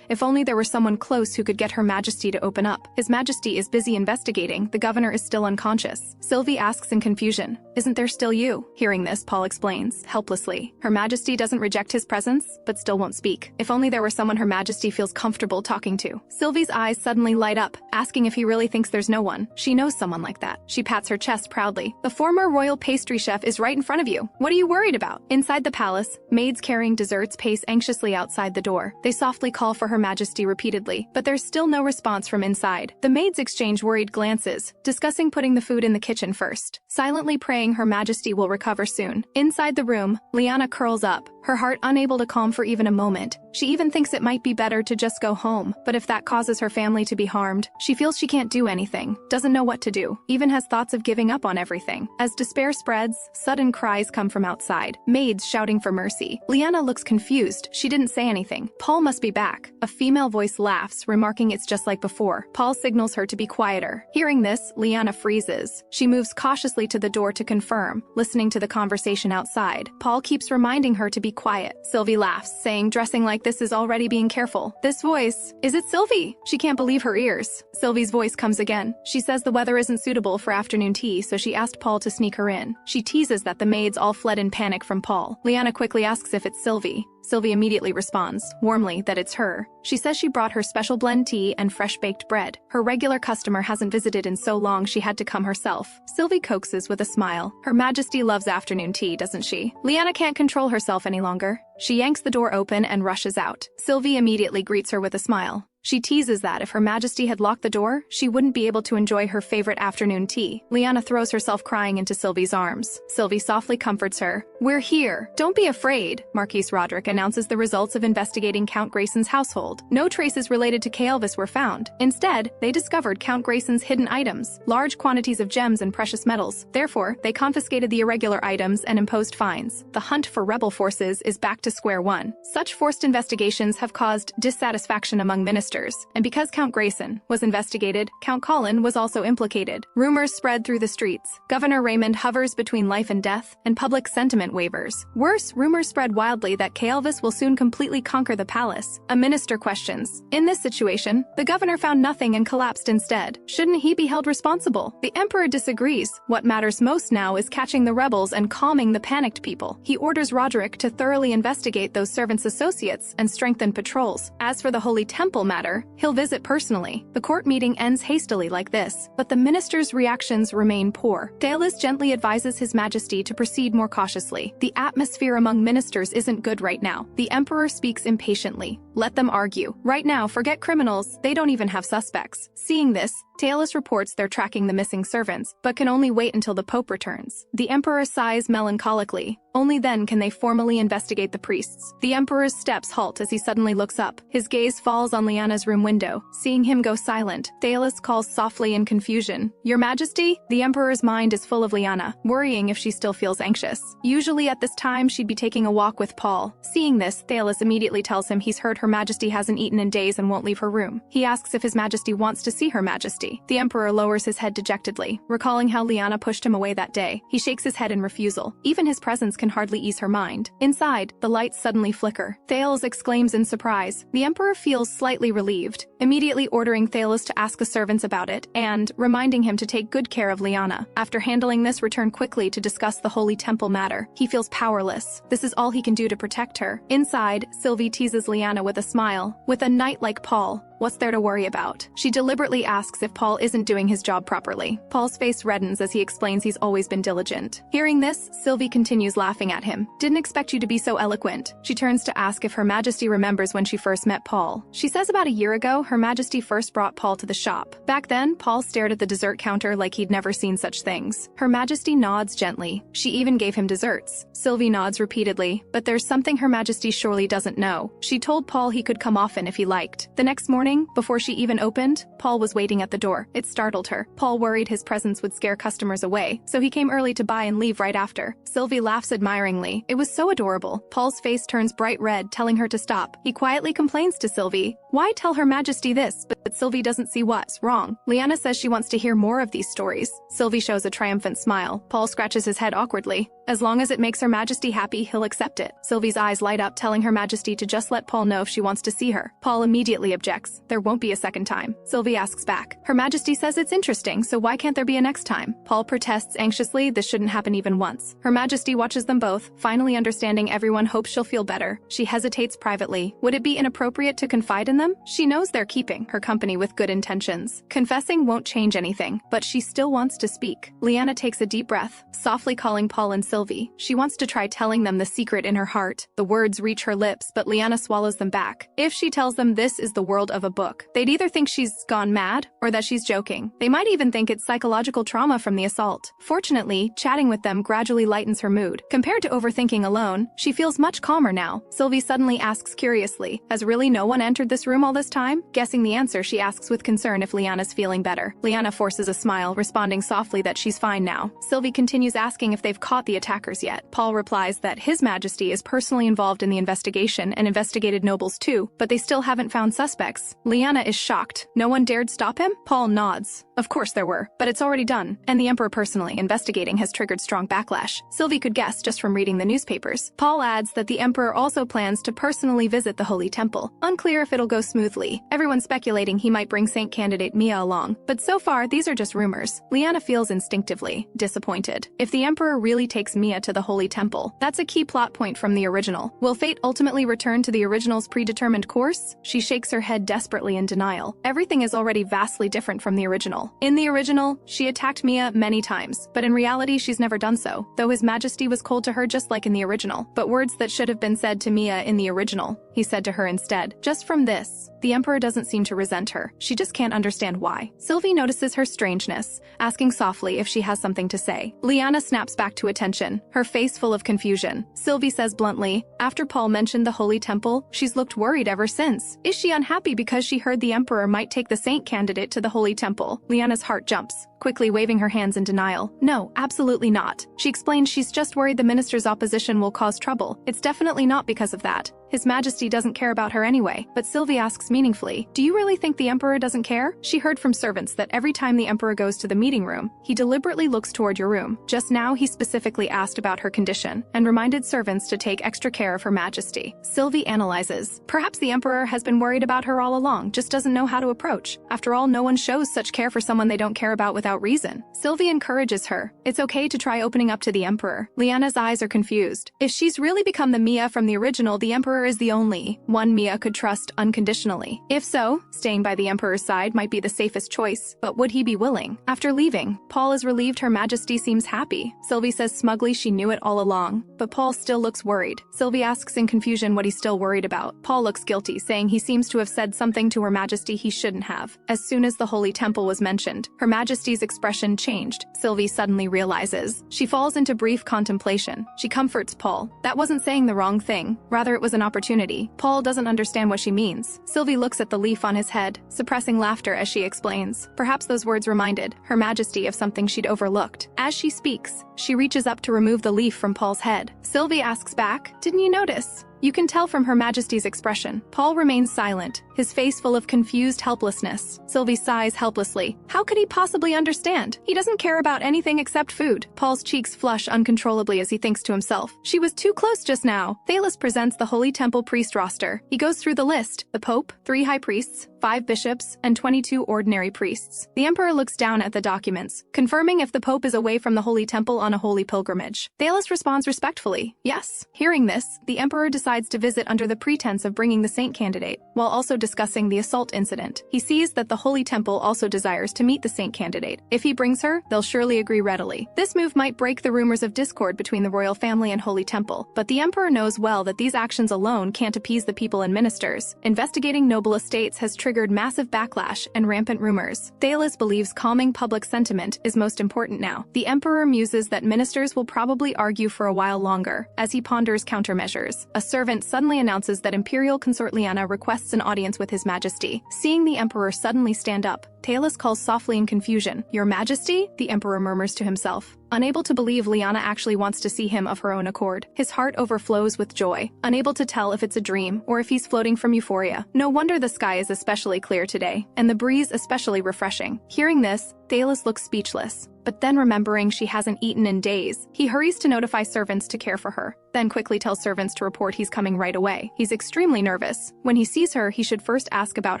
If only there were someone close who could get Her Majesty to open up. His Majesty is busy investigating. The governor is still unconscious. Sylvie asks in confusion, "Isn't there still you?" Hearing this, Paul explains, helplessly. Her Majesty doesn't reject his presence, but still won't speak. If only there were someone Her Majesty feels comfortable talking to. Sylvie's eyes suddenly light up, asking if he really thinks there's no one. She knows someone like that. She pats her chest proudly. "The former royal pastry chef is right in front of you. What are you worried about?" Inside the palace, maids carrying desserts pace anxiously outside the door. They softly call for Her Majesty repeatedly, but there's still no response from inside. The maids exchange worried glances, discussing putting the food in the kitchen first, silently praying Her Majesty will recover soon. Inside the room, Leanna curls up, her heart unable to calm for even a moment. She even thinks it might be better to just go home, but if that causes her family to be harmed, she feels she can't do anything, doesn't know what to do, even has thoughts of giving up on everything. As despair spreads, sudden cries come from outside, maids shouting for mercy. Leanna looks confused. She didn't say anything. Paul must be back. A female voice laughs, remarking it's just like before. Paul signals her to be quieter. Hearing this, Leanna freezes. She moves cautiously to the door to confirm, listening to the conversation outside. Paul keeps reminding her to be quiet. Sylvie laughs, saying dressing like this is already being careful. This voice, is it Sylvie? She can't believe her ears. Sylvie's voice comes again. She says the weather isn't suitable for afternoon tea, so she asked Paul to sneak her in. She teases that the maids all fled in panic from Paul. Leanna quickly asks if it's Sylvie. Sylvie immediately responds, warmly, that it's her. She says she brought her special blend tea and fresh-baked bread. Her regular customer hasn't visited in so long she had to come herself. Sylvie coaxes with a smile. Her Majesty loves afternoon tea, doesn't she? Leanna can't control herself any longer. She yanks the door open and rushes out. Sylvie immediately greets her with a smile. She teases that if Her Majesty had locked the door, she wouldn't be able to enjoy her favorite afternoon tea. Leanna throws herself crying into Sylvie's arms. Sylvie softly comforts her. "We're here. Don't be afraid." Marquise Roderick announces the results of investigating Count Grayson's household. No traces related to Elvis were found. Instead, they discovered Count Grayson's hidden items, large quantities of gems and precious metals. Therefore, they confiscated the irregular items and imposed fines. The hunt for rebel forces is back to square one. Such forced investigations have caused dissatisfaction among ministers. And because Count Grayson was investigated, Count Colin was also implicated. Rumors spread through the streets. Governor Raymond hovers between life and death, and public sentiment wavers. Worse, rumors spread wildly that Elvis will soon completely conquer the palace. A minister questions. In this situation, the governor found nothing and collapsed instead. Shouldn't he be held responsible? The emperor disagrees. What matters most now is catching the rebels and calming the panicked people. He orders Roderick to thoroughly investigate those servants' associates and strengthen patrols. As for the Holy Temple matter, he'll visit personally. The court meeting ends hastily like this, but the minister's reactions remain poor. Theolis gently advises His Majesty to proceed more cautiously. The atmosphere among ministers isn't good right now. The emperor speaks impatiently. Let them argue. Right now, forget criminals, they don't even have suspects. Seeing this, Theolis reports they're tracking the missing servants, but can only wait until the Pope returns. The emperor sighs melancholically. Only then can they formally investigate the priests. The emperor's steps halt as he suddenly looks up. His gaze falls on Leanna's room window. Seeing him go silent, Theolis calls softly in confusion. "Your Majesty?" The emperor's mind is full of Leanna, worrying if she still feels anxious. Usually at this time, she'd be taking a walk with Paul. Seeing this, Theolis immediately tells him he's heard Her Majesty hasn't eaten in days and won't leave her room. He asks if His Majesty wants to see Her Majesty. The emperor lowers his head dejectedly, recalling how Leanna pushed him away that day. He shakes his head in refusal. Even his presence can hardly ease her mind. Inside, the lights suddenly flicker. Theolis exclaims in surprise. The emperor feels slightly relieved, immediately ordering Theolis to ask the servants about it and reminding him to take good care of Leanna. After handling this, return quickly to discuss the Holy Temple matter. He feels powerless. This is all he can do to protect her. Inside, Sylvie teases Leanna with a smile. With a knight like Paul, what's there to worry about? She deliberately asks if Paul isn't doing his job properly. Paul's face reddens as he explains he's always been diligent. Hearing this, Sylvie continues laughing at him. "Didn't expect you to be so eloquent." She turns to ask if Her Majesty remembers when she first met Paul. She says about a year ago, Her Majesty first brought Paul to the shop. Back then, Paul stared at the dessert counter like he'd never seen such things. Her Majesty nods gently. She even gave him desserts. Sylvie nods repeatedly, but there's something Her Majesty surely doesn't know. She told Paul he could come often if he liked. The next morning, before she even opened, Paul was waiting at the door. It startled her. Paul worried his presence would scare customers away, so he came early to buy and leave right after. Sylvie laughs admiringly. It was so adorable. Paul's face turns bright red, telling her to stop. He quietly complains to Sylvie, Why tell Her Majesty this? But Sylvie doesn't see what's wrong. Leanna says she wants to hear more of these stories. Sylvie shows a triumphant smile. Paul scratches his head awkwardly. As long as it makes Her Majesty happy, he'll accept it. Sylvie's eyes light up, telling Her Majesty to just let Paul know if she wants to see her. Paul immediately objects. There won't be a second time. Sylvie asks back. Her Majesty says it's interesting, so why can't there be a next time? Paul protests anxiously this shouldn't happen even once. Her Majesty watches them both, finally understanding everyone hopes she'll feel better. She hesitates privately. Would it be inappropriate to confide in them? She knows they're keeping her company with good intentions. Confessing won't change anything, but she still wants to speak. Leanna takes a deep breath, softly calling Paul and Sylvie. She wants to try telling them the secret in her heart. The words reach her lips, but Leanna swallows them back. If she tells them this is the world of a book, they'd either think she's gone mad or that she's joking. They might even think it's psychological trauma from the assault. Fortunately, chatting with them gradually lightens her mood. Compared to overthinking alone, she feels much calmer now. Sylvie suddenly asks curiously, has really no one entered this room all this time? Guessing the answer, she asks with concern if Leanna's feeling better. Leanna forces a smile, responding softly that she's fine now. Sylvie continues asking if they've caught the attackers yet. Paul replies that His Majesty is personally involved in the investigation and investigated nobles too, but they still haven't found suspects. Leanna is shocked. No one dared stop him? Paul nods. Of course there were, but it's already done, and the Emperor personally investigating has triggered strong backlash. Sylvie could guess just from reading the newspapers. Paul adds that the Emperor also plans to personally visit the Holy Temple. Unclear if it'll go smoothly. Everyone's speculating he might bring Saint candidate Mia along, but so far these are just rumors. Leanna feels instinctively disappointed. If the Emperor really takes Mia to the Holy Temple, that's a key plot point from the original. Will fate ultimately return to the original's predetermined course? She shakes her head desperately in denial. Everything is already vastly different from the original. In the original, she attacked Mia many times, but in reality she's never done so, though His Majesty was cold to her just like in the original. But words that should have been said to Mia in the original, he said to her instead. Just from this, the Emperor doesn't seem to resent her. She just can't understand why. Sylvie notices her strangeness, asking softly if she has something to say. Leanna snaps back to attention, her face full of confusion. Sylvie says bluntly, after Paul mentioned the Holy Temple, she's looked worried ever since. Is she unhappy because she heard the Emperor might take the Saint candidate to the Holy Temple? Leanna's heart jumps, quickly waving her hands in denial. No, absolutely not. She explains she's just worried the minister's opposition will cause trouble. It's definitely not because of that. His Majesty doesn't care about her anyway. But Sylvie asks meaningfully, do you really think the Emperor doesn't care? She heard from servants that every time the Emperor goes to the meeting room, he deliberately looks toward your room. Just now he specifically asked about her condition and reminded servants to take extra care of Her Majesty. Sylvie analyzes. Perhaps the Emperor has been worried about her all along, just doesn't know how to approach. After all, no one shows such care for someone they don't care about without reason. Sylvie encourages her. It's okay to try opening up to the Emperor. Leanna's eyes are confused. If she's really become the Mia from the original, the Emperor is the only one Mia could trust unconditionally. If so, staying by the Emperor's side might be the safest choice, but would he be willing? After leaving, Paul is relieved Her Majesty seems happy. Sylvie says smugly she knew it all along, but Paul still looks worried. Sylvie asks in confusion what he's still worried about. Paul looks guilty, saying he seems to have said something to Her Majesty he shouldn't have. As soon as the Holy Temple was mentioned, Her Majesty's expression changed. Sylvie suddenly realizes. She falls into brief contemplation. She comforts Paul. That wasn't saying the wrong thing. Rather, it was an opportunity. Paul doesn't understand what she means. Sylvie looks at the leaf on his head, suppressing laughter as she explains. Perhaps those words reminded Her Majesty of something she'd overlooked. As she speaks, she reaches up to remove the leaf from Paul's head. Sylvie asks back, didn't you notice? You can tell from Her Majesty's expression. Paul remains silent, his face full of confused helplessness. Sylvie sighs helplessly. How could he possibly understand? He doesn't care about anything except food. Paul's cheeks flush uncontrollably as he thinks to himself. She was too close just now. Thalos presents the Holy Temple priest roster. He goes through the list. The Pope, 3 high priests, 5 bishops, and 22 ordinary priests. The Emperor looks down at the documents, confirming if the Pope is away from the Holy Temple on a holy pilgrimage. Thalos responds respectfully, yes. Hearing this, the Emperor decides to visit under the pretense of bringing the Saint candidate, while also discussing the assault incident. He sees that the Holy Temple also desires to meet the Saint candidate. If he brings her, they'll surely agree readily. This move might break the rumors of discord between the royal family and Holy Temple, but the Emperor knows well that these actions alone can't appease the people and ministers. Investigating noble estates has triggered massive backlash and rampant rumors. Thalos believes calming public sentiment is most important now. The Emperor muses that ministers will probably argue for a while longer, as he ponders countermeasures. A servant servant suddenly announces that Imperial Consort Leanna requests an audience with His Majesty. Seeing the Emperor suddenly stand up, Talus calls softly in confusion. "Your Majesty?" the Emperor murmurs to himself. Unable to believe Leanna actually wants to see him of her own accord, his heart overflows with joy, unable to tell if it's a dream or if he's floating from euphoria. No wonder the sky is especially clear today, and the breeze especially refreshing. Hearing this, Talus looks speechless. But then remembering she hasn't eaten in days, he hurries to notify servants to care for her, then quickly tells servants to report he's coming right away. He's extremely nervous. When he sees her, he should first ask about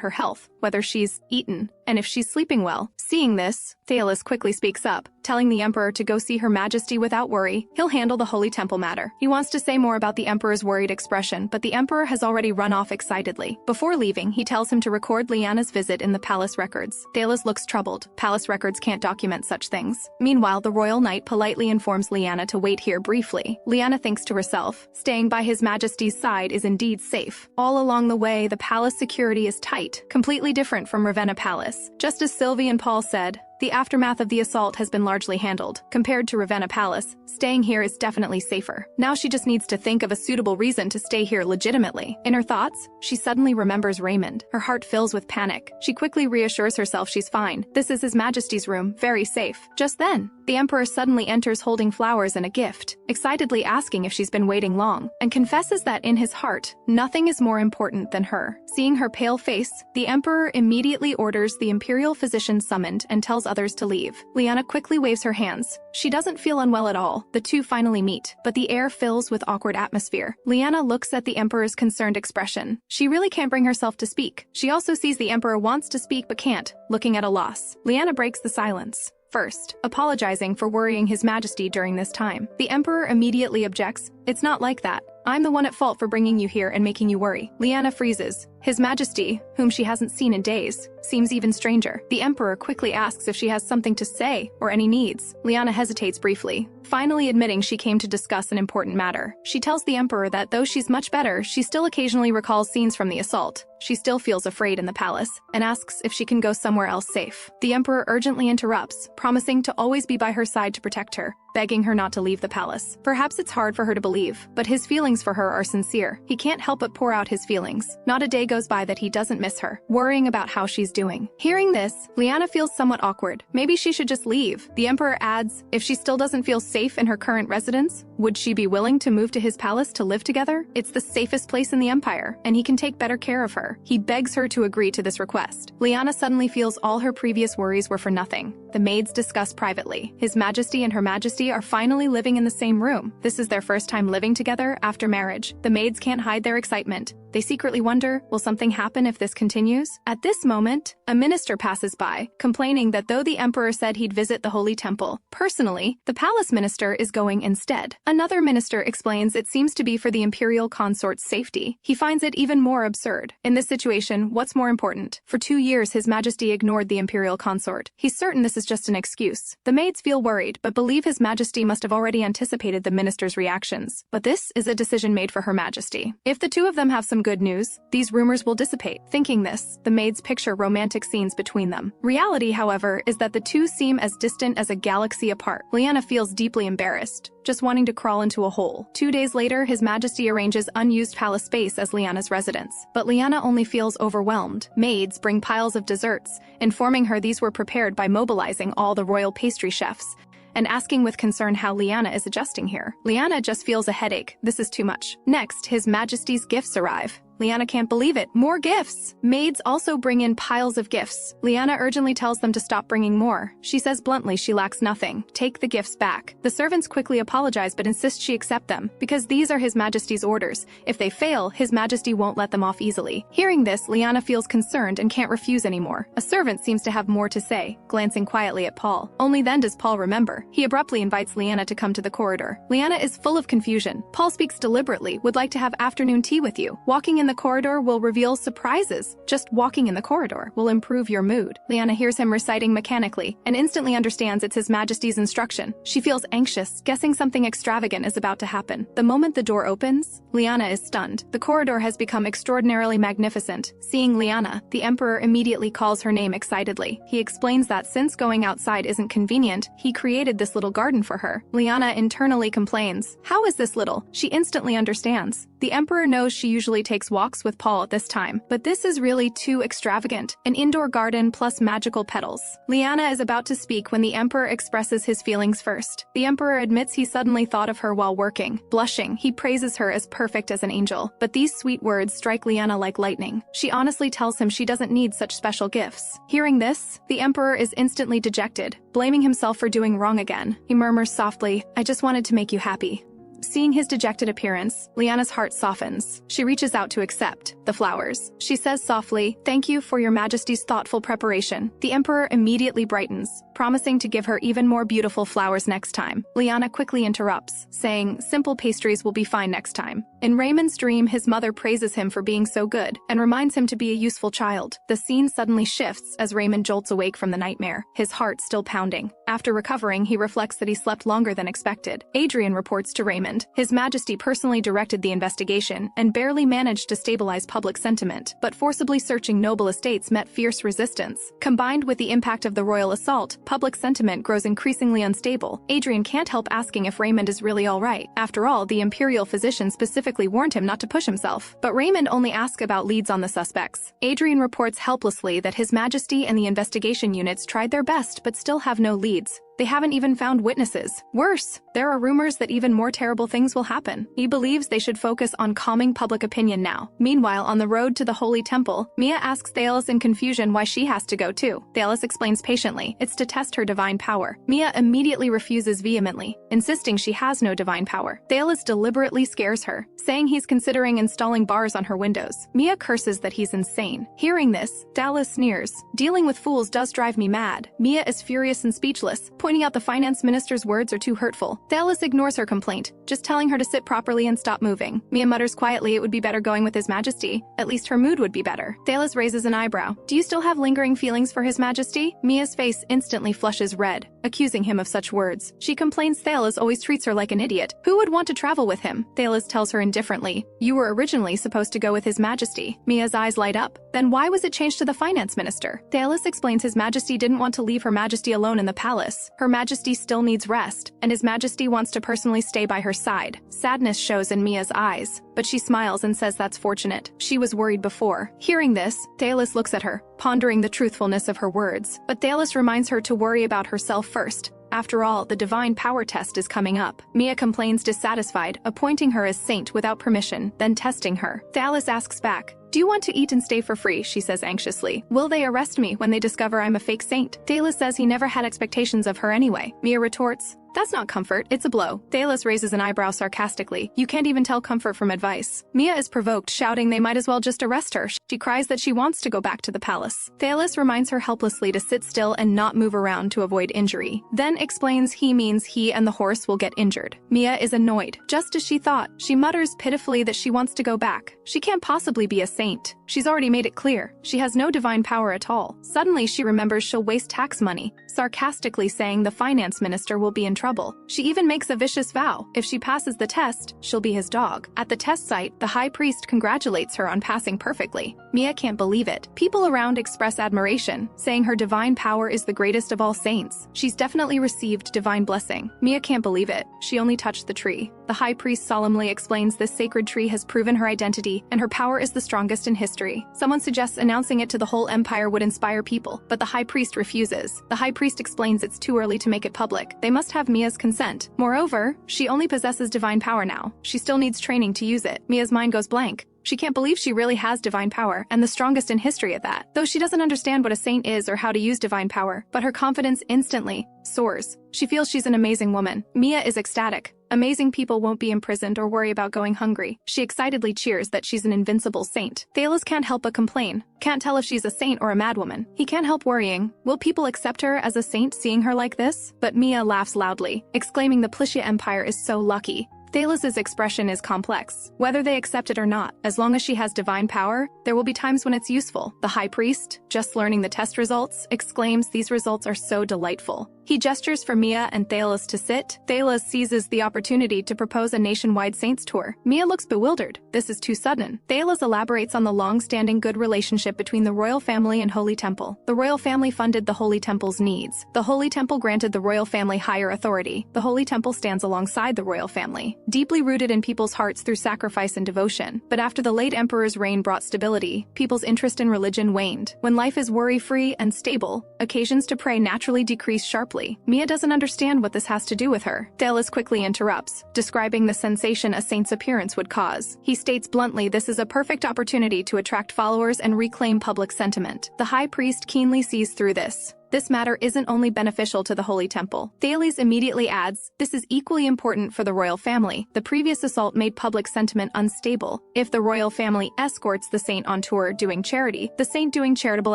her health, whether she's eaten, and if she's sleeping well. Seeing this, Talus quickly speaks up, telling the Emperor to go see Her Majesty without worry. He'll handle the Holy Temple matter. He wants to say more about the Emperor's worried expression, but the Emperor has already run off excitedly. Before leaving, he tells him to record Leanna's visit in the palace records. Talus looks troubled. Palace records can't document such things. Meanwhile, the royal knight politely informs Leanna to wait here briefly. Leanna thinks to herself, staying by His Majesty's side is indeed safe. All along the way, the palace security is tight, completely different from Ravenna Palace. Just as Sylvie and Paul said, the aftermath of the assault has been largely handled. Compared to Ravenna Palace, staying here is definitely safer. Now she just needs to think of a suitable reason to stay here legitimately. In her thoughts, she suddenly remembers Raymond. Her heart fills with panic. She quickly reassures herself she's fine. This is His Majesty's room, very safe. Just then, the Emperor suddenly enters holding flowers and a gift, excitedly asking if she's been waiting long, and confesses that in his heart, nothing is more important than her. Seeing her pale face, the Emperor immediately orders the Imperial physician summoned and tells others to leave. Leanna quickly waves her hands. She doesn't feel unwell at all. The two finally meet, but the air fills with awkward atmosphere. Leanna looks at the Emperor's concerned expression. She really can't bring herself to speak. She also sees the Emperor wants to speak but can't, looking at a loss. Leanna breaks the silence. First, apologizing for worrying His Majesty during this time. The Emperor immediately objects. "It's not like that. I'm the one at fault for bringing you here and making you worry." Leanna freezes. His Majesty, whom she hasn't seen in days, seems even stranger. The Emperor quickly asks if she has something to say or any needs. Leanna hesitates briefly, finally admitting she came to discuss an important matter. She tells the Emperor that though she's much better, she still occasionally recalls scenes from the assault. She still feels afraid in the palace, and asks if she can go somewhere else safe. The Emperor urgently interrupts, promising to always be by her side to protect her, begging her not to leave the palace. Perhaps it's hard for her to believe, but his feelings for her are sincere. He can't help but pour out his feelings. Not a day goes by that he doesn't miss her, worrying about how she's doing. Hearing this, Leanna feels somewhat awkward. Maybe she should just leave. The Emperor adds, if she still doesn't feel safe in her current residence, would she be willing to move to his palace to live together? It's the safest place in the Empire, and he can take better care of her. He begs her to agree to this request. Leanna suddenly feels all her previous worries were for nothing. The maids discuss privately. His Majesty and Her Majesty are finally living in the same room. This is their first time living together after marriage. The maids can't hide their excitement. They secretly wonder, will something happen if this continues? At this moment, a minister passes by, complaining that though the Emperor said he'd visit the Holy Temple personally, the palace minister is going instead. Another minister explains it seems to be for the Imperial Consort's safety. He finds it even more absurd. In this situation, what's more important? For 2 years, His Majesty ignored the Imperial Consort. He's certain this is just an excuse. The maids feel worried, but believe His Majesty must have already anticipated the minister's reactions. But this is a decision made for Her Majesty. If the two of them have some good news, these rumors will dissipate. Thinking this, the maids picture romantic scenes between them. Reality, however, is that the two seem as distant as a galaxy apart. Leanna feels deeply embarrassed, just wanting to crawl into a hole. 2 days later, His Majesty arranges unused palace space as Leanna's residence. But Leanna only feels overwhelmed. Maids bring piles of desserts, informing her these were prepared by mobilizing all the royal pastry chefs, and asking with concern how Leanna is adjusting here. Leanna just feels a headache. This is too much. Next, His Majesty's gifts arrive. Leanna can't believe it. More gifts! Maids also bring in piles of gifts. Leanna urgently tells them to stop bringing more. She says bluntly she lacks nothing. Take the gifts back. The servants quickly apologize but insist she accept them, because these are His Majesty's orders. If they fail, His Majesty won't let them off easily. Hearing this, Leanna feels concerned and can't refuse anymore. A servant seems to have more to say, glancing quietly at Paul. Only then does Paul remember. He abruptly invites Leanna to come to the corridor. Leanna is full of confusion. Paul speaks deliberately, would like to have afternoon tea with you. Walking in the the corridor will reveal surprises. Just walking in the corridor will improve your mood. Leanna hears him reciting mechanically and instantly understands it's His Majesty's instruction. She feels anxious, guessing something extravagant is about to happen. The moment the door opens, Leanna is stunned. The corridor has become extraordinarily magnificent. Seeing Leanna, the Emperor immediately calls her name excitedly. He explains that since going outside isn't convenient, he created this little garden for her. Leanna internally complains, "How is this little?" She instantly understands. The Emperor knows she usually takes walks with Paul at this time, but this is really too extravagant. An indoor garden plus magical petals. Leanna is about to speak when the Emperor expresses his feelings first. The Emperor admits he suddenly thought of her while working. Blushing, he praises her as perfect as an angel. But these sweet words strike Leanna like lightning. She honestly tells him she doesn't need such special gifts. Hearing this, the Emperor is instantly dejected, blaming himself for doing wrong again. He murmurs softly, "I just wanted to make you happy." Seeing his dejected appearance, Leanna's heart softens. She reaches out to accept the flowers. She says softly, "Thank you for your Majesty's thoughtful preparation." The Emperor immediately brightens, promising to give her even more beautiful flowers next time. Leanna quickly interrupts, saying, "Simple pastries will be fine next time." In Raymond's dream, his mother praises him for being so good and reminds him to be a useful child. The scene suddenly shifts as Raymond jolts awake from the nightmare, his heart still pounding. After recovering, he reflects that he slept longer than expected. Adrian reports to Raymond. His Majesty personally directed the investigation and barely managed to stabilize public sentiment, but forcibly searching noble estates met fierce resistance. Combined with the impact of the royal assault, public sentiment grows increasingly unstable. Adrian can't help asking if Raymond is really all right. After all, the imperial physician specifically warned him not to push himself. But Raymond only asks about leads on the suspects. Adrian reports helplessly that His Majesty and the investigation units tried their best but still have no leads. They haven't even found witnesses. Worse, there are rumors that even more terrible things will happen. He believes they should focus on calming public opinion now. Meanwhile, on the road to the Holy Temple, Mia asks Thalos in confusion why she has to go too. Thalos explains patiently, it's to test her divine power. Mia immediately refuses vehemently, insisting she has no divine power. Thalos deliberately scares her, saying he's considering installing bars on her windows. Mia curses that he's insane. Hearing this, Thalos sneers, "Dealing with fools does drive me mad." Mia is furious and speechless, pointing out the finance minister's words are too hurtful. Thalos ignores her complaint, just telling her to sit properly and stop moving. Mia mutters quietly it would be better going with His Majesty. At least her mood would be better. Thalos raises an eyebrow. "Do you still have lingering feelings for His Majesty?" Mia's face instantly flushes red, accusing him of such words. She complains Thalos always treats her like an idiot. Who would want to travel with him? Thalos tells her indifferently, "You were originally supposed to go with His Majesty." Mia's eyes light up. Then why was it changed to the finance minister? Thalos explains His Majesty didn't want to leave Her Majesty alone in the palace. Her Majesty still needs rest, and His Majesty wants to personally stay by her side. Sadness shows in Mia's eyes, but she smiles and says that's fortunate. She was worried before. Hearing this, Thalos looks at her, pondering the truthfulness of her words. But Thalos reminds her to worry about herself first. After all, the divine power test is coming up. Mia complains dissatisfied, appointing her as saint without permission, then testing her. Thalos asks back, "Do you want to eat and stay for free?" she says anxiously. "Will they arrest me when they discover I'm a fake saint?" Thalos says he never had expectations of her anyway. Mia retorts, "That's not comfort, it's a blow." Thalos raises an eyebrow sarcastically. "You can't even tell comfort from advice." Mia is provoked, shouting they might as well just arrest her. She cries that she wants to go back to the palace. Thalos reminds her helplessly to sit still and not move around to avoid injury, then explains he means he and the horse will get injured. Mia is annoyed, just as she thought. She mutters pitifully that she wants to go back. She can't possibly be a saint. She's already made it clear. She has no divine power at all. Suddenly she remembers she'll waste tax money, sarcastically saying the finance minister will be in trouble. She even makes a vicious vow. If she passes the test, she'll be his dog. At the test site, the high priest congratulates her on passing perfectly. Mia can't believe it. People around express admiration, saying her divine power is the greatest of all saints. She's definitely received divine blessing. Mia can't believe it. She only touched the tree. The high priest solemnly explains this sacred tree has proven her identity, and her power is the strongest in history. Someone suggests announcing it to the whole empire would inspire people, but the high priest refuses. The high priest explains it's too early to make it public. They must have Mia's consent. Moreover, she only possesses divine power now. She still needs training to use it. Mia's mind goes blank. She can't believe she really has divine power, and the strongest in history at that. Though she doesn't understand what a saint is or how to use divine power, but her confidence instantly soars. She feels she's an amazing woman. Mia is ecstatic. Amazing people won't be imprisoned or worry about going hungry. She excitedly cheers that she's an invincible saint. Thalos can't help but complain. Can't tell if she's a saint or a madwoman. He can't help worrying. Will people accept her as a saint seeing her like this? But Mia laughs loudly, exclaiming the Plyssia Empire is so lucky. Thalas's expression is complex, whether they accept it or not. As long as she has divine power, there will be times when it's useful. The High Priest, just learning the test results, exclaims these results are so delightful. He gestures for Mia and Thalas to sit. Thalas seizes the opportunity to propose a nationwide Saints tour. Mia looks bewildered. This is too sudden. Thalas elaborates on the long-standing good relationship between the royal family and Holy Temple. The royal family funded the Holy Temple's needs. The Holy Temple granted the royal family higher authority. The Holy Temple stands alongside the royal family, deeply rooted in people's hearts through sacrifice and devotion. But after the late emperor's reign brought stability, people's interest in religion waned. When life is worry-free and stable, occasions to pray naturally decrease sharply. Mia doesn't understand what this has to do with her. Thalas quickly interrupts, describing the sensation a saint's appearance would cause. He states bluntly this is a perfect opportunity to attract followers and reclaim public sentiment. The High Priest keenly sees through this. This matter isn't only beneficial to the Holy Temple. Thales immediately adds, this is equally important for the royal family. The previous assault made public sentiment unstable. If the royal family escorts the saint on tour doing charity, the saint doing charitable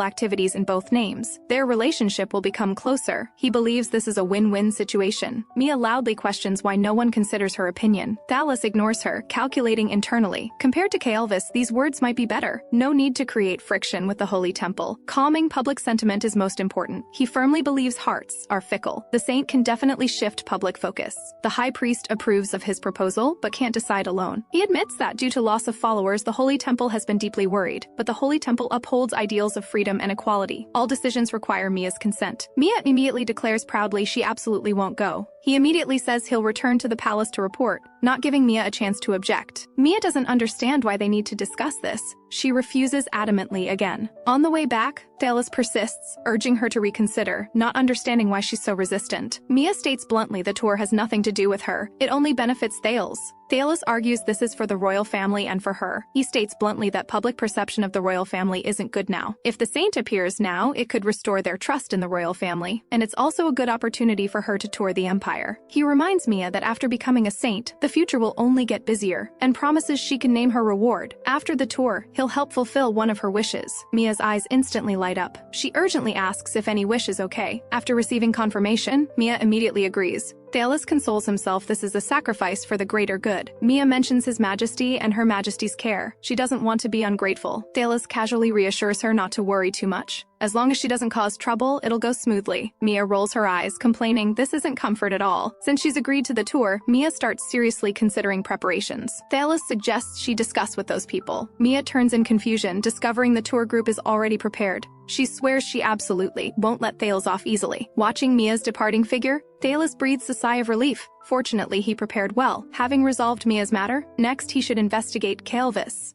activities in both names, their relationship will become closer. He believes this is a win-win situation. Mia loudly questions why no one considers her opinion. Thalas ignores her, calculating internally. Compared to Kaelvis, these words might be better. No need to create friction with the Holy Temple. Calming public sentiment is most important. He firmly believes hearts are fickle. The saint can definitely shift public focus. The High Priest approves of his proposal, but can't decide alone. He admits that due to loss of followers, the Holy Temple has been deeply worried, but the Holy Temple upholds ideals of freedom and equality. All decisions require Mia's consent. Mia immediately declares proudly she absolutely won't go. He immediately says he'll return to the palace to report, not giving Mia a chance to object. Mia doesn't understand why they need to discuss this. She refuses adamantly again. On the way back, Thalas persists, urging her to reconsider, not understanding why she's so resistant. Mia states bluntly the tour has nothing to do with her. It only benefits Thales. Thalas argues this is for the royal family and for her. He states bluntly that public perception of the royal family isn't good now. If the saint appears now, it could restore their trust in the royal family, and it's also a good opportunity for her to tour the empire. He reminds Mia that after becoming a saint, the future will only get busier, and promises she can name her reward. After the tour, he'll help fulfill one of her wishes. Mia's eyes instantly light up. She urgently asks if any wish is okay. After receiving confirmation, Mia immediately agrees. Thalas consoles himself this is a sacrifice for the greater good. Mia mentions His Majesty and Her Majesty's care. She doesn't want to be ungrateful. Thalas casually reassures her not to worry too much. As long as she doesn't cause trouble, it'll go smoothly. Mia rolls her eyes, complaining this isn't comfort at all. Since she's agreed to the tour, Mia starts seriously considering preparations. Thalas suggests she discuss with those people. Mia turns in confusion, discovering the tour group is already prepared. She swears she absolutely won't let Thales off easily. Watching Mia's departing figure, Thalas breathes a sigh of relief. Fortunately, he prepared well, having resolved Mia's matter. Next, he should investigate Kaelvis.